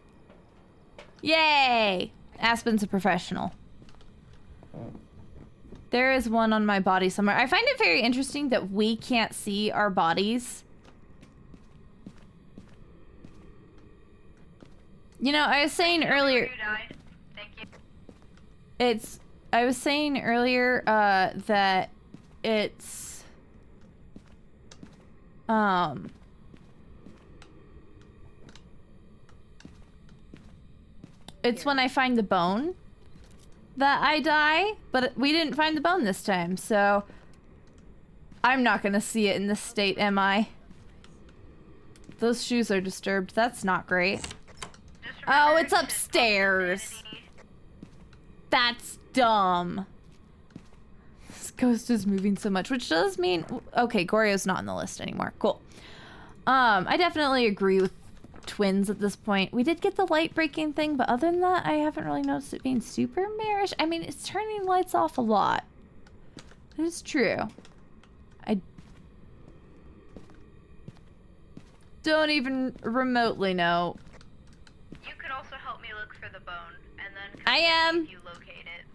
Yay! Aspen's a professional. There is one on my body somewhere. I find it very interesting that we can't see our bodies. You know, I was saying earlier, You died. Thank you. I was saying earlier, that it's, it's when I find the bone that I die, but we didn't find the bone this time, so I'm not gonna see it in this state, am I? Those shoes are disturbed. That's not great. Just Oh, remember it's to upstairs. insanity. That's dumb. This ghost is moving so much, which does mean... Okay, Goryo's not on the list anymore. Cool. I definitely agree with twins at this point. We did get the light breaking thing, but other than that, I haven't really noticed it being super marish. I mean, it's turning lights off a lot. It is true. I don't even remotely know. You could also help me look for the bone, and then come I get me am. if you locate it.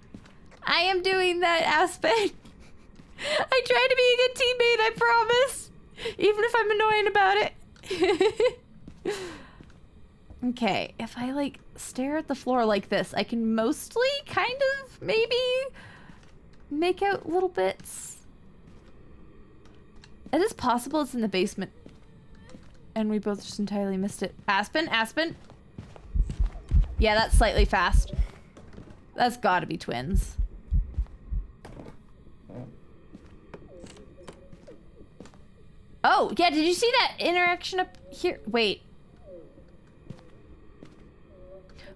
I am doing that, Aspen. I try to be a good teammate, I promise. Even if I'm annoying about it. Okay, if I like stare at the floor like this, I can mostly kind of maybe make out little bits. It is possible it's in the basement. And we both just entirely missed it. Aspen, Aspen. Yeah, that's slightly fast. That's gotta be twins. Oh, yeah, did you see that interaction up here? Wait.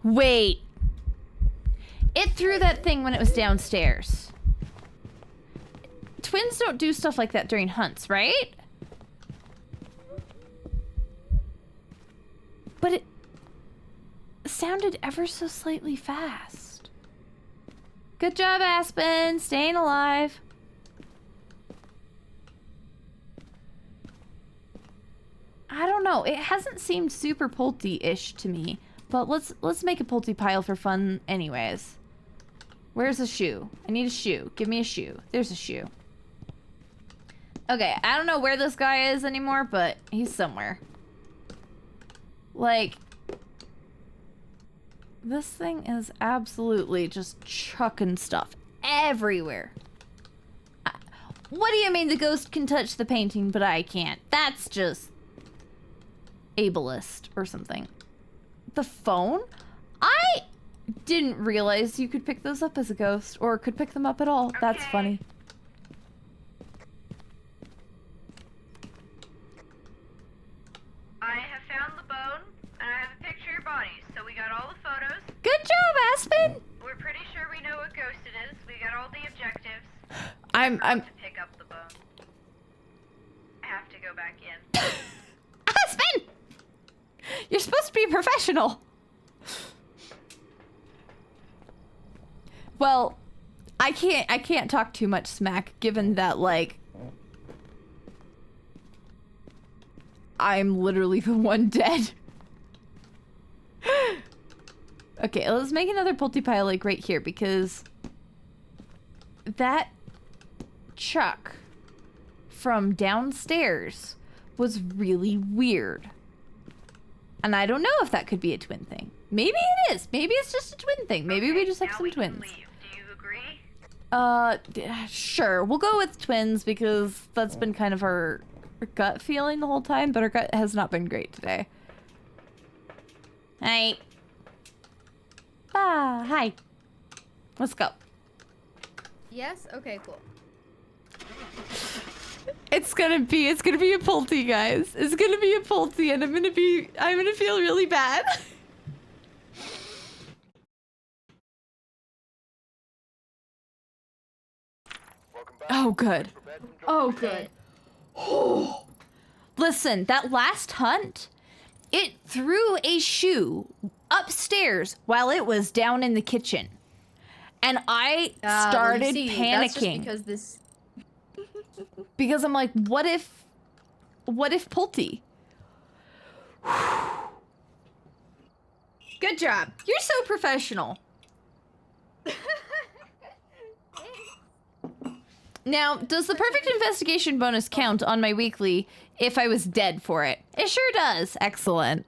Wait. It threw that thing when it was downstairs. Twins don't do stuff like that during hunts, right? But it sounded ever so slightly fast. Good job, Aspen. Staying alive. I don't know. It hasn't seemed super pulty-ish to me. But let's make a pulty pile for fun anyways. Where's a shoe? I need a shoe. Give me a shoe. There's a shoe. Okay, I don't know where this guy is anymore, but he's somewhere. Like, this thing is absolutely just chucking stuff everywhere. What do you mean the ghost can touch the painting, but I can't? That's just ableist or something. The phone? I didn't realize you could pick those up as a ghost, or could pick them up at all. That's Okay. funny. I have found the bone, and I have a picture of your body, so we got all the photos. Good job, Aspen! We're pretty sure we know what ghost it is. We got all the objectives. I'm To pick up the bone. I have to go back in. Aspen! You're supposed to be a professional. Well, I can't talk too much smack given that, like, I'm literally the one dead. Okay, let's make another pulty pile, like, right here, because that chuck from downstairs was really weird. And I don't know if that could be a twin thing. Maybe it is. Maybe it's just a twin thing. Maybe we just have some twins. Leave. Do you agree? Sure. We'll go with twins because that's been kind of our gut feeling the whole time, but our gut has not been great today. Hi. Hi. Let's go. Yes? Okay, cool. It's gonna be a Pulte, guys. It's gonna be a Pulte, and I'm gonna feel really bad. Welcome back. Oh, good. Prepare some Oh, drop- good. Oh. Listen, that last hunt, it threw a shoe upstairs while it was down in the kitchen. And I started panicking. That's just because this... Because I'm like, what if Pulte? Good job. You're so professional. Now, does the perfect investigation bonus count on my weekly if I was dead for it? It sure does. Excellent.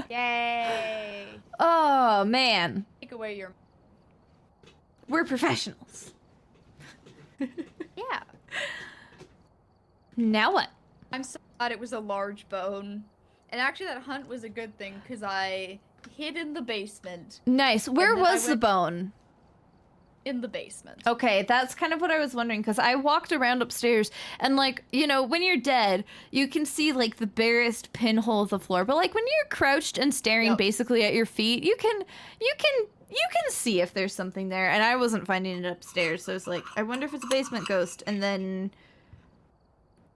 Yay! Oh, man. Take away your... We're professionals. Yeah. Now what? I'm so glad it was a large bone. And actually that hunt was a good thing because I hid in the basement. Nice. Where And then I was the went- bone? In the basement. Okay, that's kind of what I was wondering because I walked around upstairs and, like, you know, when you're dead, you can see, like, the barest pinhole of the floor. But, like, when you're crouched and staring Yep. basically at your feet, you can see if there's something there. And I wasn't finding it upstairs, so I was like, I wonder if it's a basement ghost. And then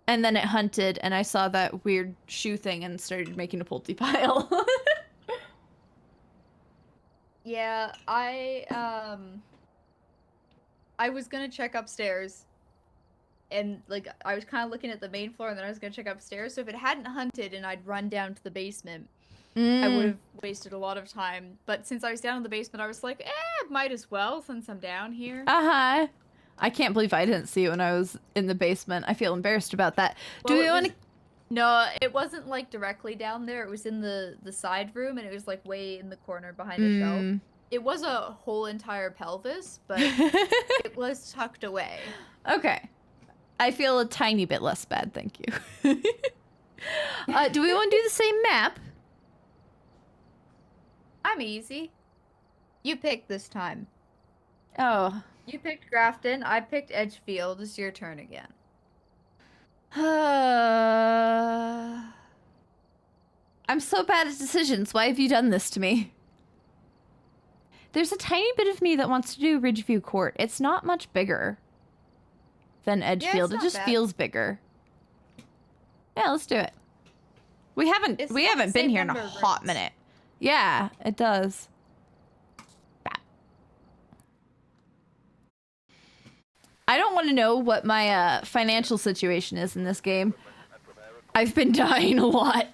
it hunted, and I saw that weird shoe thing and started making a Pulte pile. Yeah, I was gonna check upstairs. And, like, I was kind of looking at the main floor, and then I was gonna check upstairs. So if it hadn't hunted and I'd run down to the basement, I would have wasted a lot of time. But since I was down in the basement, I was like, might as well since I'm down here. Uh-huh. I can't believe I didn't see it when I was in the basement. I feel embarrassed about that. Do Well, we it want to... was- No, it wasn't, like, directly down there. It was in the side room, and it was, like, way in the corner behind the shelf. It was a whole entire pelvis, but it was tucked away. Okay. I feel a tiny bit less bad, thank you. Do we want to do the same map? I'm easy. You picked this time. Oh. You picked Grafton, I picked Edgefield. It's your turn again. I'm so bad at decisions. Why have you done this to me? There's a tiny bit of me that wants to do Ridgeview Court. It's not much bigger than Edgefield. It not just bad. feels bigger. Yeah, let's do it. We haven't It's been got the same here in a number of hot rooms. minute. Yeah, it does. I don't want to know what my financial situation is in this game. I've been dying a lot.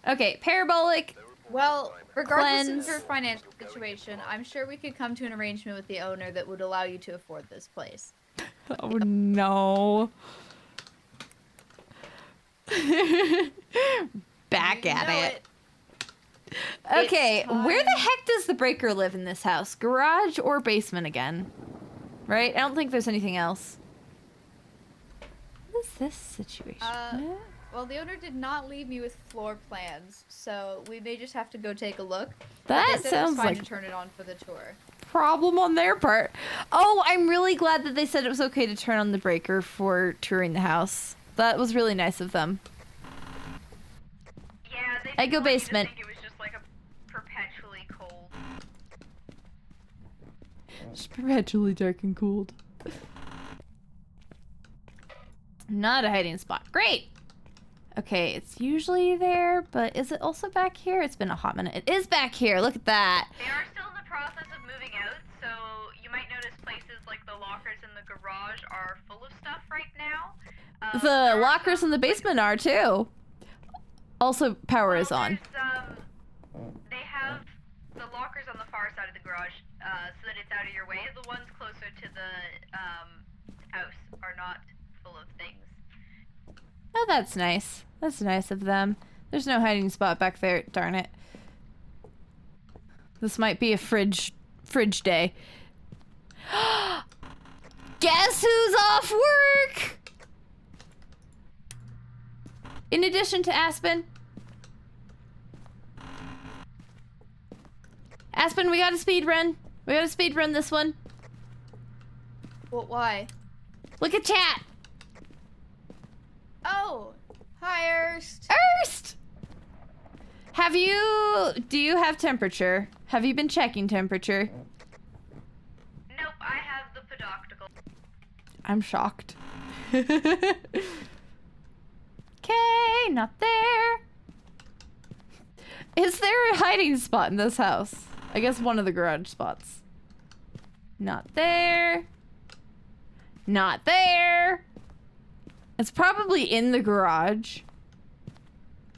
Okay, parabolic. Well, regardless Cleanse. of your financial situation, I'm sure we could come to an arrangement with the owner that would allow you to afford this place. Oh no. Back You at know it. Okay, It's where the time. heck does the breaker live in this house? Garage or basement again? Right? I don't think there's anything else. What is this situation? Well, the owner did not leave me with floor plans, so we may just have to go take a look. That They said it was sounds fine like to turn it on for the tour. problem on their part. Oh, I'm really glad that they said it was okay to turn on the breaker for touring the house. That was really nice of them. Yeah, they I didn't go want you to basement. think it was just like a perpetually cold. Just perpetually dark and cooled. Not a hiding spot. Great! Okay, it's usually there, but is it also back here? It's been a hot minute. It is back here. Look at that. They are still in the process of moving out, so you might notice places like the lockers in the garage are full of stuff right now. There The are lockers in some, the basement are too. Also, power is on. They have the lockers on the far side of the garage, so that it's out of your way. The ones closer to the house are not full of things. Oh, that's nice. That's nice of them. There's no hiding spot back there. Darn it. This might be a fridge day. Guess who's off work? In addition to Aspen. Aspen, we gotta speed run. We gotta speed run this one. What? Why? Look at chat. Oh, hi, Erst. Erst! Do you have temperature? Have you been checking temperature? Nope, I have the pedoctical. I'm shocked. Okay, not there. Is there a hiding spot in this house? I guess one of the garage spots. Not there. Not there. It's probably in the garage.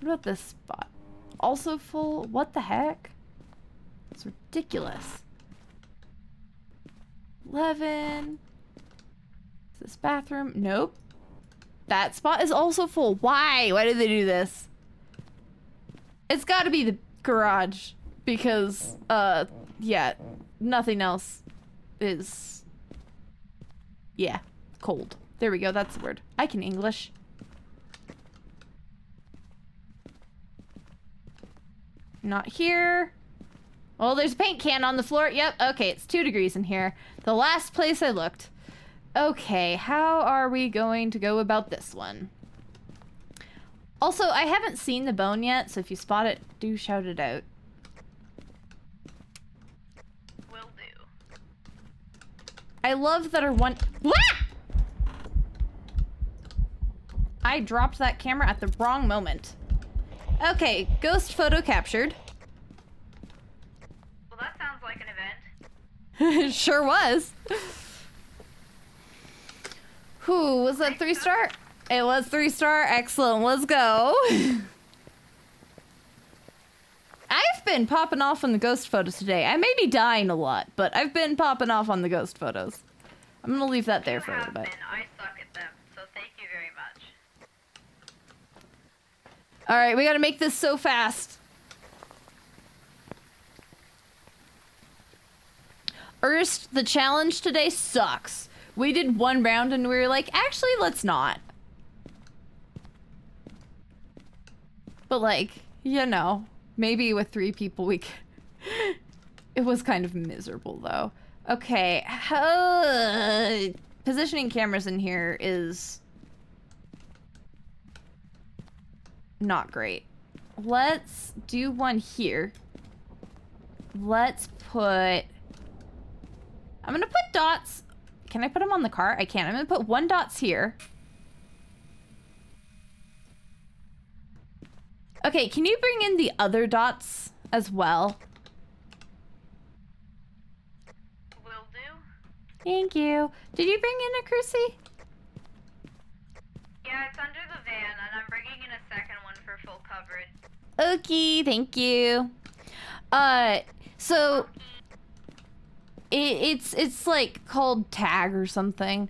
What about this spot? Also full? What the heck? It's ridiculous. 11. Is this bathroom? Nope. That spot is also full. Why? Why did they do this? It's gotta be the garage. Because, yeah, nothing else is, yeah, cold. There we go, that's the word. I can English. Not here. Well, there's a paint can on the floor. Yep, okay, it's 2 degrees in here. The last place I looked. Okay, how are we going to go about this one? Also, I haven't seen the bone yet, so if you spot it, do shout it out. Will do. I love that our one... What? I dropped that camera at the wrong moment. Okay, ghost photo captured. Well, that sounds like an event. Sure was. Whew, was that 3-star? It was 3-star. Excellent. Let's go. I've been popping off on the ghost photos today. I may be dying a lot, but I've been popping off on the ghost photos. I'm gonna leave that there for a little bit. I suck at them, so thank you very much. Alright, we gotta make this so fast. Erst, the challenge today sucks. We did 1 round and we were like, actually, let's not. But like, you know, maybe with 3 people we could... It was kind of miserable though. Okay, positioning cameras in here is not great. Let's do one here. Let's put... I'm gonna put dots. Can I put them on the car? I can. I'm gonna put 1 dots here. Okay, can you bring in the other dots as well? Will do. Thank you. Did you bring in a Cruci? Yeah, it's under the van, and I'm bringing in a second one for full coverage. Okay, thank you. So it's like called tag or something.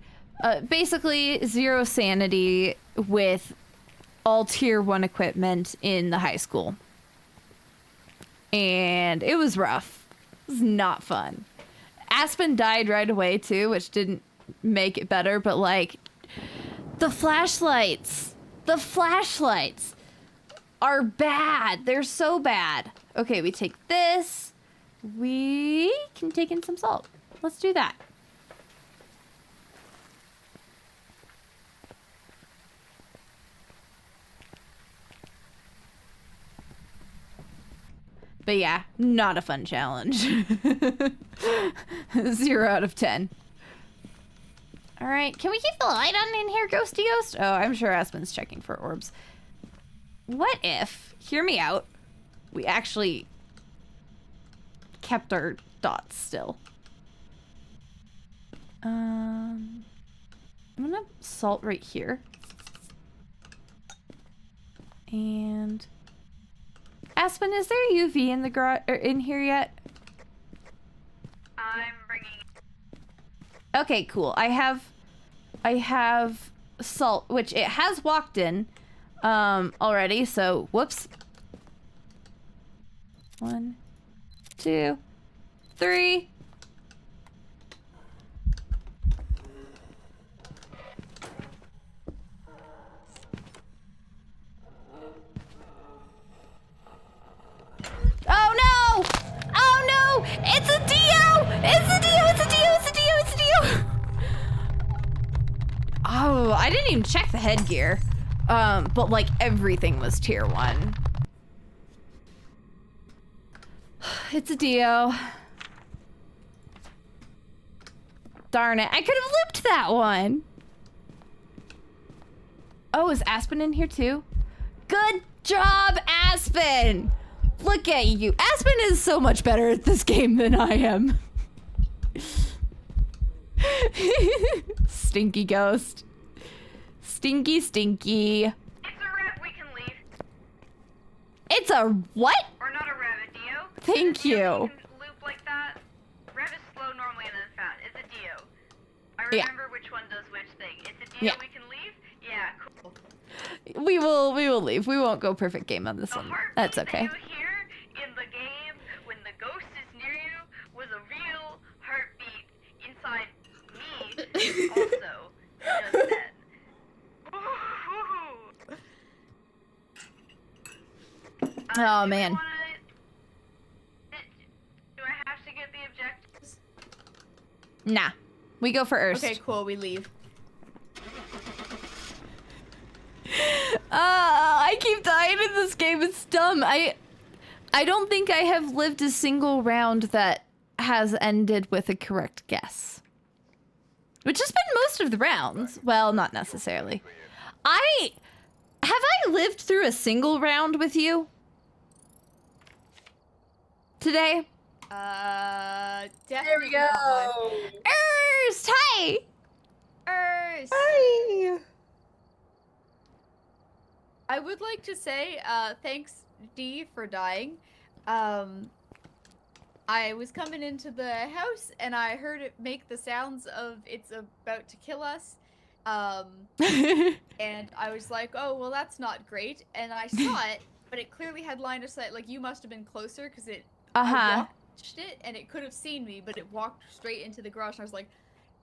Basically 0 sanity with all tier 1 equipment in the high school. And it was rough. It was not fun. Aspen died right away too, which didn't make it better, but like the flashlights are bad. They're so bad. Okay, we take this. We can take in some salt. Let's do that. But yeah, not a fun challenge. 0 out of 10. All right, can we keep the light on in here, Ghosty Ghost? Oh, I'm sure Aspen's checking for orbs. What if, hear me out, we actually kept our dots still? I'm gonna salt right here. And Aspen, is there UV in the garage or in here yet? I'm bringing... Okay, cool. I have salt, which it has walked in, already, so whoops. 1, 2, 3. Oh no! Oh no! It's a Dio! It's a Dio! It's a Dio! It's a Dio! It's a Dio! Oh, I didn't even check the headgear. But like everything was tier 1. It's a Dio. Darn it, I could have looped that one. Oh, is Aspen in here too? Good job, Aspen! Look at you. Aspen is so much better at this game than I am. Stinky ghost. Stinky, stinky. It's a rev, we can leave. It's a what? Or not a rev, a Dio. Thank Is a Dio you. You can loop like that. Rev is slow normally and then fast. It's a Dio. I Yeah. remember which one does which thing. It's a Dio, Yeah. we can leave? Yeah, cool. We will leave. We won't go perfect game on this The one. heartbeat That's that okay. you hear in the game when the ghost is near you was a real heartbeat inside me also just then. Oh, do we man. do I have to get the objectives? Nah. We go for Erst. Okay, cool. We leave. I keep dying in this game. It's dumb. I don't think I have lived a single round that has ended with a correct guess. Which has been most of the rounds. Well, not necessarily. Have I lived through a single round with you? Today? Definitely There we go. not one. Erst! Hi! Erst. Hi. I would like to say, thanks, D, for dying. I was coming into the house and I heard it make the sounds of it's about to kill us. And I was like, oh, well, that's not great. And I saw it, but it clearly had line of sight. Like, you must have been closer because I watched it and it could have seen me, but it walked straight into the garage. And I was like,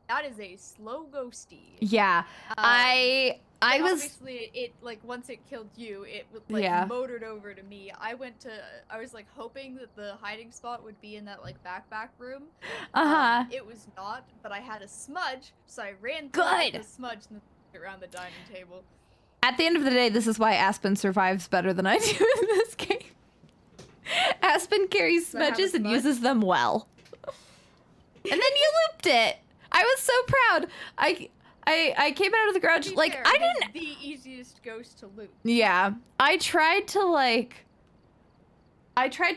that is a slow ghosty. Yeah. I And was... obviously it like once it killed you, it like Yeah. motored over to me. I was like hoping that the hiding spot would be in that like back room. Uh-huh. It was not, but I had a smudge, so I ran through Good. the smudge and around the dining table. At the end of the day, this is why Aspen survives better than I do in this game. Aspen carries Do I have a smudges and smudge? uses them well. And then you looped it. I was so proud. I came out of the garage To be like fair, I it is didn't. the easiest ghost to loot. Yeah, I tried to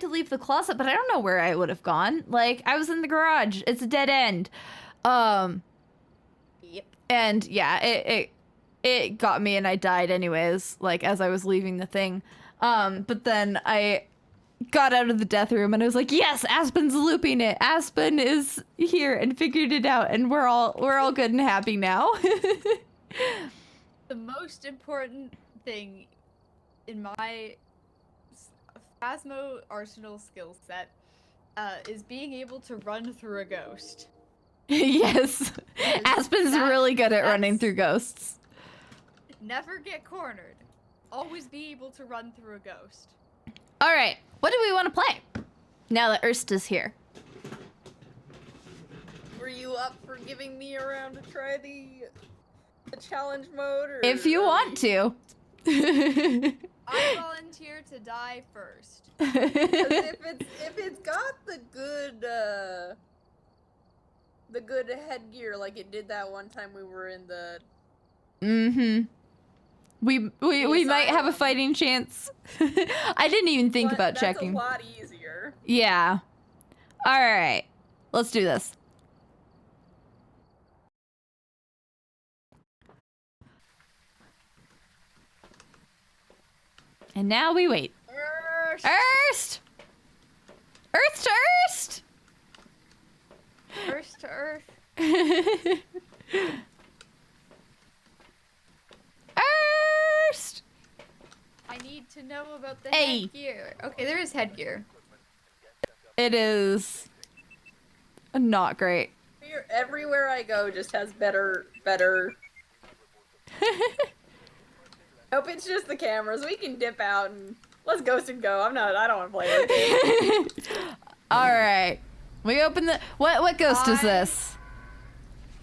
leave the closet, but I don't know where I would have gone. Like I was in the garage. It's a dead end. Yep. And yeah, it got me and I died anyways, like as I was leaving the thing. But then I got out of the death room and I was like, yes, Aspen's looping it. Aspen is here and figured it out and we're all good and happy now. The most important thing in my Phasmo arsenal skill set is being able to run through a ghost. Yes. Aspen's really good at running that's- through ghosts. Never get cornered. Always be able to run through a ghost. All right, what do we want to play? Now that Erst is here. Were you up for giving me a round to try the challenge mode? Or If you want to. I volunteer to die first. 'Cause if it's got the good headgear like it did that one time we were in the Mm-hmm. We might have a asylum. fighting chance. I didn't even think But about that's checking. a lot easier. Yeah. All right. Let's do this. And now we wait. First. Erst! Earth to Erst! First to Earth. Erst! know about the Hey. headgear. Okay, there is headgear. It is not great. Everywhere I go just has better. Hope it's just the cameras. We can dip out and let's ghost and go. I don't want to play this game. All right. We open the... What ghost is this?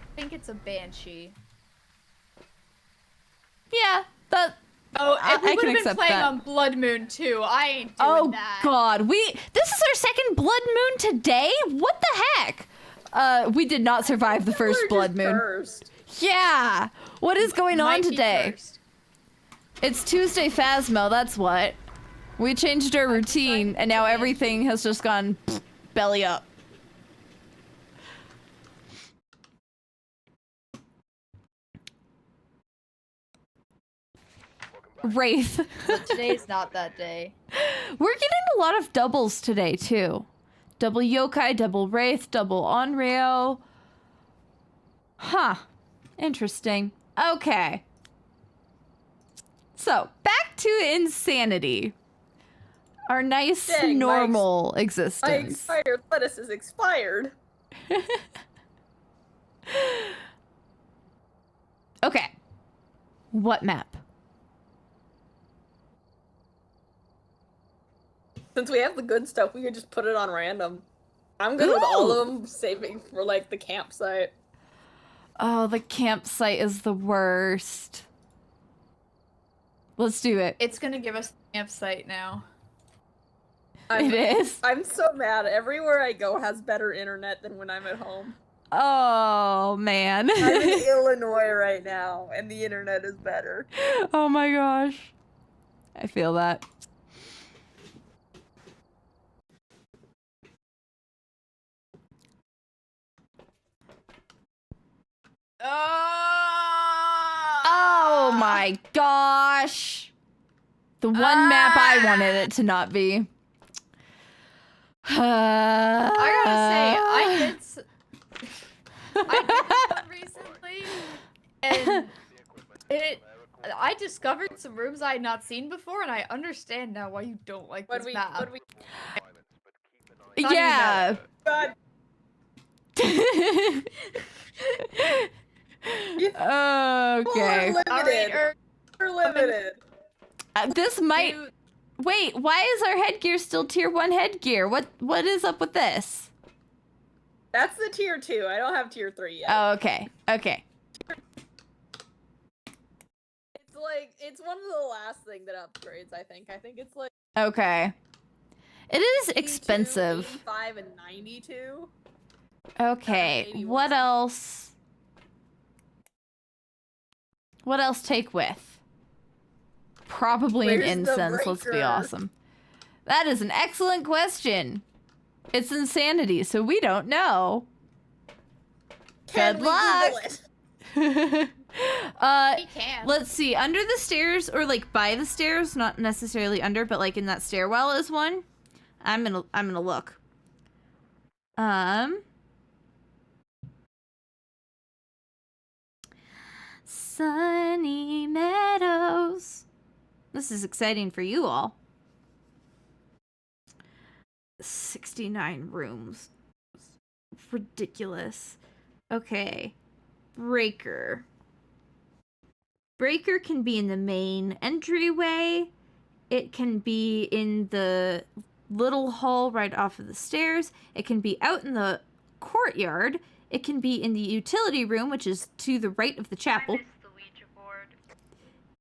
I think it's a banshee. Yeah, that... Oh, I and we would can have been accept playing that. on Blood Moon too. I ain't doing Oh, that. God. This is our second Blood Moon today? What the heck? We did not survive the first We're Blood just Moon. cursed. Yeah. What is going on Might be today? cursed. It's Tuesday Phasmo, that's what. We changed our routine, and now everything has just gone belly up. Wraith. But today's not that day. We're getting a lot of doubles today, too. Double yokai, double wraith, double onryo. Huh. Interesting. Okay. So, back to insanity. Our nice, Dang, normal My existence. expired lettuce is expired. Okay. What map? Since we have the good stuff, we could just put it on random. I'm good with all of them, saving for like the campsite. Oh, the campsite is the worst. Let's do it. It's gonna give us the campsite now. It is? I'm so mad. Everywhere I go has better internet than when I'm at home. Oh, man. I'm in Illinois right now, and the internet is better. Oh my gosh. I feel that. Oh my gosh. The one map I wanted it to not be. I gotta say, I did this one recently, and I discovered some rooms I had not seen before, and I understand now why you don't like this map. Yeah. God, Okay. we're Alright, limited. We're limited. This might... Wait, why is our headgear still tier 1 headgear? What is up with this? That's the tier 2. I don't have tier 3 yet. Oh, okay. Okay. It's one of the last thing that upgrades, I think. I think it's like Okay. It is 82, expensive. 85 and 92. Okay. 81. What else? What else take with? Probably an Where's the incense. Let's be breaker? awesome. That is an excellent question. It's insanity, so we don't know. Can Good we luck. Google it? We can. Let's see. Under the stairs, or like by the stairs, not necessarily under, but like in that stairwell is one. I'm gonna look. Sunny Meadows. This is exciting for you all. 69 rooms. Ridiculous. Okay. Breaker. Breaker can be in the main entryway. It can be in the little hall right off of the stairs. It can be out in the courtyard. It can be in the utility room, which is to the right of the chapel. I missed the Ouija board.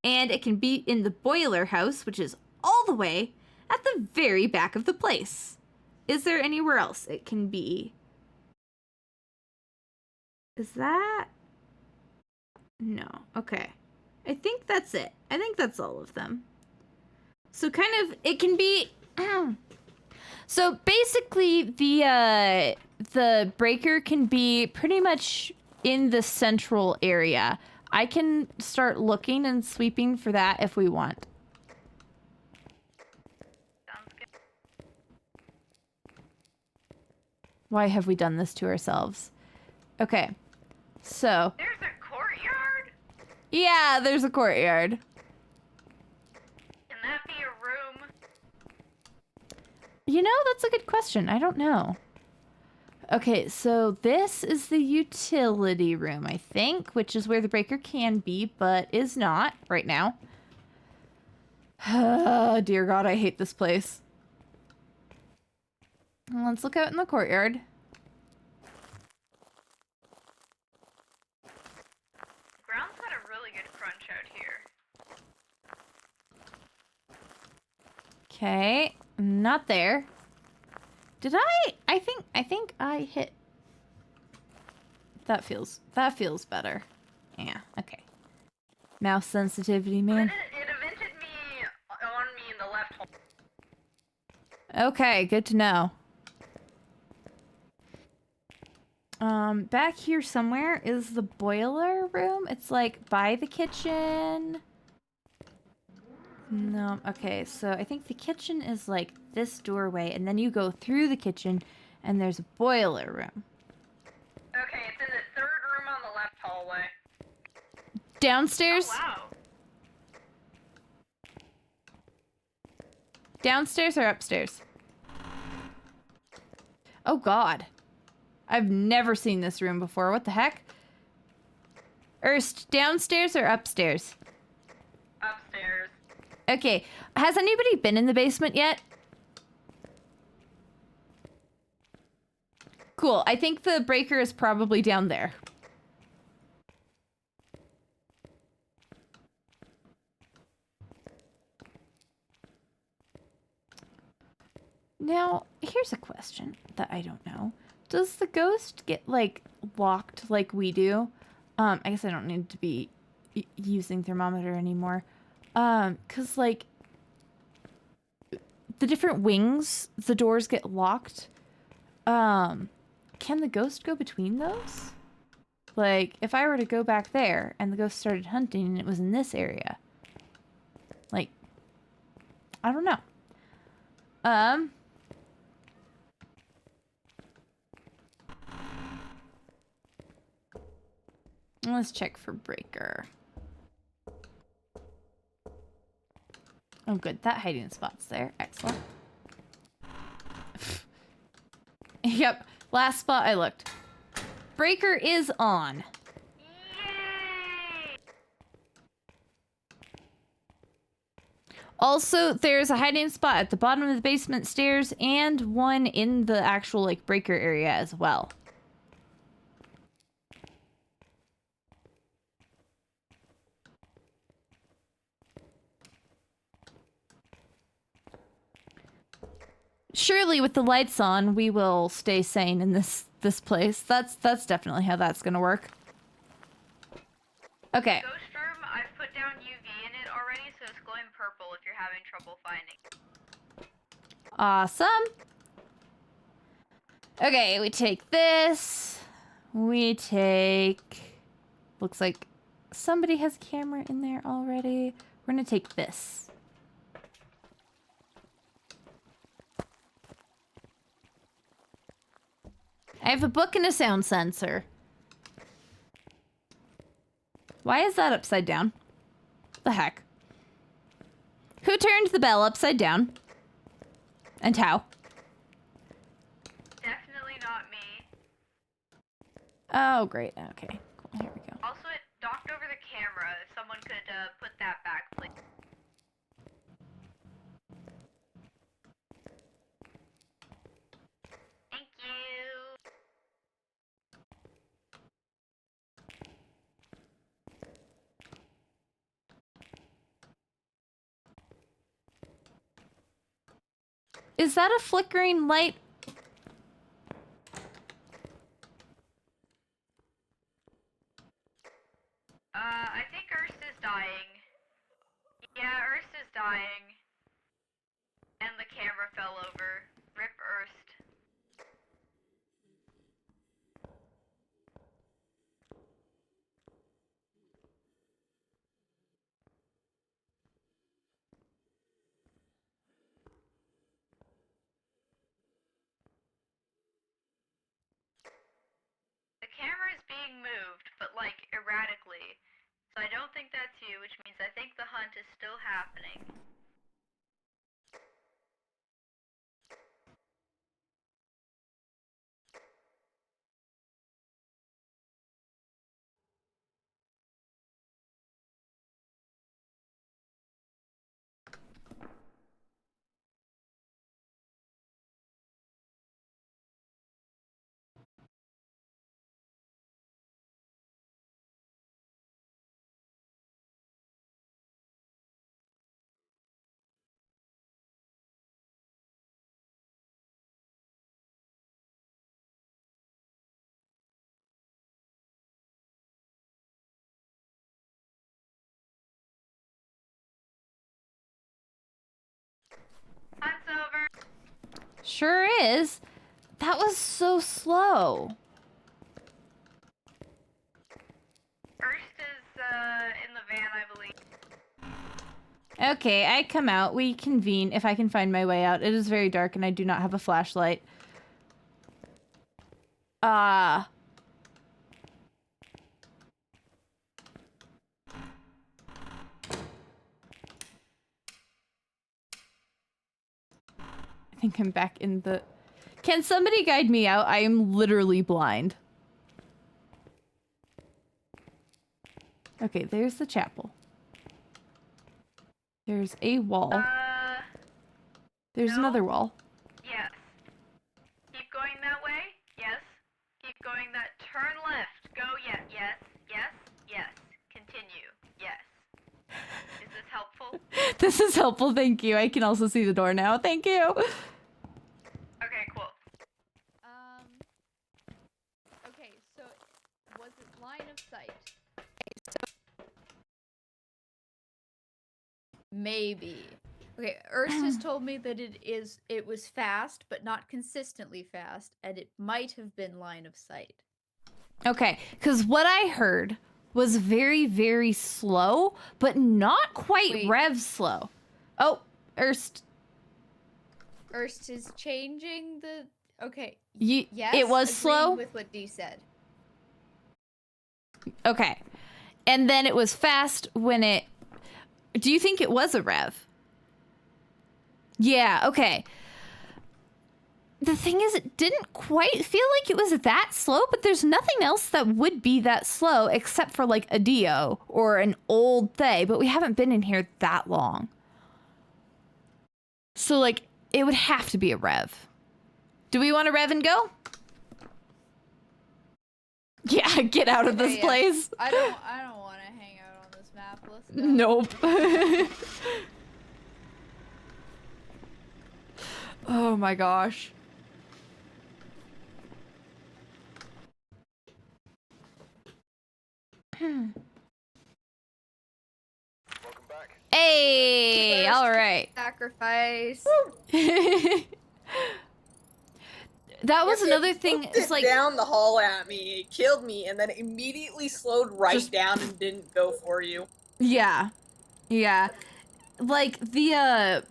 And it can be in the boiler house, which is all the way at the very back of the place. Is there anywhere else it can be? Is that? No. Okay. I think that's it. I think that's all of them. So kind of, it can be... So basically, the breaker can be pretty much in the central area. I can start looking and sweeping for that if we want. Sounds good. Why have we done this to ourselves? Okay. So, There's a courtyard? yeah, there's a courtyard. Can that be a room You know, that's a good question. I don't know. Okay, so this is the utility room, I think, which is where the breaker can be, but is not right now. Dear God, I hate this place. Let's look out in the courtyard. Ground's got a really good crunch out here. Okay, not there. Did I? I think I hit. That feels better. Yeah, okay. Mouse sensitivity, man. It evented me on me in the left hole. Okay, good to know. Back here somewhere is the boiler room. It's like by the kitchen. No, okay, so I think the kitchen is like this doorway, and then you go through the kitchen, and there's a boiler room. Okay, it's in the third room on the left hallway. Downstairs? Oh, wow. Downstairs or upstairs? Oh God. I've never seen this room before. What the heck? Erst, downstairs or upstairs? Upstairs. Okay, has anybody been in the basement yet? Cool, I think the breaker is probably down there. Now, here's a question that I don't know. Does the ghost get, like, locked like we do? I guess I don't need to be using thermometer anymore. 'Cause, like, the different wings, the doors get locked. Can the ghost go between those? Like, if I were to go back there and the ghost started hunting and it was in this area. Like, I don't know. Let's check for breaker. Oh, good. That hiding spot's there. Excellent. Yep. Last spot I looked. Breaker is on. Yay! Also, there's a hiding spot at the bottom of the basement stairs and one in the actual, like, breaker area as well. Surely with the lights on, we will stay sane in this place. That's definitely how that's gonna work. Okay. Ghost room, I've put down UV in it already, so it's glowing purple if you're having trouble finding. Awesome. Okay, we take this. We take... Looks like somebody has a camera in there already. We're gonna take this. I have a book and a sound sensor. Why is that upside down? The heck? Who turned the bell upside down? And how? Definitely not me. Oh, great. Okay, cool. Here we go. Also, it docked over the camera. If someone could put that back, please. Thank you. Is that a flickering light? I think Ernst is dying. Yeah, Ernst is dying. And the camera fell over. Rip Ernst. The camera is being moved, but like erratically. So I don't think that's you, which means I think the hunt is still happening. Hunt's over. Sure is. That was so slow. First is in the van, I believe. Okay, I come out. We convene if I can find my way out. It is very dark and I do not have a flashlight. I think I'm back in the... Can somebody guide me out? I am literally blind. Okay, there's the chapel. There's a wall. There's no. another wall. Yes. Keep going that way. Yes. Keep going that. Turn left. Go. Yes. Yes. Yes. Yes. Continue. Yes. Is this helpful? This is helpful, thank you. I can also see the door now. Thank you. Okay. Cool. Okay, so was it line of sight? Maybe. Okay, Ernst has told me that it was fast, but not consistently fast, and it might have been line of sight. Okay, because what I heard was very, very slow, but not quite Wait. rev slow. Oh, Erst. Ernst is changing the... Okay. You, Yes, it was agreeing slow? with what Dee said. Okay. And then it was fast when it... Do you think it was a rev? Yeah, okay. The thing is, it didn't quite feel like it was that slow, but there's nothing else that would be that slow except for like a Dio or an old Thay, but we haven't been in here that long. So like, it would have to be a rev. Do we want to rev and go? Yeah, get out of this Yeah. place. I don't want to hang out on this map. Let's go. Nope. Oh my gosh. Welcome back. Hey, all right. Sacrifice. That was Yes, another it thing. booked It's it like down the hall at me. It killed me, and then it immediately slowed right Just- down and didn't go for you. yeah. Like the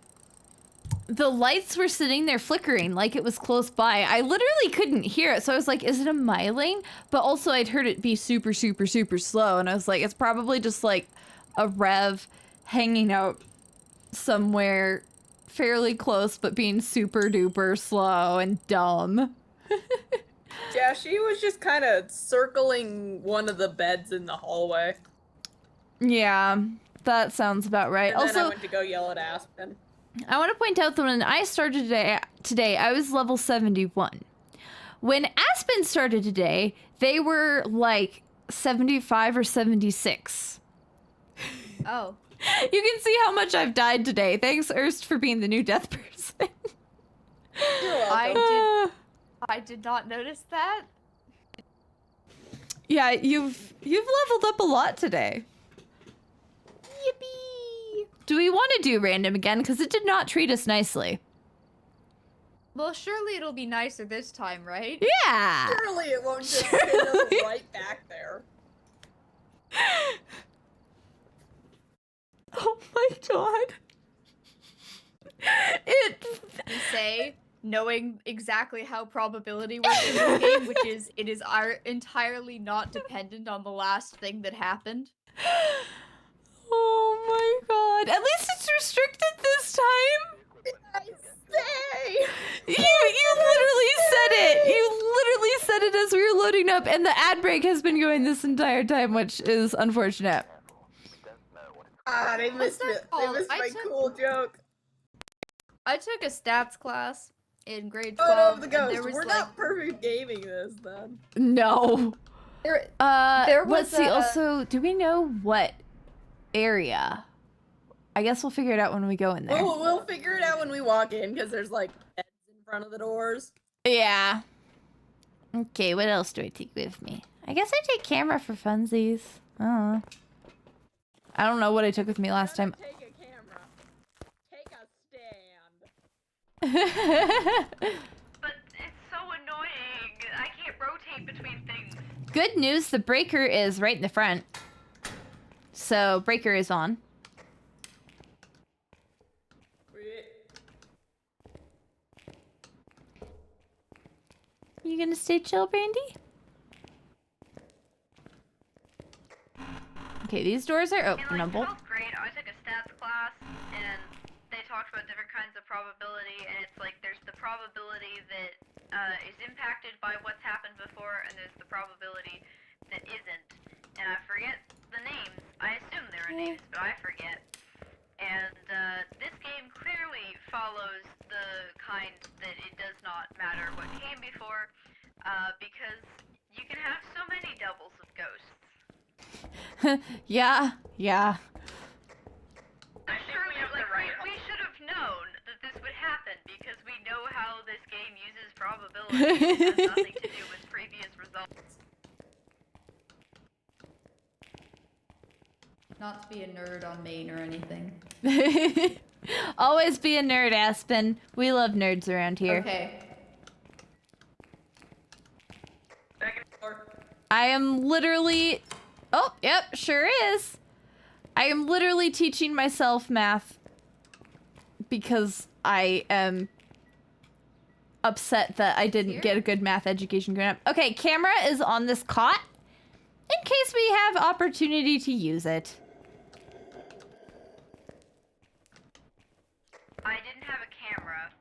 lights were sitting there flickering like it was close by. I literally couldn't hear it, so I was like, is it a myling? But also I'd heard it be super, super, super slow, and I was like, it's probably just like a rev hanging out somewhere fairly close, but being super duper slow and dumb. Yeah, she was just kind of circling one of the beds in the hallway. Yeah, that sounds about right. And then I Also, went to go yell at Aspen. I want to point out that when I started today, I was level 71. When Aspen started today, they were like 75 or 76. Oh. You can see how much I've died today. Thanks, Erst, for being the new death person. You're welcome. I did not notice that. Yeah, you've leveled up a lot today. Yippee! Do we want to do random again? Because it did not treat us nicely. Well, surely it'll be nicer this time, right? Yeah. Surely it won't just send us right back there. Oh my god. It. You say, knowing exactly how probability works in this game, which is it is entirely not dependent on the last thing that happened. Oh my god. At least it's restricted this time. I say! You literally said it. You literally said it as we were loading up, and the ad break has been going this entire time, which is unfortunate. Ah, they missed that it. They called? missed I my took- cool joke. I took a stats class in grade Oh 12, no, the and ghost. there was We're like not perfect gaming this then. No. there was let's see. a- Also, do we know what area? I guess we'll figure it out when we go in there. We'll figure it out when we walk in because there's like beds in front of the doors. Yeah. Okay, what else do I take with me? I guess I take camera for funsies. I don't know what I took with me last time. Take a camera. Take a stand. But it's so annoying. I can't rotate between things. Good news, the breaker is right in the front. So, breaker is on. You gonna stay chill, Brandy? Okay, these doors are openable. In grade, I took a stats class, and they talked about different kinds of probability, and it's like there's the probability that is impacted by what's happened before, and there's the probability that isn't. And I forget the names. I assume there are names, but I forget. And this game clearly follows the kind that it does not matter what came before, because you can have so many doubles of ghosts. Yeah, yeah. I'm sure we should have known that this would happen because we know how this game uses probability. It has nothing to do with previous results. Not to be a nerd on Maine or anything. Always be a nerd, Aspen. We love nerds around here. Okay. Second floor. I am literally... Oh, yep, sure is. I am literally teaching myself math because I am upset that I didn't get a good math education growing up. Okay, camera is on this cot in case we have opportunity to use it. I didn't have a camera.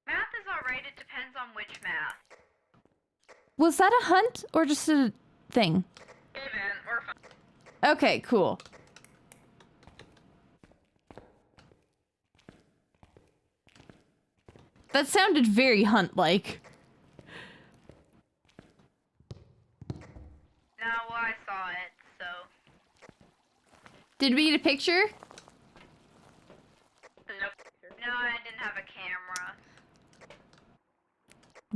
Math is alright, it depends on which math. Was that a hunt or just a thing? Event or fun. Okay, cool. That sounded very hunt-like. No, well, I saw it, so... Did we get a picture? Nope. No, I didn't have a camera.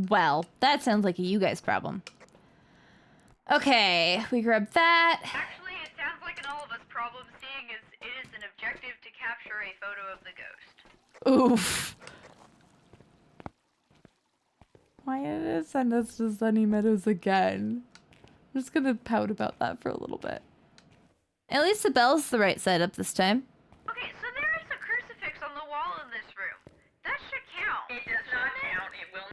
Well, that sounds like a you guys problem. Okay, we grab that. Actually, it sounds like an all of us problem, seeing as it is an objective to capture a photo of the ghost. Oof. Why did it send us to Sunny Meadows again? I'm just gonna pout about that for a little bit. At least the bell's the right side up this time. Okay, so there is a crucifix on the wall in this room. That should count. It does not count. It will.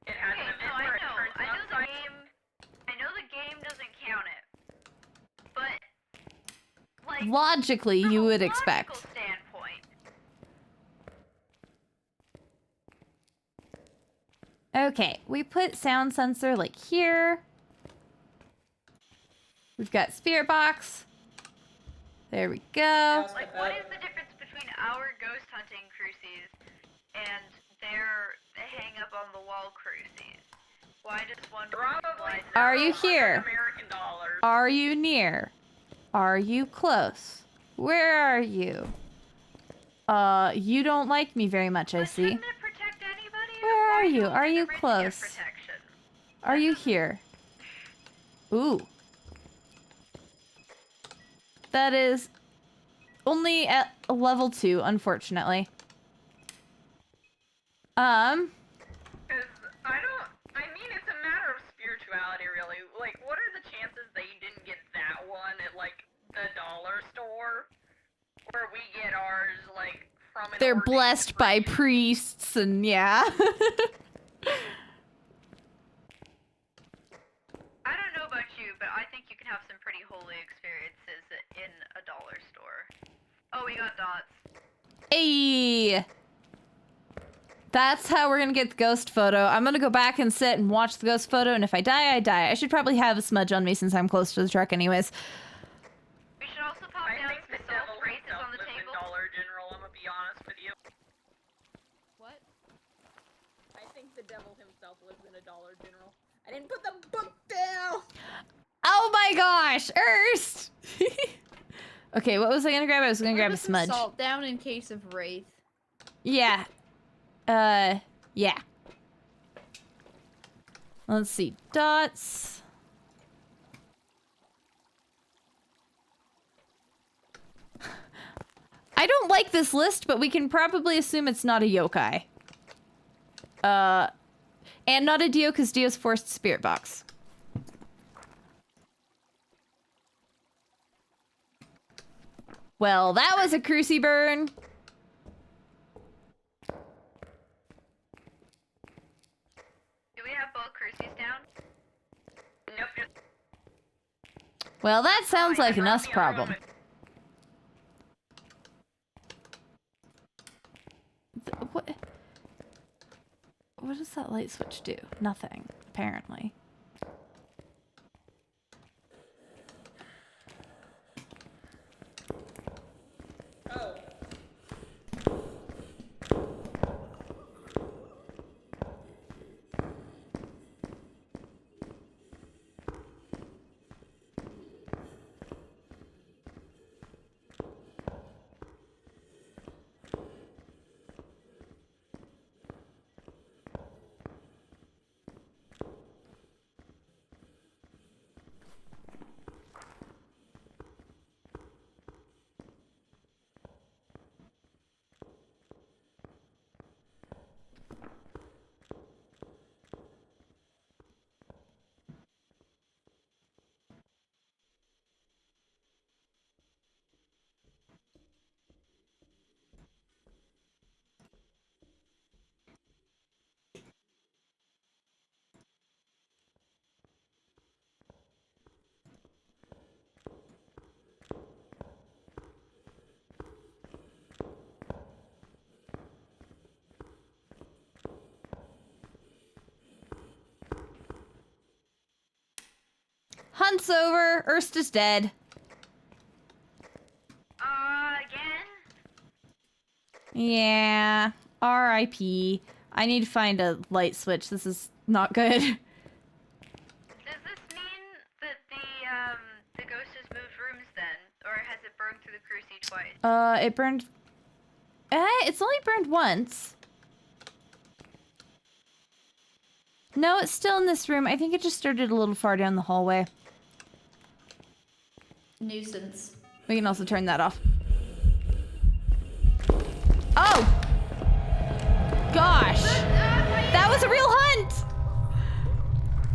It has Okay, an event no, I where it know. turns I know the upside. game. I know the game doesn't count it. But like Logically, from you a would logical expect. standpoint. Okay, we put sound sensor like here. We've got spirit box. There we go. Like, what is the difference between our ghost hunting cruces and their hang up on the wall cruces? Why does one Probably. Are you several here? hundred American dollars. Are you near? Are you close? Where are you? You don't like me very much, I see. Shouldn't it protect anybody? Where Why are you? don't Are they you really get close? protection? Are you here? Ooh. That is only at level 2, unfortunately. Because I mean, it's a matter of spirituality, really. Like, what are the chances that you didn't get that one at, like, the dollar store? Where we get ours, like, from an They're ordained blessed by priest? priests and yeah. I don't know about you, but I think you can have some pretty holy experiences in a dollar store. Oh, we got dots. Hey. That's how we're gonna get the ghost photo. I'm gonna go back and sit and watch the ghost photo, and if I die, I die. I should probably have a smudge on me since I'm close to the truck anyways. We should also pop I down think the some salt devil braces himself on the lives in table. Dollar General, I'm gonna be honest with you. What? I think the devil himself lives in a Dollar General. I didn't put the book down! Oh my gosh, Erst! Okay, what was I gonna grab? I was gonna grab a Put some smudge. salt down in case of wraith. Yeah. Yeah. Let's see. Dots. I don't like this list, but we can probably assume it's not a yokai. And not a Dio, because Dio's forced spirit box. Well, that was a cruci burn. Do we have both crucies down? Nope. Just Well, that sounds like an brought us the other problem. one What? What does that light switch do? Nothing, apparently. Oh. Hunt's over. Erst is dead. Again? Yeah. R.I.P. I need to find a light switch. This is not good. Does this mean that the ghost has moved rooms then? Or has it burned through the cruci twice? It burned... it's only burned once. No, it's still in this room. I think it just started a little far down the hallway. Nuisance. We can also turn that off. Oh! Gosh! That was a real hunt!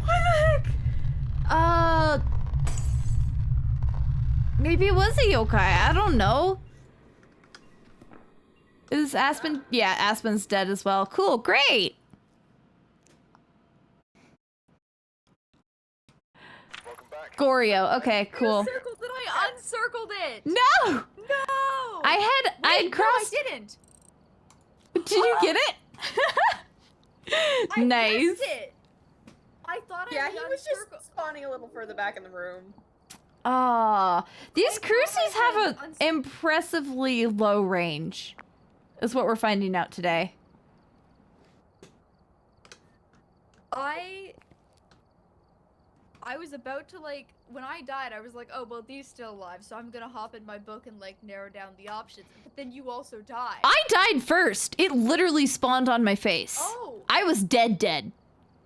What the heck? Maybe it was a yokai. I don't know. Is Aspen... Yeah, Aspen's dead as well. Cool, great! Welcome back. Goryo, okay, cool. Circled it, I uncircled it! No! No! I had crossed... No, I didn't! Did you get it? I Nice. guessed it! I thought I Yeah, had he was uncircled. just spawning a little further back in the room. Ah, these I thought crucies I have had an impressively low range. Is what we're finding out today. I was about to, like, when I died, I was like, oh, well, these still alive, so I'm gonna hop in my book and, like, narrow down the options. But then you also died. I died first. It literally spawned on my face. Oh! I was dead.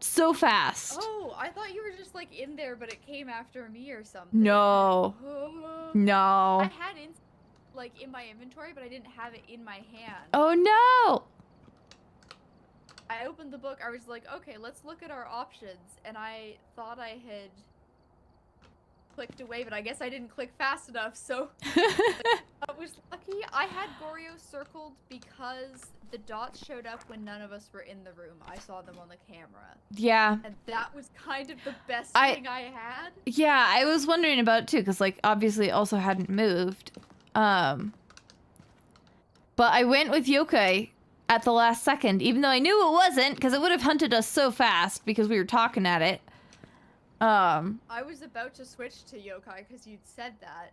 So fast. Oh, I thought you were just, like, in there, but it came after me or something. No. Oh. No. I had it, like, in my inventory, but I didn't have it in my hand. Oh no. I opened the book, I was like, okay, let's look at our options, and I thought I had clicked away, but I guess I didn't click fast enough, so I was lucky. I had Goryo circled because the dots showed up when none of us were in the room. I saw them on the camera. Yeah. And that was kind of the best I- thing I had. Yeah, I was wondering about it too, because like obviously it also hadn't moved. But I went with yokai at the last second, even though I knew it wasn't, because it would have hunted us so fast because we were talking at it. I was about to switch to yokai because you'd said that,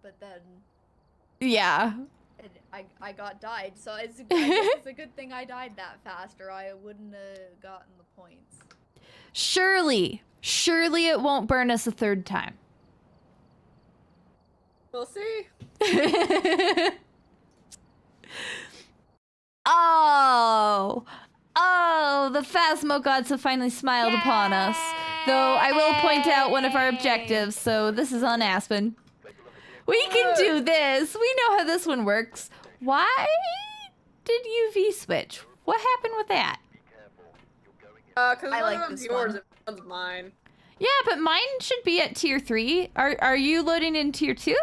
but then Yeah. and I got died, so I guess it's a good thing I died that fast, or I wouldn't have gotten the points. Surely it won't burn us a third time. We'll see. Oh, the Phasmo gods have finally smiled upon us. Though I will point out one of our objectives, so this is on Aspen. We can do this. We know how this one works. Why did UV switch? What happened with that? Cause I one like of them's this yours one. and one's mine. Yeah, but mine should be at tier 3. Are you loading in tier 2?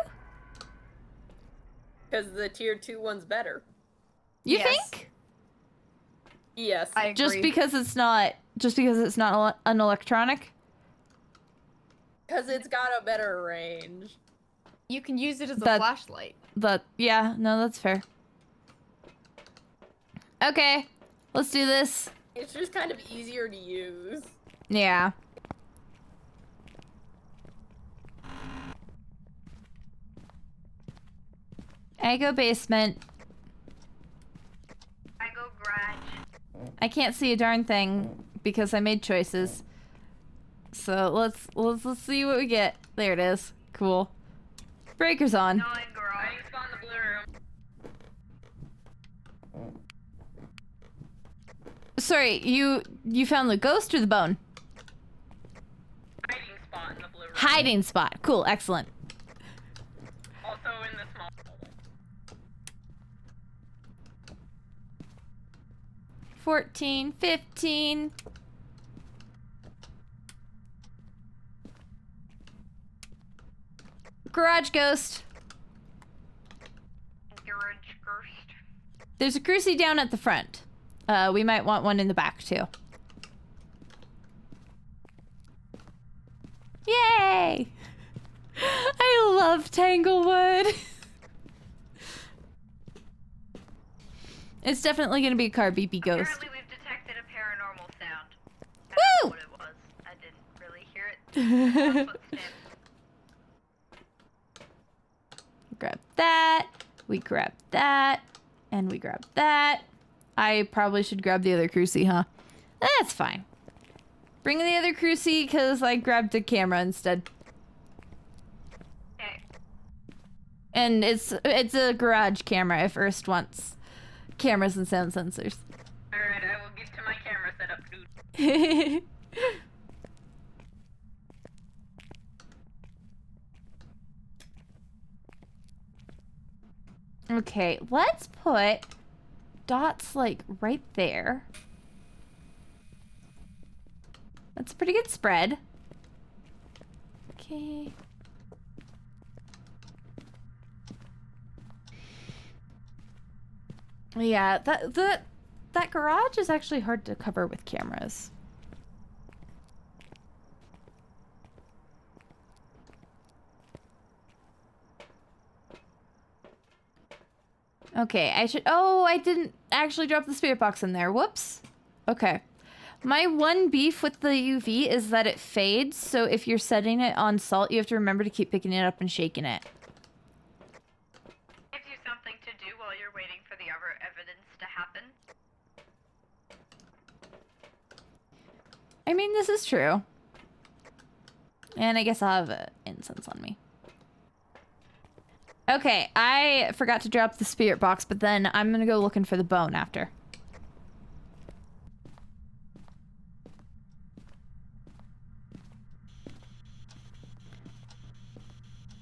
Cause the tier 2 one's better. You Yes. think? Yes. I agree. Just because it's not an electronic? Cause it's got a better range. You can use it as a That- flashlight. Yeah, no, that's fair. Okay, let's do this. It's just kind of easier to use. Yeah. I go basement. I go garage. I can't see a darn thing because I made choices. So let's see what we get. There it is. Cool. Breaker's on. No, in garage. I need to spawn the blue room. Sorry, you found the ghost or the bone? Hiding spot in the blue room. Hiding spot. Cool, excellent. Also in the small. 14, 15. Garage ghost. Garage first. There's a cruci down at the front. We might want one in the back too. Yay! I love Tanglewood. It's definitely gonna be a car BB ghost. Apparently we've detected a paranormal sound. I don't know Woo! what it was. I didn't really hear it. Footsteps. Grab that. We grab that. And we grab that. I probably should grab the other cruci, huh? That's fine. Bring the other cruci because I grabbed the camera instead. Okay. And it's a garage camera if Erst wants cameras and sound sensors. Alright, I will get to my camera setup, dude. Okay, let's put dots like right there. That's a pretty good spread. Okay. Yeah, that garage is actually hard to cover with cameras. Okay, I didn't actually drop the spirit box in there. Whoops. Okay. My one beef with the UV is that it fades, so if you're setting it on salt, you have to remember to keep picking it up and shaking it. Gives you something to do while you're waiting for the other evidence to happen. I mean, this is true. And I guess I'll have incense on me. Okay, I forgot to drop the spirit box, but then I'm gonna go looking for the bone after.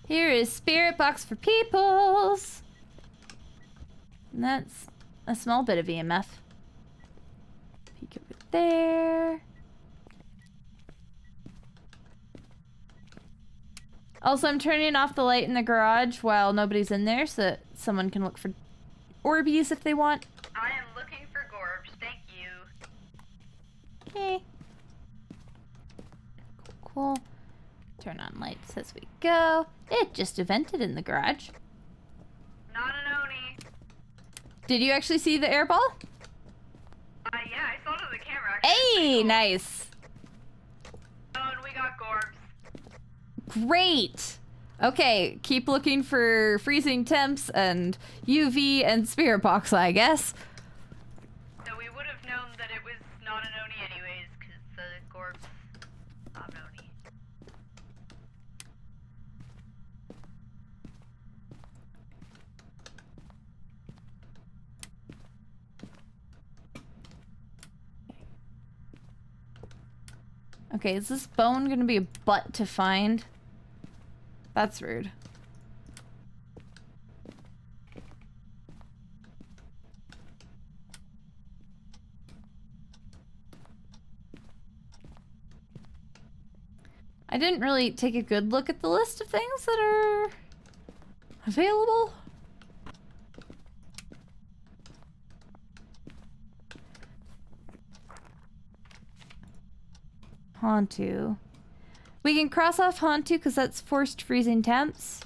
Here is spirit box for peoples. And that's a small bit of EMF. Peek over there. Also, I'm turning off the light in the garage while nobody's in there so that someone can look for Orbeez if they want. I am looking for Gorbs, thank you. Okay. Cool. Turn on lights as we go. It just vented in the garage. Not an Oni. Did you actually see the airball? Yeah, I saw it on the camera. Actually. It's pretty Hey, cool. nice. Oh, and we got Gorbs. Great. Okay, keep looking for freezing temps and UV and spirit box, I guess. So we would have known that it was not an Oni anyways, because the Gorg's not an Oni. Okay, is this bone gonna be a butt to find? That's rude. I didn't really take a good look at the list of things that are available. Hantu. We can cross off Hantu because that's forced freezing temps.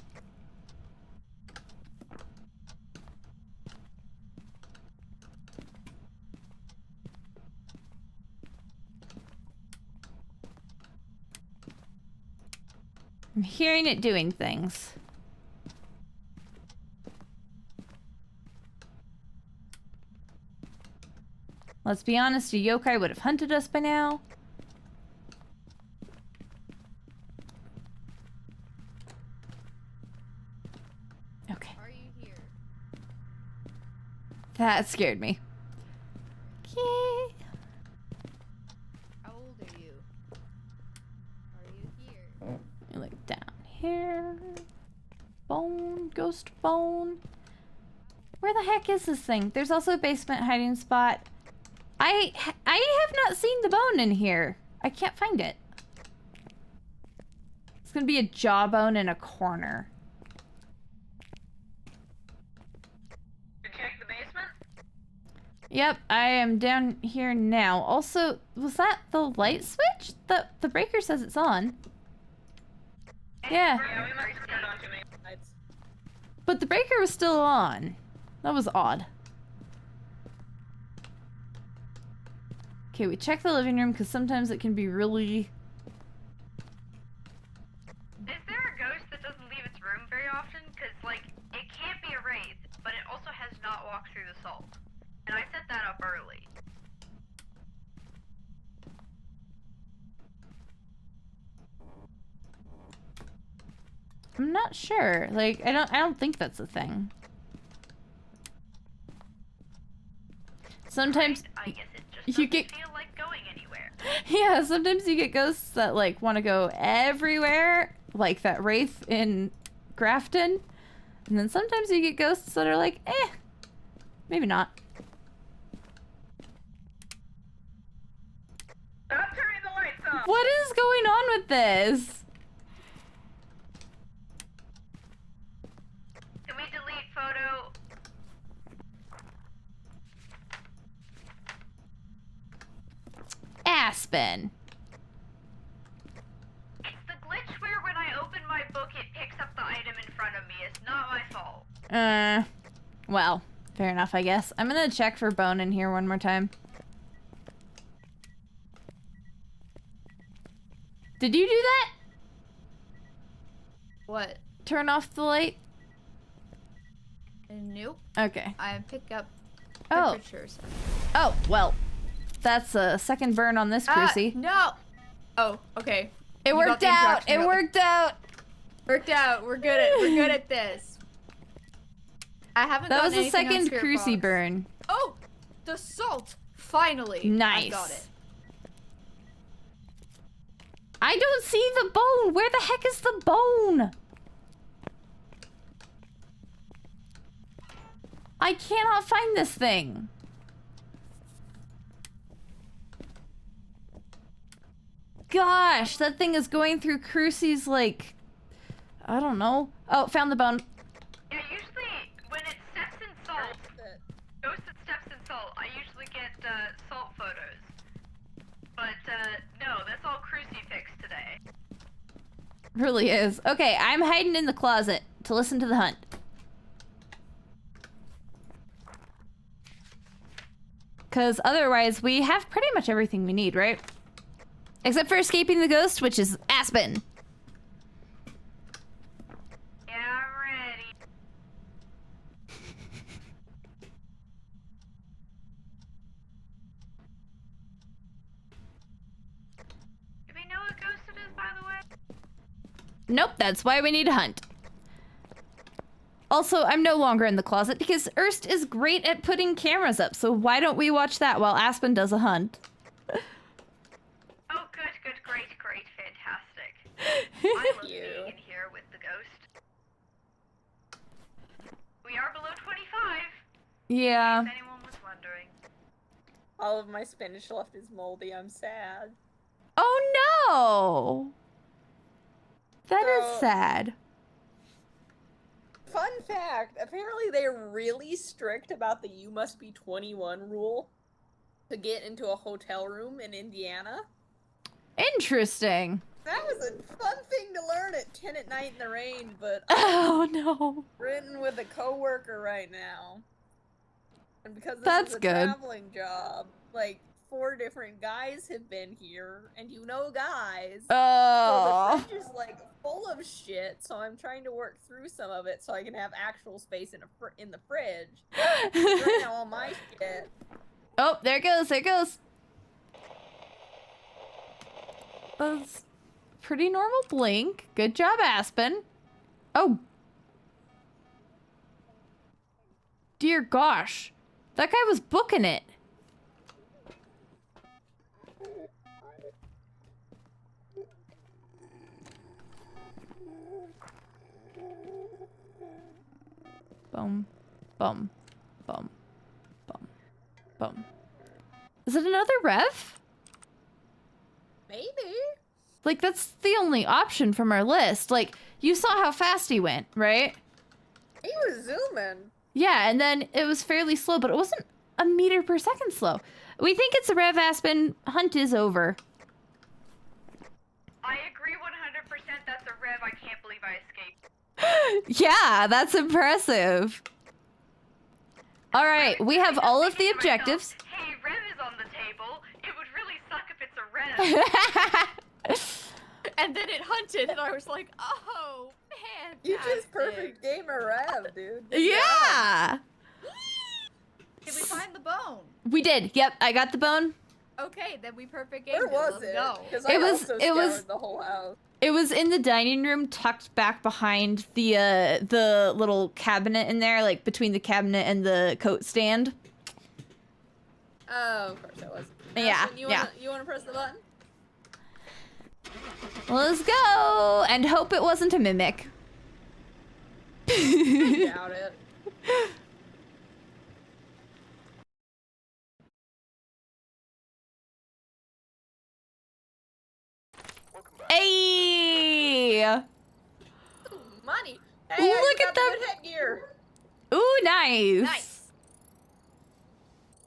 I'm hearing it doing things. Let's be honest, a yokai would have hunted us by now. Okay. Are you here? That scared me. Okay. How old are you? Are you here? Look down here. Bone, ghost bone. Where the heck is this thing? There's also a basement hiding spot. I have not seen the bone in here. I can't find it. It's gonna be a jawbone in a corner. You check the basement? Yep, I am down here now. Also, was that the light switch? The breaker says it's on. Yeah, Yeah, we must have turned on too many lights. but the breaker was still on. That was odd. Okay, we check the living room because sometimes it can be really... Is there a ghost that doesn't leave its room very often? Because, like, it can't be a wraith, but it also has not walked through the salt. And I set that up early. I'm not sure. Like, I don't think that's a thing. Sometimes I guess it just you doesn't get... feel like going anywhere. Yeah, sometimes you get ghosts that, like, want to go everywhere. Like that wraith in Grafton. And then sometimes you get ghosts that are like, eh, maybe not. Stop turning the lights off! What is going on with this? Can we delete photo? Aspen. It's the glitch where when I open my book, it picks up the item in front of me. It's not my fault. Well, fair enough, I guess. I'm gonna check for bone in here one more time. Did you do that? What? Turn off the light? Nope. Okay. I pick up Oh. temperatures. Oh, well. That's a second burn on this crucie. No! Oh, okay. It You got worked the out! interaction It early. worked out! Worked out. We're good at this. I haven't That gotten was a anything on second Spirit crucie Box. burn. Oh! The salt! Finally! Nice. I got it. I don't see the bone! Where the heck is the bone? I cannot find this thing. Gosh, that thing is going through crucies like... I don't know. Oh, found the bone. Yeah, usually when it steps in salt, ghost that steps in salt, I usually get salt photos. But no, that's all crucifix today. Really is. Okay, I'm hiding in the closet to listen to the hunt. Because otherwise, we have pretty much everything we need, right? Except for escaping the ghost, which is Aspen. Nope, that's why we need to hunt. Also, I'm no longer in the closet because Erst is great at putting cameras up, so why don't we watch that while Aspen does a hunt? Oh, good, great, fantastic. I love being in here with the ghost. We are below 25. Yeah. In case anyone was wondering. All of my spinach left is moldy. I'm sad. Oh no! That is So- sad. Fun fact, apparently they're really strict about the you must be 21 rule to get into a hotel room in Indiana. Interesting. That was a fun thing to learn at 10 at night in the rain, but Oh no. written with a coworker right now. And because this That's is a good. traveling job, like 4 different guys have been here, and you know guys. So Oh. the fridge is like full of shit, so I'm trying to work through some of it so I can have actual space in the fridge. Right now, all my shit. Oh, there it goes, there it goes. That's pretty normal blink. Good job, Aspen. Oh. Dear gosh. That guy was booking it. Boom. Boom. Boom. Boom. Boom. Is it another rev? Maybe. Like, that's the only option from our list. Like, you saw how fast he went, right? He was zooming. Yeah, and then it was fairly slow, but it wasn't a meter per second slow. We think it's a rev, Aspen. Hunt is over. I agree 100%. That's a rev. I can't believe I escaped. Yeah, that's impressive. All right, we have all of the Thinking to myself, objectives. Hey, rev is on the table. It would really suck if it's a rev. And then it hunted, and I was like, oh, man. You just perfect gamer rev, dude. Good job. Yeah. Did we find the bone? We did. Yep, I got the bone. Okay, then we perfect game. Where was Let's it? go. Because It I was- also it was- scoured the whole house. It was in the dining room, tucked back behind the little cabinet in there, like between the cabinet and the coat stand. Oh, of course it was. Yeah, Aspen, yeah. You wanna press the button? Let's go and hope it wasn't a mimic. I doubt it. Welcome back. Hey! Ooh, money. Hey, Look I at got the that- good headgear. Ooh, nice. Nice.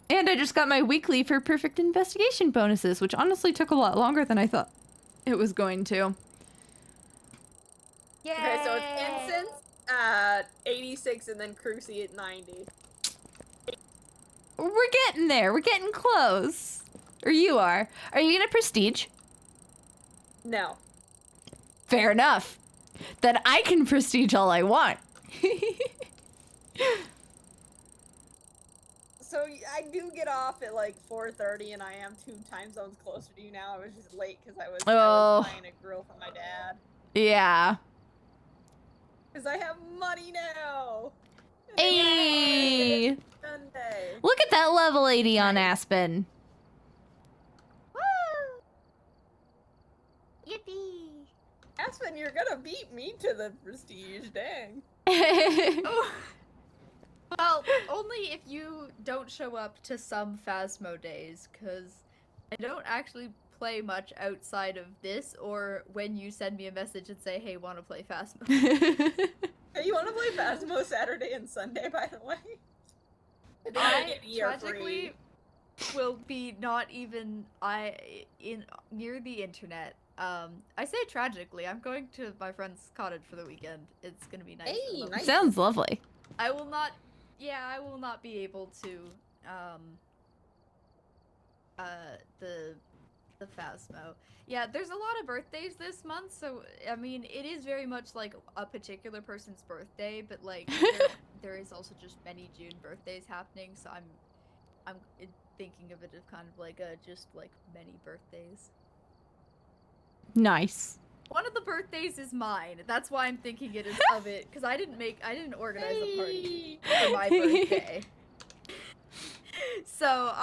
And I just got my weekly for perfect investigation bonuses, which honestly took a lot longer than I thought it was going to. Yay. Okay, so it's incense 86 and then Cruci at 90. We're getting there. We're getting close. Or you are. Are you gonna prestige? No. Fair enough. Then I can prestige all I want. So I do get off at like 4:30, and I am 2 time zones closer to you now. I was just late because I was Oh. buying a grill for my dad. Yeah. Because I have money now. Hey! Sunday. Look at that level 80 on Aspen. Woo! Yippee! Aspen, you're gonna beat me to the prestige, dang. Oh. Well, only if you don't show up to some Phasmo days, because I don't actually play much outside of this, or when you send me a message and say, hey, wanna play Phasmo? Hey, you wanna play Phasmo Saturday and Sunday, by the way? And then I you get year tragically free. will be not even near the internet. I say tragically, I'm going to my friend's cottage for the weekend. It's gonna be nice. and Hey, lovely. nice. Sounds lovely. I will not. Yeah, I will not be able to. The Phasmo. Yeah, there's a lot of birthdays this month, so I mean, it is very much like a particular person's birthday, but like there is also just many June birthdays happening, so I'm thinking of it as kind of like just like many birthdays. Nice. One of the birthdays is mine. That's why I'm thinking it is of it, because I didn't organize a party for my birthday. So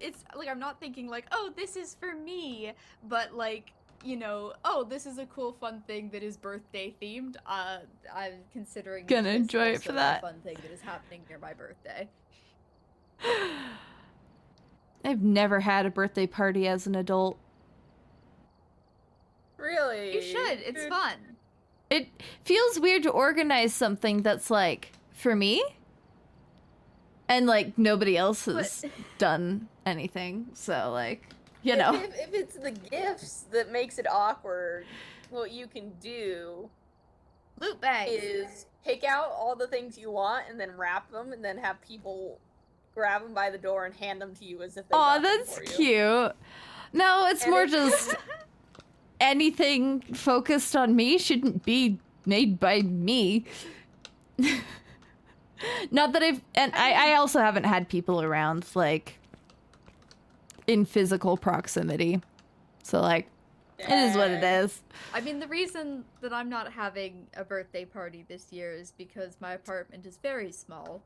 it's like I'm not thinking like, oh, this is for me, but like, you know, oh, this is a cool fun thing that is birthday themed. I'm considering Gonna this enjoy it also for that. a fun thing that is happening near my birthday. I've never had a birthday party as an adult. Really? You should. It's fun. It feels weird to organize something that's like for me and like nobody else has done anything. So like, you know. If it's the gifts that makes it awkward, what you can do Loot bags. is pick out all the things you want and then wrap them and then have people grab them by the door and hand them to you as if they Aw, got them that's for you. cute. No, it's And more if- just anything focused on me shouldn't be made by me. Not that I also haven't had people around, like, in physical proximity. So, like, it is what it is. I mean, the reason that I'm not having a birthday party this year is because my apartment is very small.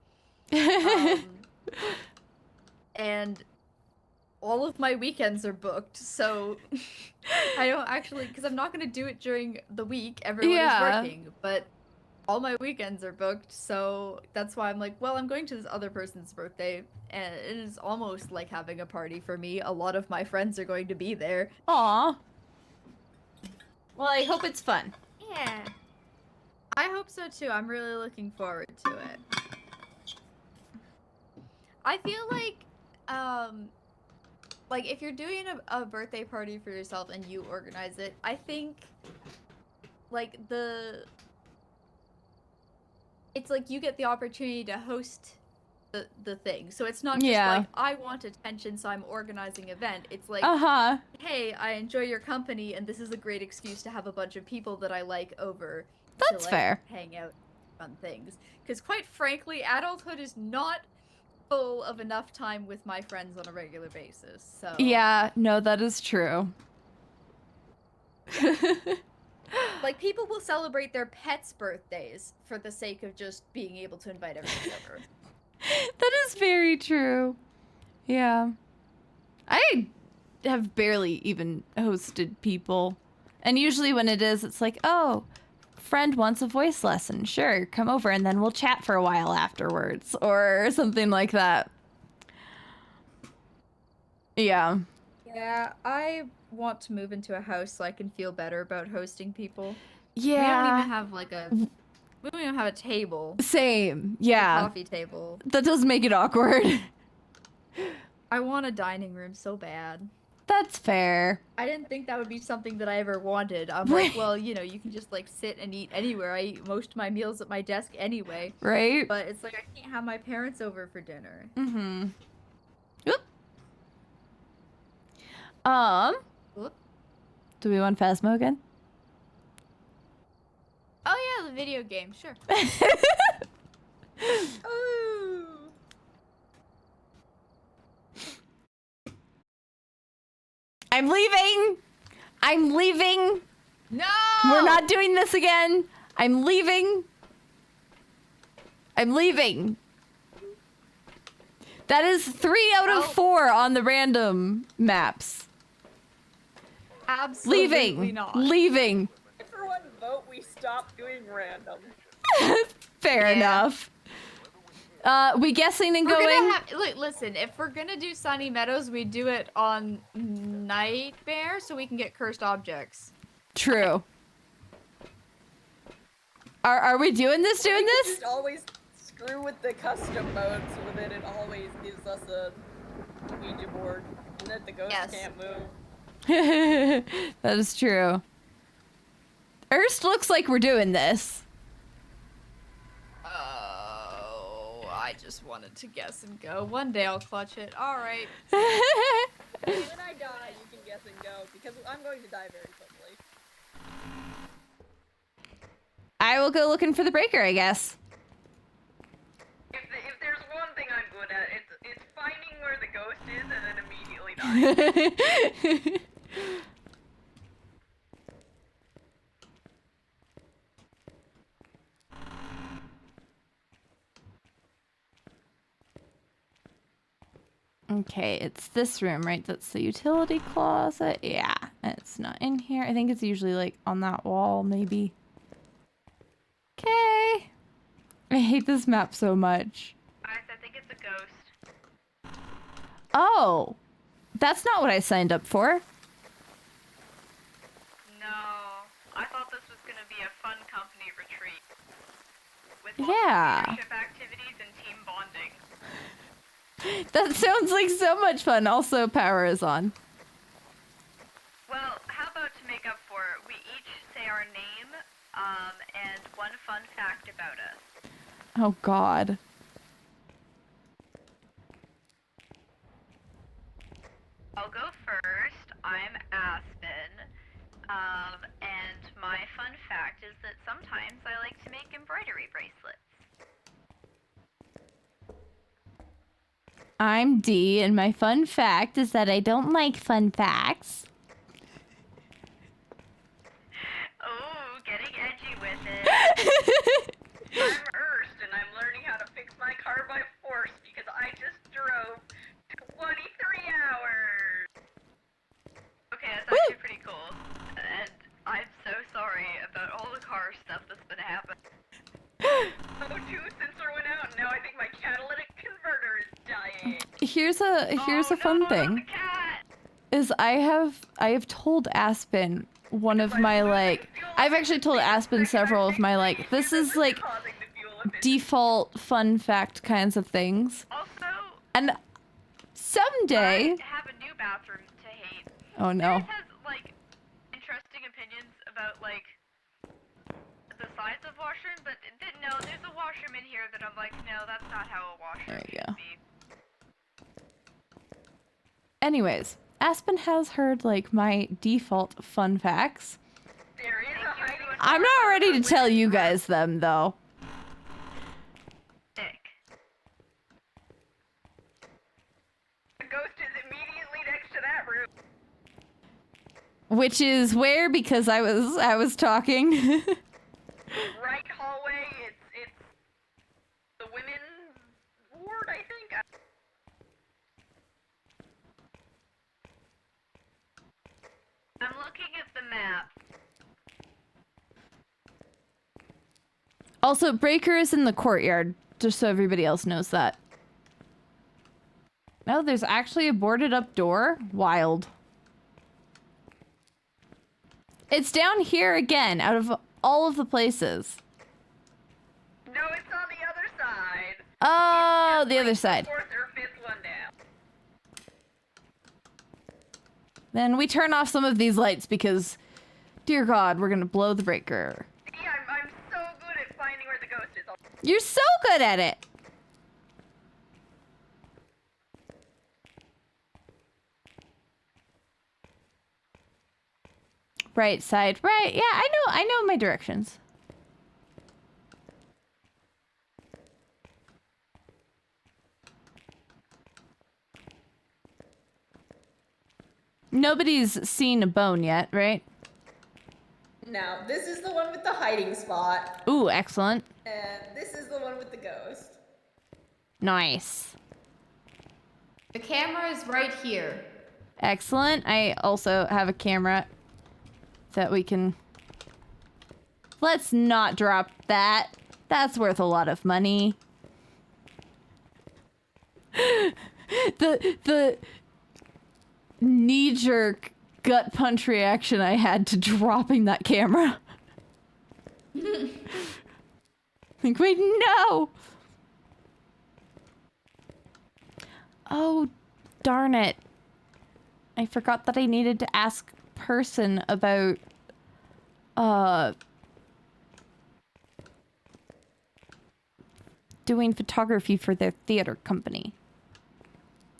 And all of my weekends are booked, so I don't actually, because I'm not going to do it during the week. Everyone is working, but all my weekends are booked, so that's why I'm like, well, I'm going to this other person's birthday, and it is almost like having a party for me. A lot of my friends are going to be there. Aw. Well, I hope it's fun. Yeah. I hope so too. I'm really looking forward to it. I feel like if you're doing a birthday party for yourself and you organize it, I think like it's like you get the opportunity to host the thing. So it's not just like I want attention, so I'm organizing an event. It's like, hey, I enjoy your company, and this is a great excuse to have a bunch of people that I like over. That's to, like, fair. Hang out, fun things. Because quite frankly, adulthood is not full of enough time with my friends on a regular basis. So Yeah, no, that is true. like people will celebrate their pets' birthdays for the sake of just being able to invite everyone over. That is very true. Yeah. I have barely even hosted people. And usually when it is, it's like, oh, friend wants a voice lesson. Sure, come over and then we'll chat for a while afterwards. Or something like that. Yeah. Yeah, I want to move into a house so I can feel better about hosting people. Yeah. We don't even have like we don't even have a table. Same. A Yeah. coffee table. That does make it awkward. I want a dining room so bad. That's fair. I didn't think that would be something that I ever wanted. I'm like, well, you know, you can just like sit and eat anywhere. I eat most of my meals at my desk anyway. Right? But it's like I can't have my parents over for dinner. Mm-hmm. Oop. Whoop. Do we want Phasmo again? Oh yeah, the video game, sure. Ooh. I'm leaving! I'm leaving! No! We're not doing this again! I'm leaving! I'm leaving! That is 3 out of 4 on the random maps. Absolutely Leaving! not. Leaving! For one vote, we stopped doing random. Fair enough. We guessing and We're going? gonna have, look, listen, if we're gonna do Sunny Meadows, we do it on Nightmare so we can get cursed objects. True. Are we doing this? We can just always screw with the custom mode so that it always gives us a Ouija board and that the ghost can't move. That is true. Erst looks like we're doing this. Oh, I just wanted to guess and go. One day I'll clutch it. All right. When I die, you can guess and go because I'm going to die very quickly. I will go looking for the breaker, I guess. If there's one thing I'm good at, it's finding where the ghost is and then immediately dying. Okay, it's this room, right? That's the utility closet. Yeah, it's not in here. I think it's usually like on that wall, maybe. Okay. I hate this map so much. Guys, I think it's a ghost. Oh, that's not what I signed up for. No, I thought this was gonna be a fun company retreat with Yeah. lots of leadership activities and team bonding. That sounds like so much fun. Also, power is on. Well, how about to make up for it, we each say our name, and one fun fact about us. Oh, God. I'll go first. I'm Aspen. And my fun fact is that sometimes I like to make embroidery bracelets. I'm D, and my fun fact is that I don't like fun facts. Oh, getting edgy with it. I'm Erst, and I'm learning how to fix my car by force because I just drove 23 hours. Okay, that's actually pretty cool. And I'm so sorry about all the car stuff that's been happening. O2 sensor went out, and now I think my catalytic converter is dying. Here's a fun no, thing. not the cat! Is I have told Aspen one of my like I've actually told Aspen several of my like this is like default fun fact kinds of things. Also, And someday I have a new bathroom to hate. oh no. Yours has, like, interesting opinions about, like, the size of washroom, but no, there's a washroom in here that I'm like, no, that's not how a washroom There you should go. be. Anyways, Aspen has heard like my default fun facts. There is a hiding I'm not ready to tell you guys them though. Sick. The ghost is immediately next to that room. Which is where because I was talking. Right hallway, it's the women's ward, I think. I'm looking at the map. Also, Breaker is in the courtyard, just so everybody else knows that. Oh, there's actually a boarded up door? Wild. It's down here again, out of all of the places. No, it's on the other side. Oh, It's the other like side. Fourth or fifth one down. Then we turn off some of these lights because, dear God, we're gonna blow the breaker. Yeah, I'm so good at finding where the ghost is. You're so good at it! Right side, right, yeah, I know my directions. Nobody's seen a bone yet, right? Now, this is the one with the hiding spot, Ooh, excellent. and this is the one with the ghost. Nice. The camera is right here. Excellent. I also have a camera that we can... Let's not drop that. That's worth a lot of money. The knee-jerk gut punch reaction I had to dropping that camera. Like, wait, no! Oh, darn it. I forgot that I needed to ask person about, doing photography for their theater company.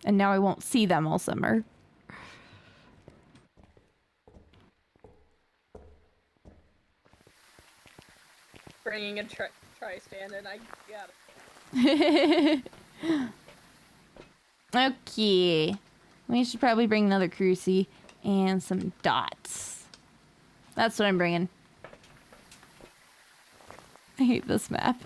And now I won't see them all summer. Bringing a tri-stand, and I got it. Okay. We should probably bring another crucie and some dots. That's what I'm bringing. I hate this map.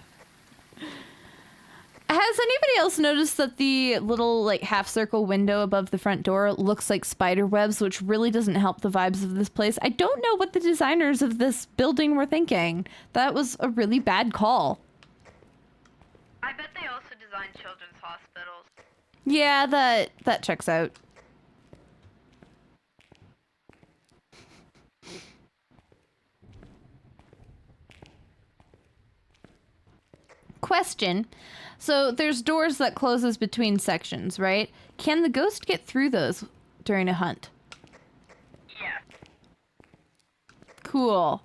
Has anybody else noticed that the little like half circle window above the front door looks like spider webs, which really doesn't help the vibes of this place? I don't know what the designers of this building were thinking. That was a really bad call. I bet they also designed children's hospitals. Yeah, that checks out. Question. So there's doors that closes between sections, right? Can the ghost get through those during a hunt? Yes. Cool.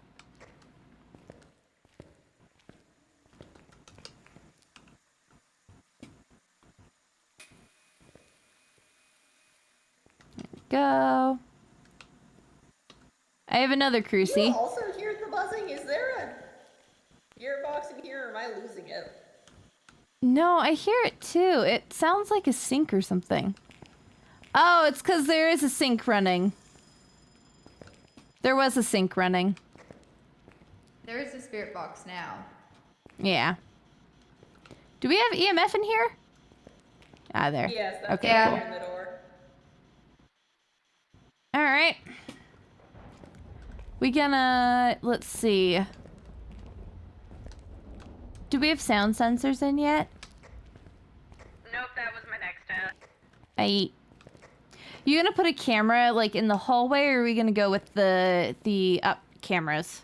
Go. I have another crucie. You also hear the buzzing? Is there a gearbox in here, or am I losing it? No, I hear it too. It sounds like a sink or something. Oh, it's because there is a sink running. There was a sink running. There is a spirit box now. Yeah. Do we have EMF in here? Ah, there. Yes, that's Okay, right cool. here in the door. All right. We gonna, let's see. Do we have sound sensors in yet? Nope, that was my next task. You gonna put a camera like in the hallway, or are we gonna go with the up cameras?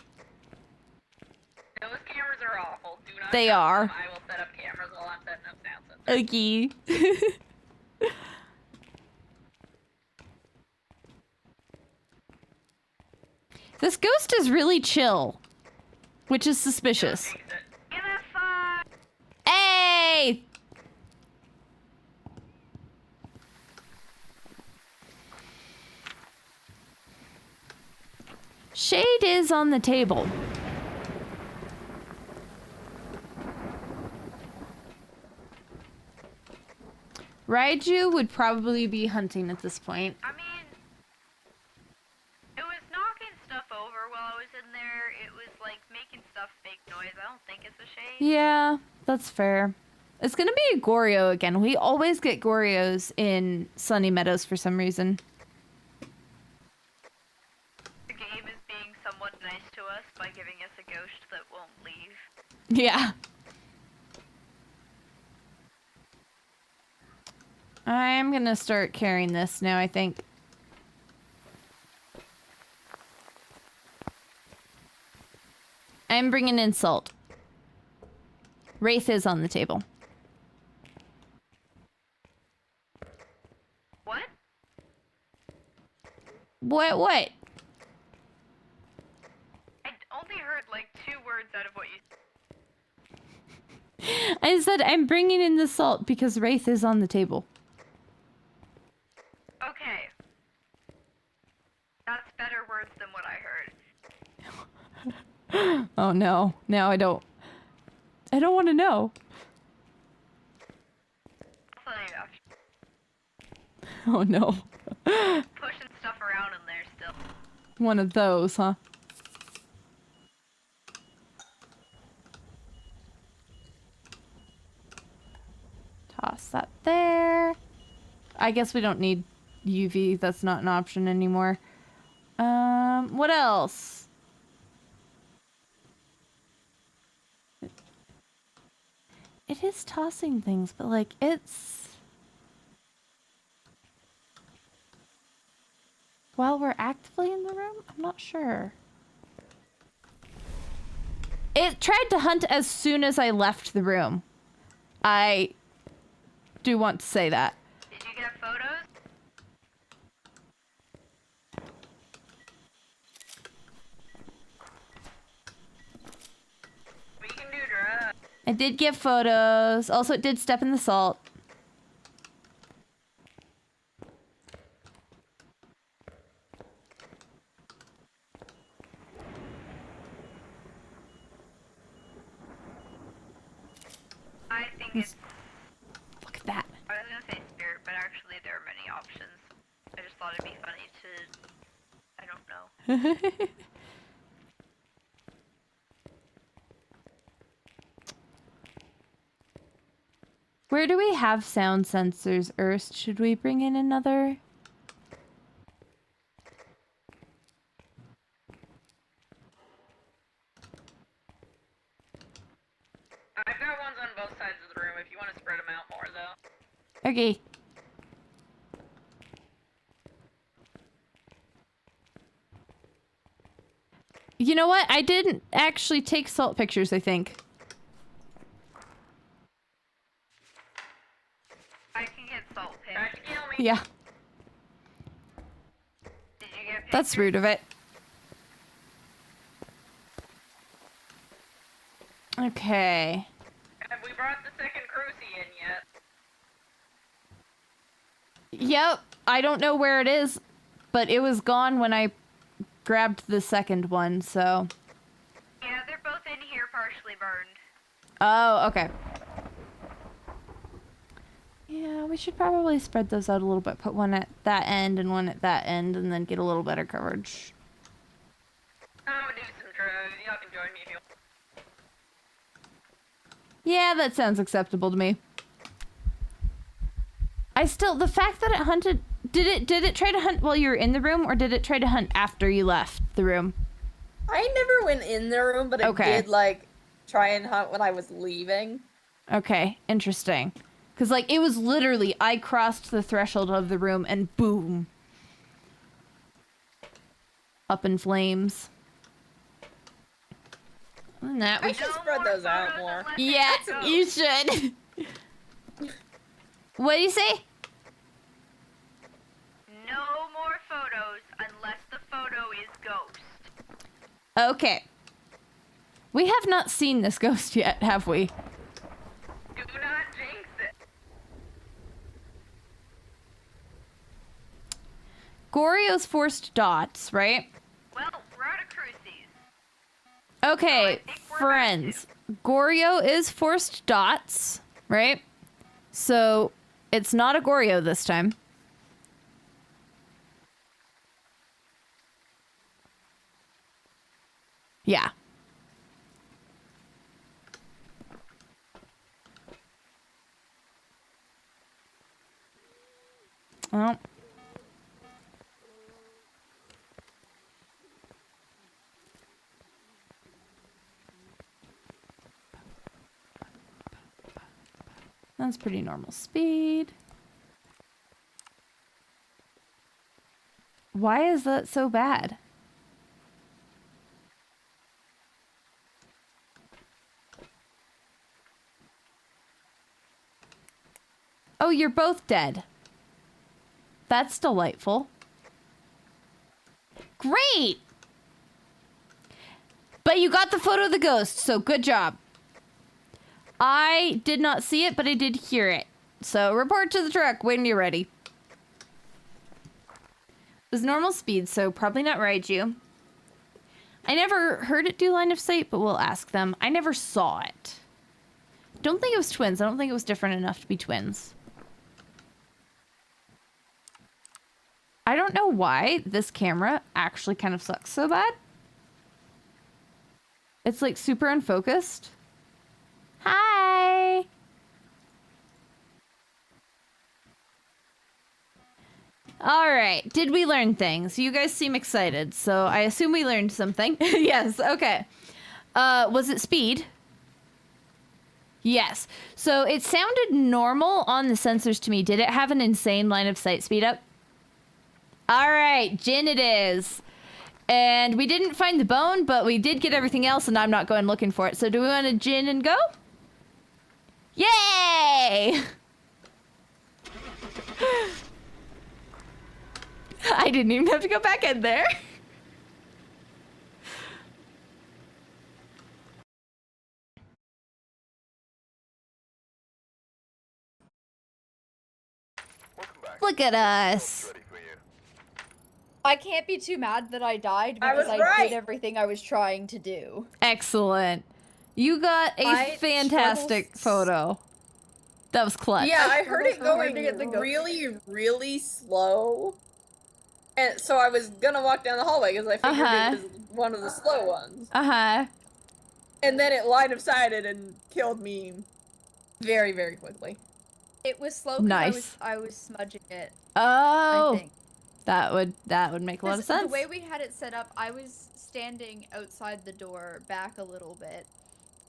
Those cameras are awful. Do not They touch are. them. I will set up cameras while I'm setting up sound sensors. Okay. This ghost is really chill, which is suspicious. Fix it. Hey! Shade is on the table. Raiju would probably be hunting at this point. I mean, it was knocking stuff over while I was in there. It was like making stuff make noise. I don't think it's a shade. Yeah, that's fair. It's gonna be a Goryo again. We always get Goryos in Sunny Meadows for some reason. The game is being somewhat nice to us by giving us a ghost that won't leave. Yeah. I'm gonna start carrying this now, I think. I'm bringing in salt. Wraith is on the table. What? What? I only heard like 2 words out of what you I said I'm bringing in the salt because Wraith is on the table. Okay. That's better words than what I heard. Oh no. Now I don't want to know. I'll tell you after. Oh no. Pushing stuff around in there still. One of those, huh? Toss that there. I guess we don't need UV. That's not an option anymore. What else? It is tossing things, but like it's... While we're actively in the room? I'm not sure. It tried to hunt as soon as I left the room. I do want to say that. Did you get photos? We can do drugs. I did get photos. Also, it did step in the salt. I think it's... Look at that. I was gonna say spirit, but actually there are many options. I just thought it'd be funny to... I don't know. Where do we have sound sensors, Erst? Should we bring in another? I've got ones on both sides of the room if you want to spread them out more, though. Okay. You know what? I didn't actually take salt pictures, I think. I can get salt pics. Tried to kill me. Yeah. Did you get That's rude of it. Okay. Have we brought the second crucie in yet? Yep. I don't know where it is, but it was gone when I grabbed the second one, so. Yeah, they're both in here partially burned. Oh, okay. Yeah, we should probably spread those out a little bit. Put one at that end and one at that end, and then get a little better coverage. I'm gonna do some drugs. Y'all can join me if you want. Yeah, that sounds acceptable to me. The fact that it hunted, did it try to hunt while you were in the room, or did it try to hunt after you left the room? I never went in the room, but it did, like, try and hunt when I was leaving. Okay, interesting. Because, like, it was literally, I crossed the threshold of the room and boom. Up in flames. And that I should spread those out more. Yeah, you should. What do you say? No more photos unless the photo is ghost. Okay. We have not seen this ghost yet, have we? Do not jinx it. Gorio's forced dots, right? Well, we're out of crucies. Okay, friends. Gorio is forced dots, right? So, it's not a Gorio this time. Yeah. Well. That's pretty normal speed. Why is that so bad? Oh, you're both dead. That's delightful. Great! But you got the photo of the ghost, so good job. I did not see it, but I did hear it. So report to the truck when you're ready. It was normal speed, so probably not Raiju. I never heard it do line of sight, but we'll ask them. I never saw it. Don't think it was twins. I don't think it was different enough to be twins. I don't know why this camera actually kind of sucks so bad. It's like super unfocused. Hi! Alright, did we learn things? You guys seem excited, so I assume we learned something. Yes, okay. Was it speed? Yes. So it sounded normal on the sensors to me. Did it have an insane line of sight speed up? Alright, Jin it is. And we didn't find the bone, but we did get everything else, and I'm not going looking for it. So do we want to Jin and go? Yay! I didn't even have to go back in there. Welcome back. Look at us. Ready for you. I can't be too mad that I died I because was I right. did everything I was trying to do. Excellent. You got a I fantastic struggled photo. That was clutch. Yeah, I heard it struggled so hard going to get the ghost. really, really slow. And so I was gonna walk down the hallway because I figured it was one of the slow ones. Uh-huh. And then it line of sighted and killed me very, very quickly. It was slow because Nice. I was smudging it. Oh, I think. that would make a lot of sense. The way we had it set up, I was standing outside the door, back a little bit.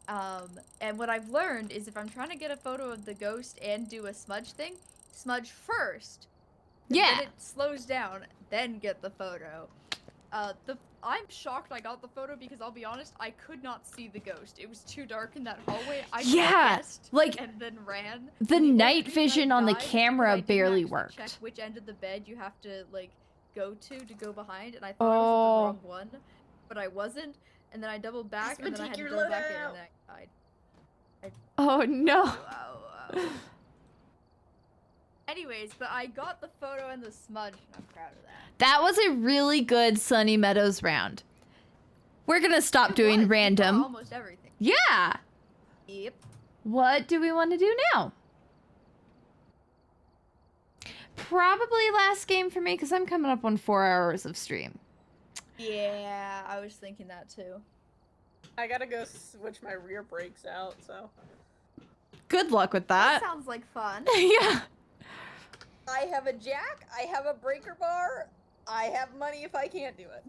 And what I've learned is if I'm trying to get a photo of the ghost and do a smudge thing, smudge first. Yeah. Then it slows down, then get the photo. I'm shocked I got the photo because I'll be honest, I could not see the ghost. It was too dark in that hallway. I guessed like and then ran. the And night only reason I vision on the died is because camera I didn't barely actually worked. Check which end of the bed you have to like go to go behind, and I thought I was at the wrong one, but I wasn't. And then I doubled back, and then I had to double back in, and then I died. Oh no. Wow. Anyways, but I got the photo and the smudge, and I'm proud of that. That was a really good Sunny Meadows round. We're gonna stop doing We got random. almost everything. Yeah. Yep. What do we want to do now? Probably last game for me because I'm coming up on 4 hours of stream. Yeah, I was thinking that too. I gotta go switch my rear brakes out, so. Good luck with That that. sounds like fun. Yeah. I have a jack, I have a breaker bar, I have money if I can't do it.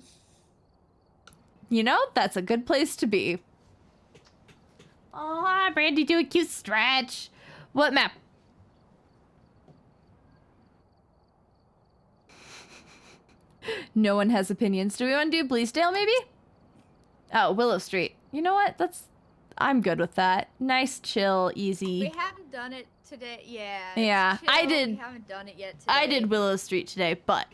You know, that's a good place to be. Oh, Brandy, do a cute stretch. What map? No one has opinions. Do we want to do Bleasdale, maybe? Oh, Willow Street. You know what? I'm good with that. Nice, chill, easy. We haven't done it today. Yeah. it's Yeah, I chill. did- We haven't done it yet today. I did Willow Street today, but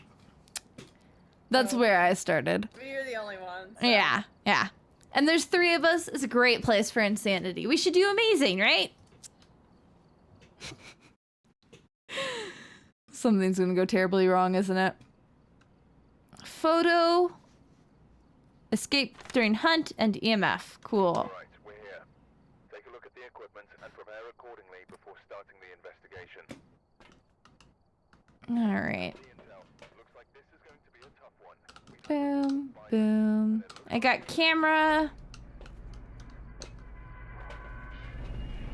that's where I started. You're the only one. So. Yeah, yeah. And there's 3 of us. It's a great place for insanity. We should do amazing, right? Something's gonna go terribly wrong, isn't it? Photo. Escape during hunt and EMF. Cool. Alright, we're here. Take a look at the equipment and prepare accordingly before starting the investigation. Alright. The intel. Looks like this is going to be a tough one. Boom, boom. I got camera.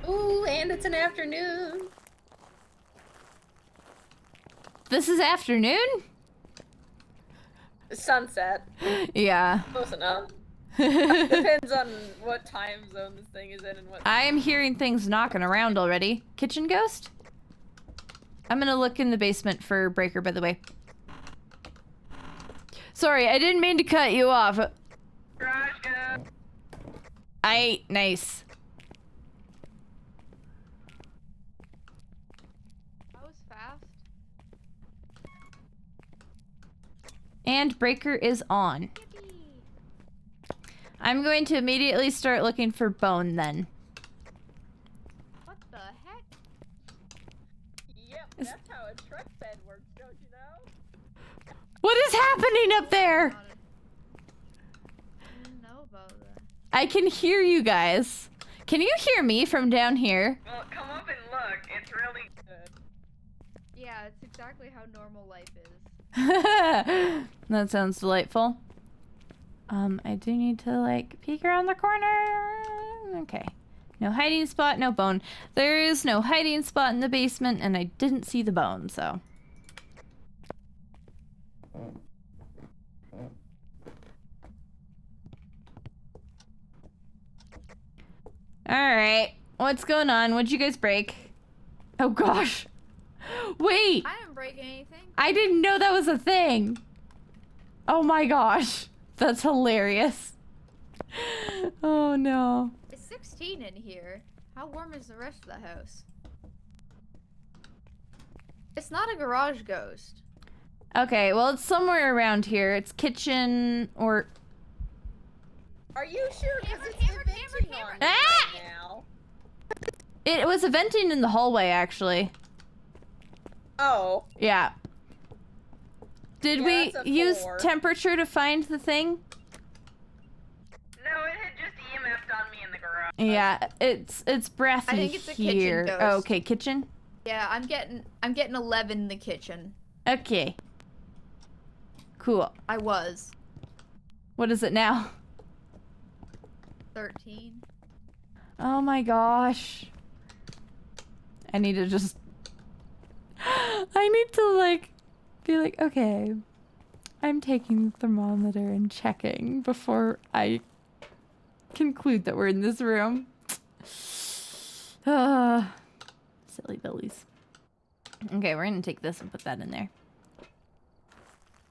Ooh, and it's an afternoon. This is afternoon? Sunset. Yeah. Close enough. Depends on what time zone this thing is in and what. I am hearing things knocking around already. Kitchen ghost? I'm gonna look in the basement for Breaker, by the way. Sorry, I didn't mean to cut you off. Garage go. Nice. That was fast. And Breaker is on. I'm going to immediately start looking for Bone then. What the heck? Yep, that's how a truck bed works, don't you know? What is happening up there? I didn't know about that. I can hear you guys. Can you hear me from down here? Well, come up and look. It's really Good. Yeah, it's exactly how normal life is. That sounds delightful. I do need to, like, peek around the corner. Okay. No hiding spot, no bone. There is no hiding spot in the basement, and I didn't see the bone, so. Alright. What's going on? What'd you guys break? Oh, gosh. Wait! I didn't break anything. I didn't know that was a thing. Oh my gosh. That's hilarious. Oh no. It's 16 in here. How warm is the rest of the house? It's not a garage ghost. Okay, well, it's somewhere around here. It's kitchen or... Are you sure? 'Cause Camera, it's camera, eventing camera, on me camera. right now. It was venting in the hallway, actually. Oh. Yeah. Did Yeah, we that's a use 4. temperature to find the thing? no. It had just EMF'd on me in the garage. Yeah, it's breathy I think it's a kitchen here. ghost. Oh, okay, kitchen? Yeah, I'm getting 11 in the kitchen. Okay. Cool. I was. What is it now? 13. Oh my gosh. I need to just I need to, like, be like, okay, I'm taking the thermometer and checking before I conclude that we're in this room. Silly billies. Okay, we're gonna take this and put that in there.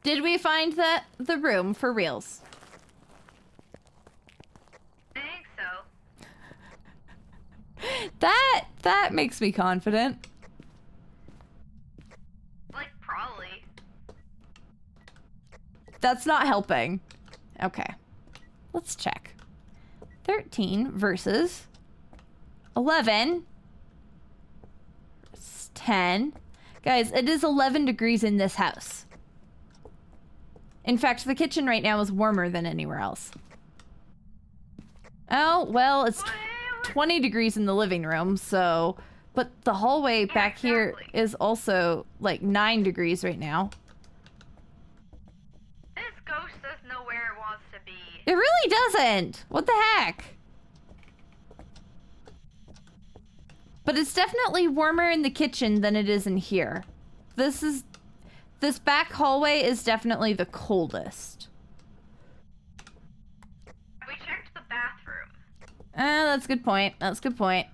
Did we find the room for reals? I think so. That makes me confident. Like, probably. That's not helping. Okay. Let's check. 13 versus 11. Versus 10. Guys, it is 11 degrees in this house. In fact, the kitchen right now is warmer than anywhere else. Oh, well, it's 20 degrees in the living room, so... But the hallway back here is also, like, 9 degrees right now. This ghost doesn't know where it wants to be. It really doesn't! What the heck? But it's definitely warmer in the kitchen than it is in here. This back hallway is definitely the coldest. We checked the bathroom. That's a good point. That's a good point.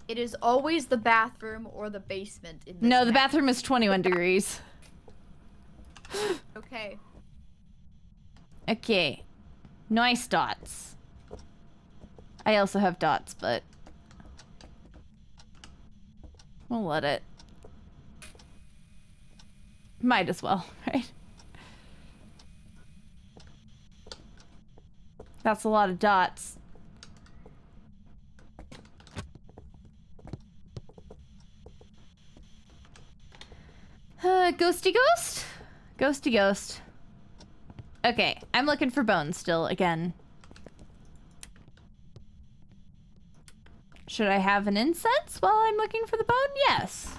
It is always the bathroom or the basement in this No, the map. bathroom is 21 degrees. Okay. Okay. Nice dots. I also have dots, but... we'll let it. Might as well, right? That's a lot of dots. Ghosty ghost? Ghosty ghost. Okay, I'm looking for bones still, again. Should I have an incense while I'm looking for the bone? Yes.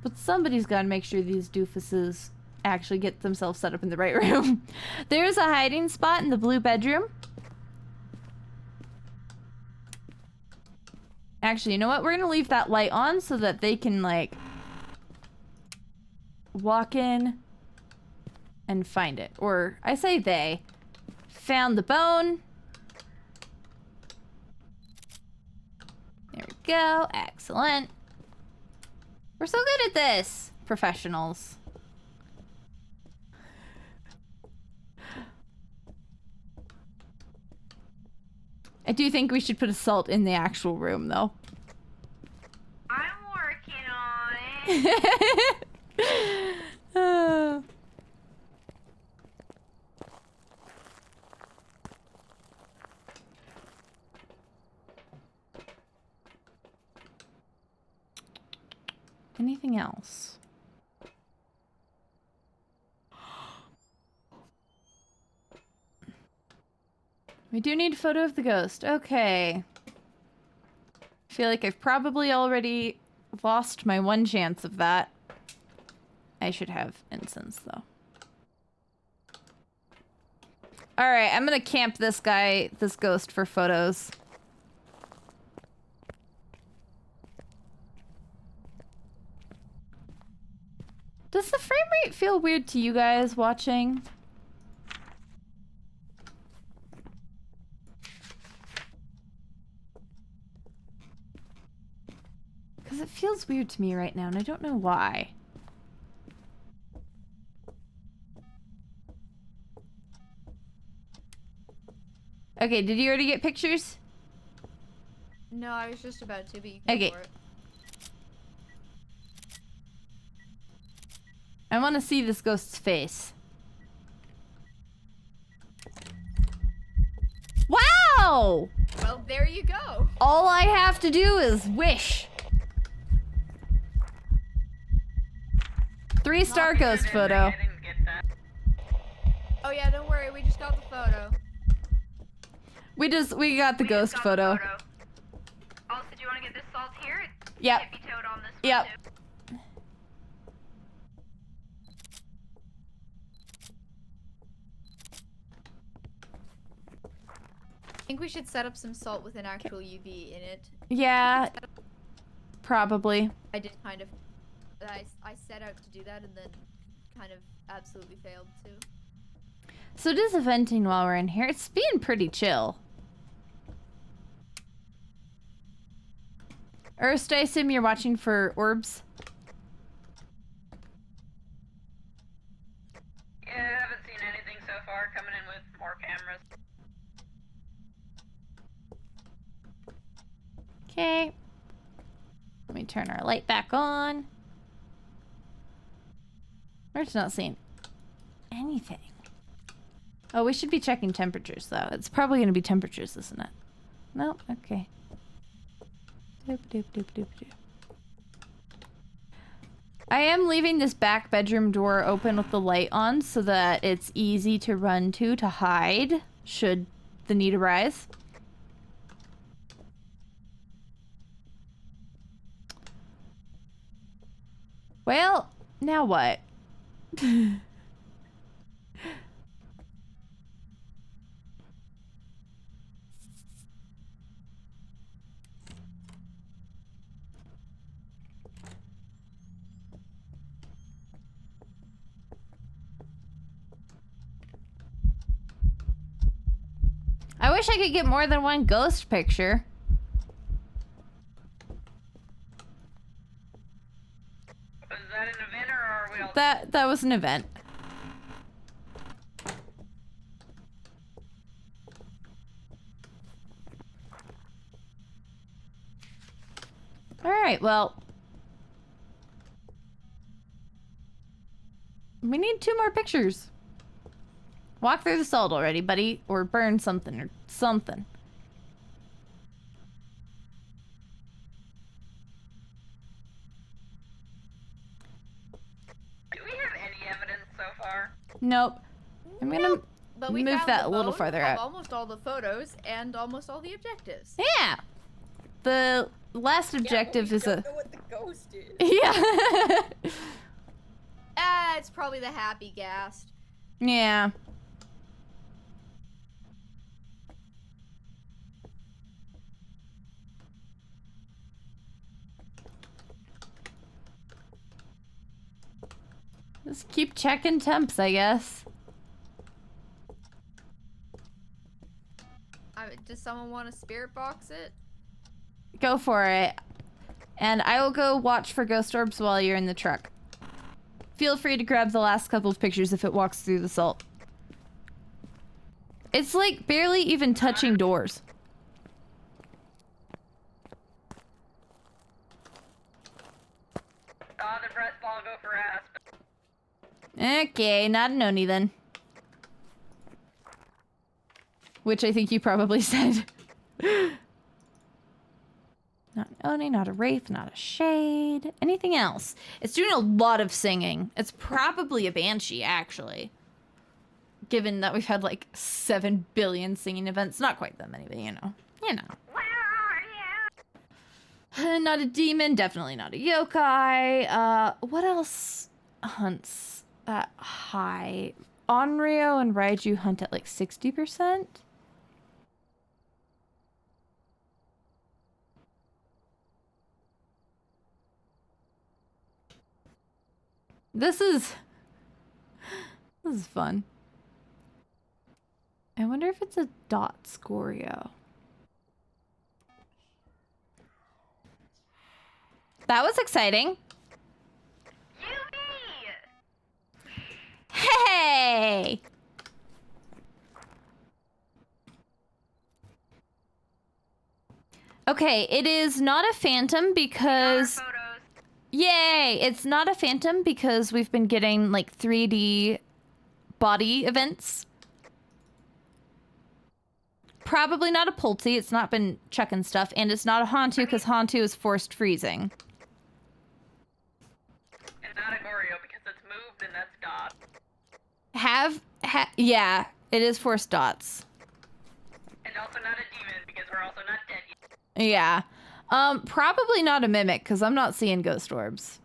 But somebody's gotta make sure these doofuses actually get themselves set up in the right room. There's a hiding spot in the blue bedroom. Actually, you know what? We're gonna leave that light on so that they can, like, walk in and find it. Or, I say they. Found the bone. There we go. Excellent. We're so good at this, professionals. I do think we should put a salt in the actual room, though. I'm working on it. Anything else? We do need a photo of the ghost. Okay. I feel like I've probably already lost my one chance of that. I should have incense, though. Alright, I'm gonna camp this guy, this ghost, for photos. Does the frame rate feel weird to you guys watching? Because it feels weird to me right now, and I don't know why. Okay, did you already get pictures? No, I was just about to, but you can Okay. for it. I want to see this ghost's face. Wow! Well, there you go. All I have to do is wish. 3-star ghost photo. I didn't get that. Oh yeah, don't worry, we just got the photo. We got the We just ghost got photo. the photo. Also, do you want to get this salt here? It Yep. can't be towed on this one, Yep. too. I think we should set up some salt with an actual UV in it. Yeah. Probably. I did kind of. I set out to do that and then kind of absolutely failed too. So just venting while we're in here. It's being pretty chill. Erst, I assume you're watching for orbs? Yeah, I haven't seen anything so far. Coming in with more cameras. Okay. Let me turn our light back on. We're just not seeing anything. Oh, we should be checking temperatures, though. It's probably going to be temperatures, isn't it? No? Okay. Doop, doop, doop, doop, doop. I am leaving this back bedroom door open with the light on so that it's easy to run to hide should the need arise. Well, now what? I wish I could get more than one ghost picture. Was that an event or are we all... That was an event. Alright, well. We need 2 more pictures. Walk through the salt already, buddy. Or burn something or something. Do we have any evidence so far? Nope. I'm gonna But we move found that the a little phone farther of out. almost all the photos and almost all the objectives. Yeah. The last objective yeah, is we a... don't know what the ghost is. Yeah. It's probably the happy ghast. Yeah. Just keep checking temps, I guess. Does someone want to spirit box it? Go for it. And I will go watch for ghost orbs while you're in the truck. Feel free to grab the last couple of pictures if it walks through the salt. It's like barely even touching doors. The breath ball go for Aspen. Okay, not an Oni then. Which I think you probably said. Not an Oni, not a Wraith, not a Shade. Anything else? It's doing a lot of singing. It's probably a Banshee, actually. Given that we've had like 7 billion singing events. Not quite that many, but you know. You know. Where are you? Not a demon, definitely not a yokai. What else hunts at high? Onryo and Raiju hunt at like 60%? This is fun. I wonder if it's a dot scorio. That was exciting. Yumi! Hey! Okay, it is not a phantom because... Photos. Yay! It's not a phantom because we've been getting like 3D body events. Probably not a Pulte, it's not been checking stuff, and it's not a Hantu because Hantu is forced freezing. And not a Goryo because it's moved and that's God. Yeah, it is forced dots. And also not a demon because we're also not dead yet. Yeah. Probably not a Mimic because I'm not seeing ghost orbs.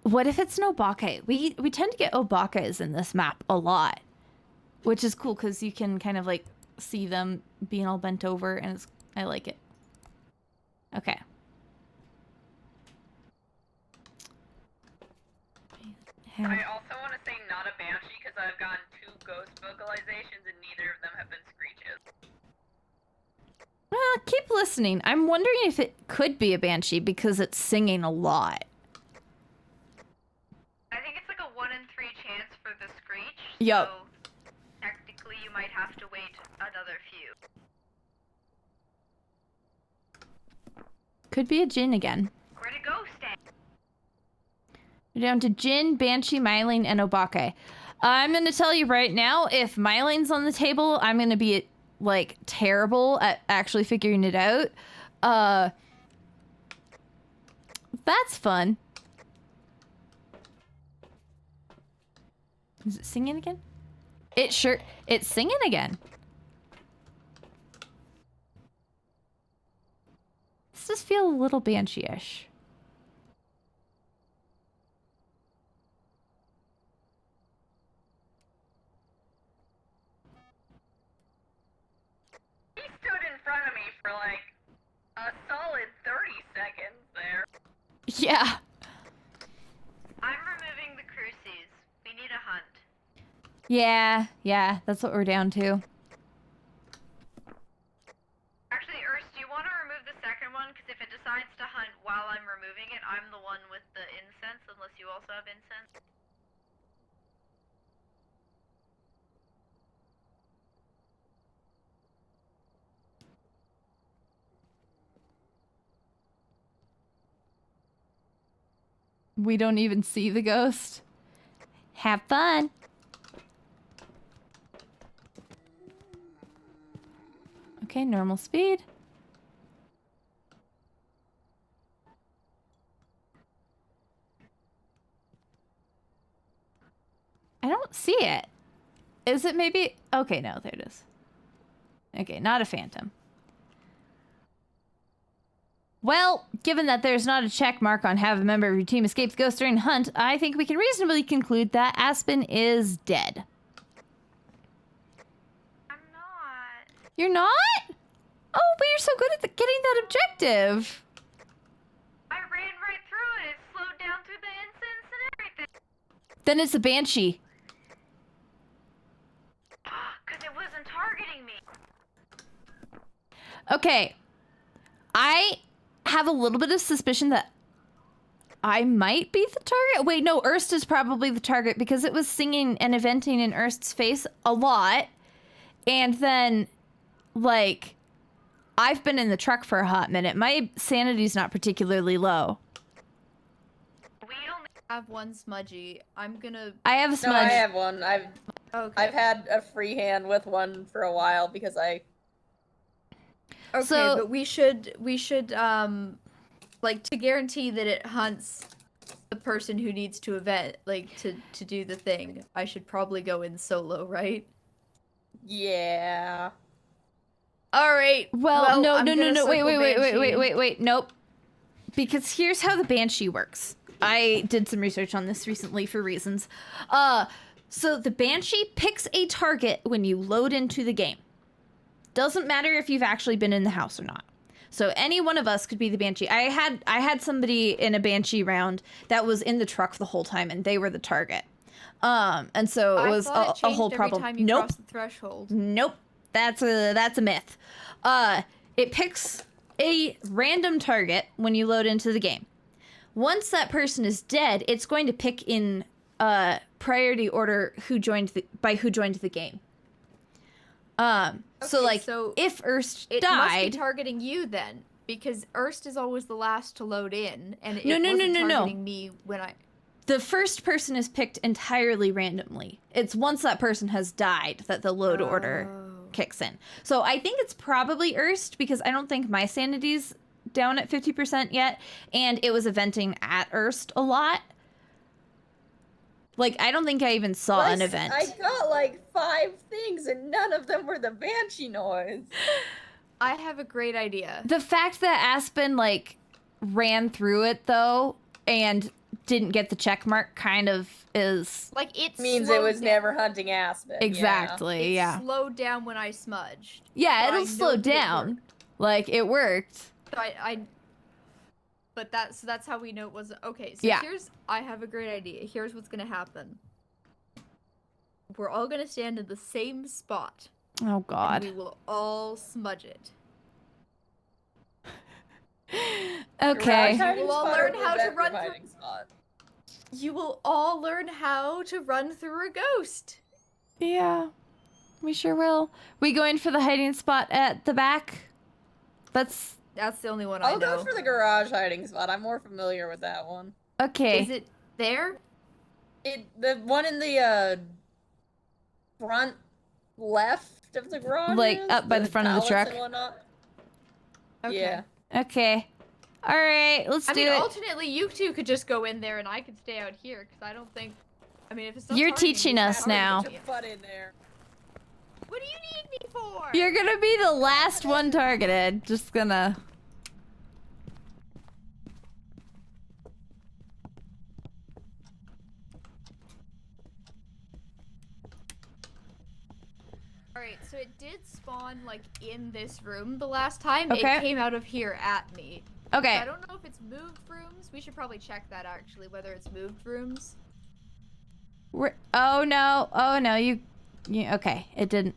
What if it's an Obake? We tend to get Obakes in this map a lot, which is cool because you can kind of like see them being all bent over, and I like it. Okay. I also want to say not a banshee because I've gotten 2 ghost vocalizations and neither of them have been screeches. Well, keep listening. I'm wondering if it could be a banshee because it's singing a lot. I think it's like a 1 in 3 chance for the screech. Yup. So technically, you might have to wait another few. Could be a Jin again. Where'd it go, Stan? We're down to Jin, Banshee, Myling, and Obake. I'm going to tell you right now, if Myling's on the table, I'm going to be, like, terrible at actually figuring it out. That's fun. Is it singing again? It's singing again. This does feel a little Banshee-ish. He stood in front of me for like a solid 30 seconds there. Yeah. I'm removing the crucies. We need a hunt. Yeah, that's what we're down to. Actually, Urs, do you want to remove the second one? Because if it decides to hunt while I'm removing it, I'm the one with the incense, unless you also have incense. We don't even see the ghost. Have fun. Okay, normal speed. I don't see it. Is it maybe? Okay, no, there it is. Okay, not a phantom. Well, given that there's not a check mark on have a member of your team escape the ghost during hunt, I think we can reasonably conclude that Aspen is dead. I'm not. You're not? Oh, but you're so good at getting that objective. I ran right through it. It slowed down through the incense and everything. Then it's a banshee. Because it wasn't targeting me. Okay. I have a little bit of suspicion that I might be the target. Wait, no, Erst is probably the target because it was singing and eventing in Erst's face a lot. And then, like, I've been in the truck for a hot minute. My sanity's not particularly low. We only have one smudgy. I'm gonna. I have a No, smudge. I have one. I've had a free hand with one for a while because I. Okay, So- but we should like to guarantee that it hunts the person who needs to event, like to do the thing. I should probably go in solo, right? Yeah. All right. Well, no, I'm no, gonna circle Banshee. wait. Nope. Because here's how the Banshee works. I did some research on this recently for reasons. So the Banshee picks a target when you load into the game. Doesn't matter if you've actually been in the house or not. So any one of us could be the Banshee. I had somebody in a Banshee round that was in the truck the whole time, and they were the target. And so it was I thought it a whole changed problem. Every time you Nope. cross the threshold. Nope. That's a myth. It picks a random target when you load into the game. Once that person is dead, it's going to pick in priority order who joined the game. So Okay, like so if Erst It must be died, targeting you then, because Erst is always the last to load in, and it No, wasn't no. targeting me when I. the first person is picked entirely randomly. It's once that person has died that the load order kicks in. So I think it's probably Erst because I don't think my sanity's down at 50% yet, and it was eventing at Erst a lot. Like, I don't think I even saw an event. I got like 5 things and none of them were the Banshee noise. I have a great idea. The fact that Aspen, like, ran through it, though, and didn't get the check mark kind of is Like it Means it slowed was down. never hunting Aspen. exactly, It yeah. slowed down when I smudged. Yeah, So I it'll know slow that it down. worked. Like it worked. So but that's how we know it wasn't okay. So Yeah. I have a great idea. Here's what's gonna happen. We're all gonna stand in the same spot. Oh And god. we will all smudge it. Okay. You will all learn how to run hiding spot. You will all learn how to run through a ghost. Yeah. We sure will. We going for the hiding spot at the back? That's That's the only one I I'll know. go for the garage hiding spot. I'm more familiar with that one. okay. Is it there? The one in the front left of the garage. Like, up by the front of the truck? And whatnot. Okay. Yeah. Okay. All right, let's I do mean, it. alternately, you two could just go in there and I could stay out here because I don't think. I mean, if it's not You're targeting teaching you, us it's targeting now. Put you. your butt in there. What do you need me for? You're gonna be the last one targeted. Just gonna. Alright, so it did spawn, like, in this room the last time. Okay. It came out of here at me. Okay. I don't know if it's moved rooms. We should probably check that, actually, whether it's moved rooms. Oh no. Oh no. You. Okay. It didn't.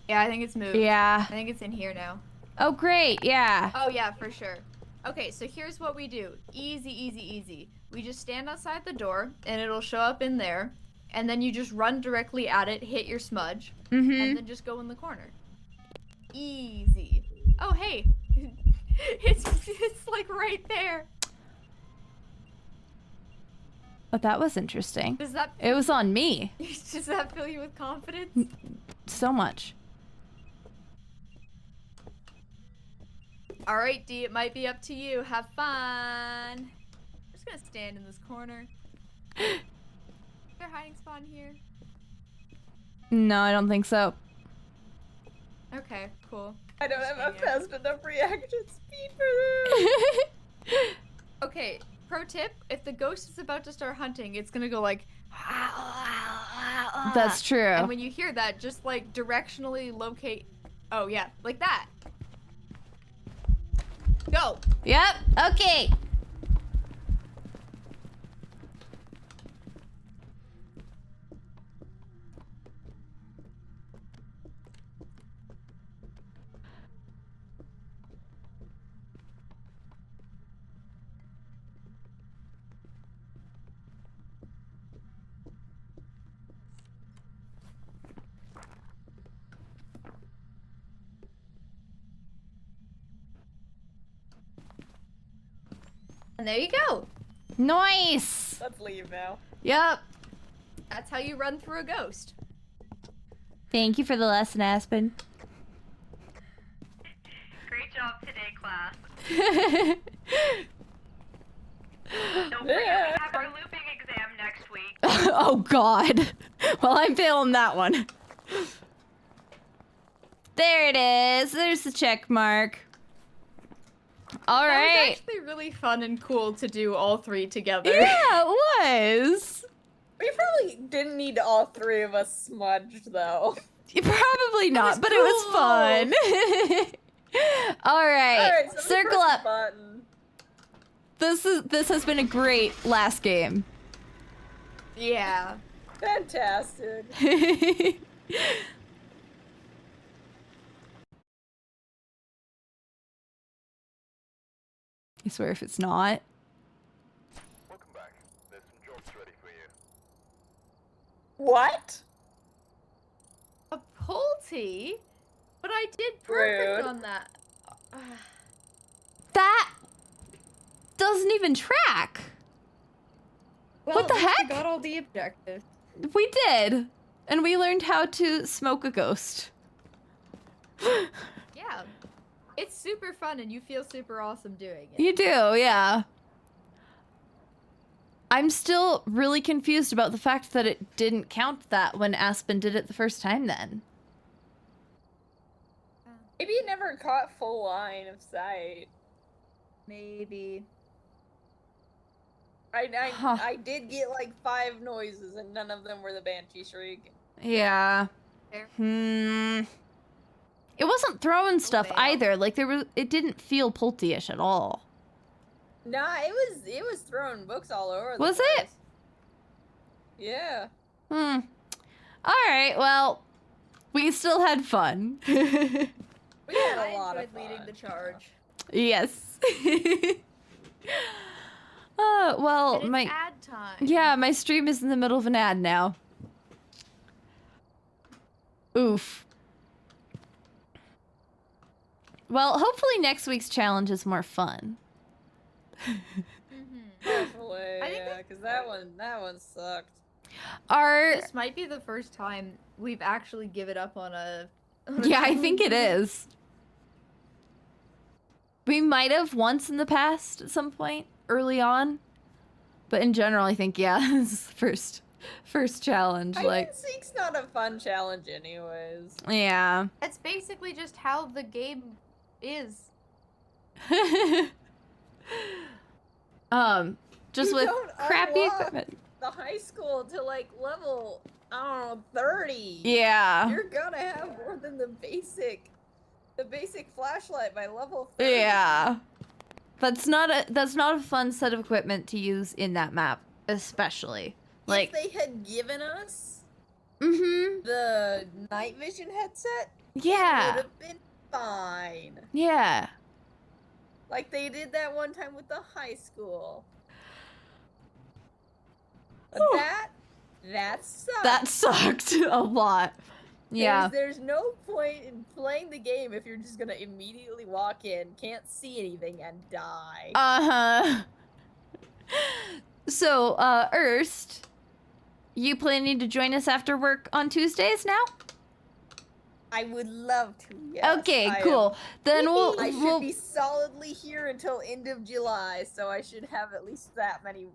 Yeah, I think it's moved. Yeah. I think it's in here now. Oh great. Yeah. Oh, yeah, for sure. Okay, so here's what we do. Easy, easy, easy. We just stand outside the door, and it'll show up in there. And then you just run directly at it, hit your smudge, and then just go in the corner. Easy. Oh, hey. it's like right there. But that was interesting. Does that It was on me. does that fill you with confidence? So much. All right, D, it might be up to you. Have fun. I'm just gonna stand in this corner. Is there a hiding spot in here? No, I don't think so. Okay, cool. I don't have a Hang out. fast enough reaction speed for this. Okay, pro tip, if the ghost is about to start hunting, it's gonna go like That's true. And when you hear that, just like directionally locate. Oh yeah, like that. Go. Yep. Okay. And there you go. Nice. Let's leave now. Yep. That's how you run through a ghost. Thank you for the lesson, Aspen. Great job today, class. Don't forget, we have our looping exam next week. Oh God. Well, I'm failing that one. There it is. There's the check mark. All That right. was actually really fun and cool to do all three together. Yeah, it was. We probably didn't need all three of us smudged though. Probably not, was but it was cool. fun. All right. Alright, so Circle press the up. button. This has been a great last game. Yeah. Fantastic. I swear if it's not. Welcome back. There's some jobs ready for you. What? A Pulte? But I did perfect Rude. on that. That doesn't even track. Well, What the at least heck? I got all the objectives. We did. And we learned how to smoke a ghost. Yeah. It's super fun and you feel super awesome doing it. You do, yeah. I'm still really confused about the fact that it didn't count that when Aspen did it the first time then. Maybe it never caught full line of sight. Maybe. I did get like 5 noises, and none of them were the Banshee Shriek. Yeah. Fair. It wasn't throwing stuff well. either. Like it didn't feel pulty-ish at all. Nah, it was throwing books all over the Was place. it? Yeah. All right. Well, we still had fun. We had I a lot of enjoyed leading fun. the charge. Yes. Well, And it's ad time. my stream is in the middle of an ad now. Oof. Well, hopefully next week's challenge is more fun. Hopefully, I think yeah, because that one sucked. This might be the first time we've actually given up on a. Yeah, I think it is. We might have once in the past at some point early on, but in general, I think yeah, this is the first challenge. Hide and seek's not a fun challenge, anyways. Yeah. It's basically just how the game is. Just You with don't crappy unlock equipment. the high school to like level, I don't know, 30. Yeah. You're gonna have more than the basic flashlight by level 30. Yeah. That's not a fun set of equipment to use in that map, especially. Like if they had given us mm-hmm. the night vision headset, it Yeah. would have been fine. Yeah. Like they did that one time with the high school. But Whew. that sucked. That sucked a lot. Yeah. There's no point in playing the game if you're just gonna immediately walk in, can't see anything, and die. Uh-huh. So, Erst, you planning to join us after work on Tuesdays now? I would love to, yes. Okay, I cool. Then I should we'll be solidly here until end of July, so I should have at least that many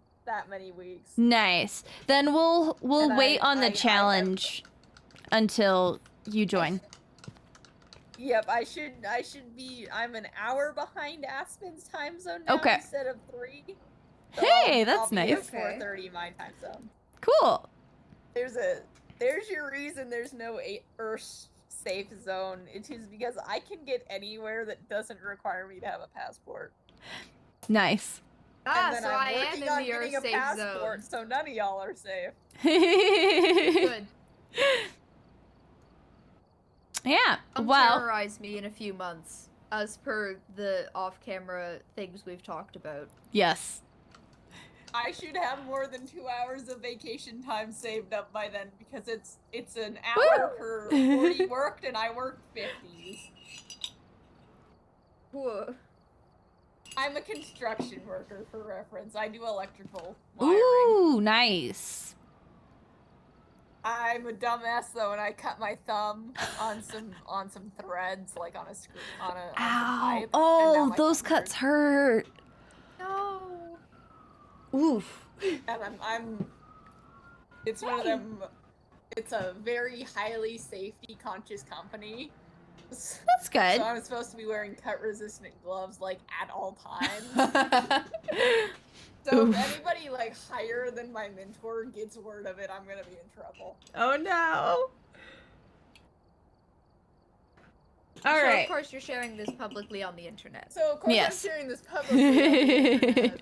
weeks. Nice. Then we'll And wait on I the have- challenge until you join. Yep, I should be. I'm an hour behind Aspen's time zone now Okay. instead of 3. So Hey, I'll that's be nice. At 4:30 my time zone. Cool. There's your reason there's no Earth safe zone. It is because I can get anywhere that doesn't require me to have a passport. Nice. Ah, And then so I'm I am working in on the getting Earth a safe passport, zone. so none of y'all are safe. Good. Yeah. Don't Well, terrorize me in a few months, as per the off-camera things we've talked about. yes. I should have more than 2 hours of vacation time saved up by then because it's an hour per 40 worked and I work 50s. Whoa. I'm a construction worker for reference. I do electrical wiring. Ooh, nice. I'm a dumbass though, and I cut my thumb on some threads, like on a screw on some Ow. pipe. and now Oh, my those thumb cuts hurts. hurt. No. Oof. And I'm it's one of them. It's a very highly safety conscious company. That's good. So I'm supposed to be wearing cut-resistant gloves like at all times. So Oof. if anybody like higher than my mentor gets word of it, I'm gonna be in trouble. Oh no. All So right. of course you're sharing this publicly on the internet. So of course Yes. I'm sharing this publicly on the internet.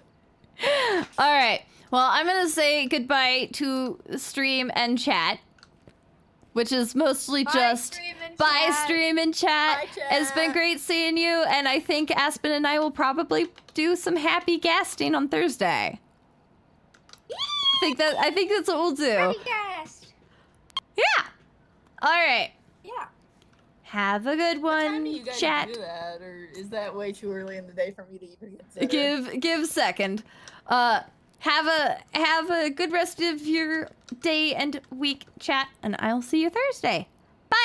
All right. Well, I'm going to say goodbye to stream and chat, which is mostly just bye stream and chat. Bye, chat. It's been great seeing you, and I think Aspen and I will probably do some happy gasting on Thursday. I think that's what we'll do. Yes. Yeah. All right. Yeah. Have a good What time one, do you guys chat. do that, or is that way too early in the day for me to even consider? Give a second. Have a good rest of your day and week, chat, and I'll see you Thursday. Bye.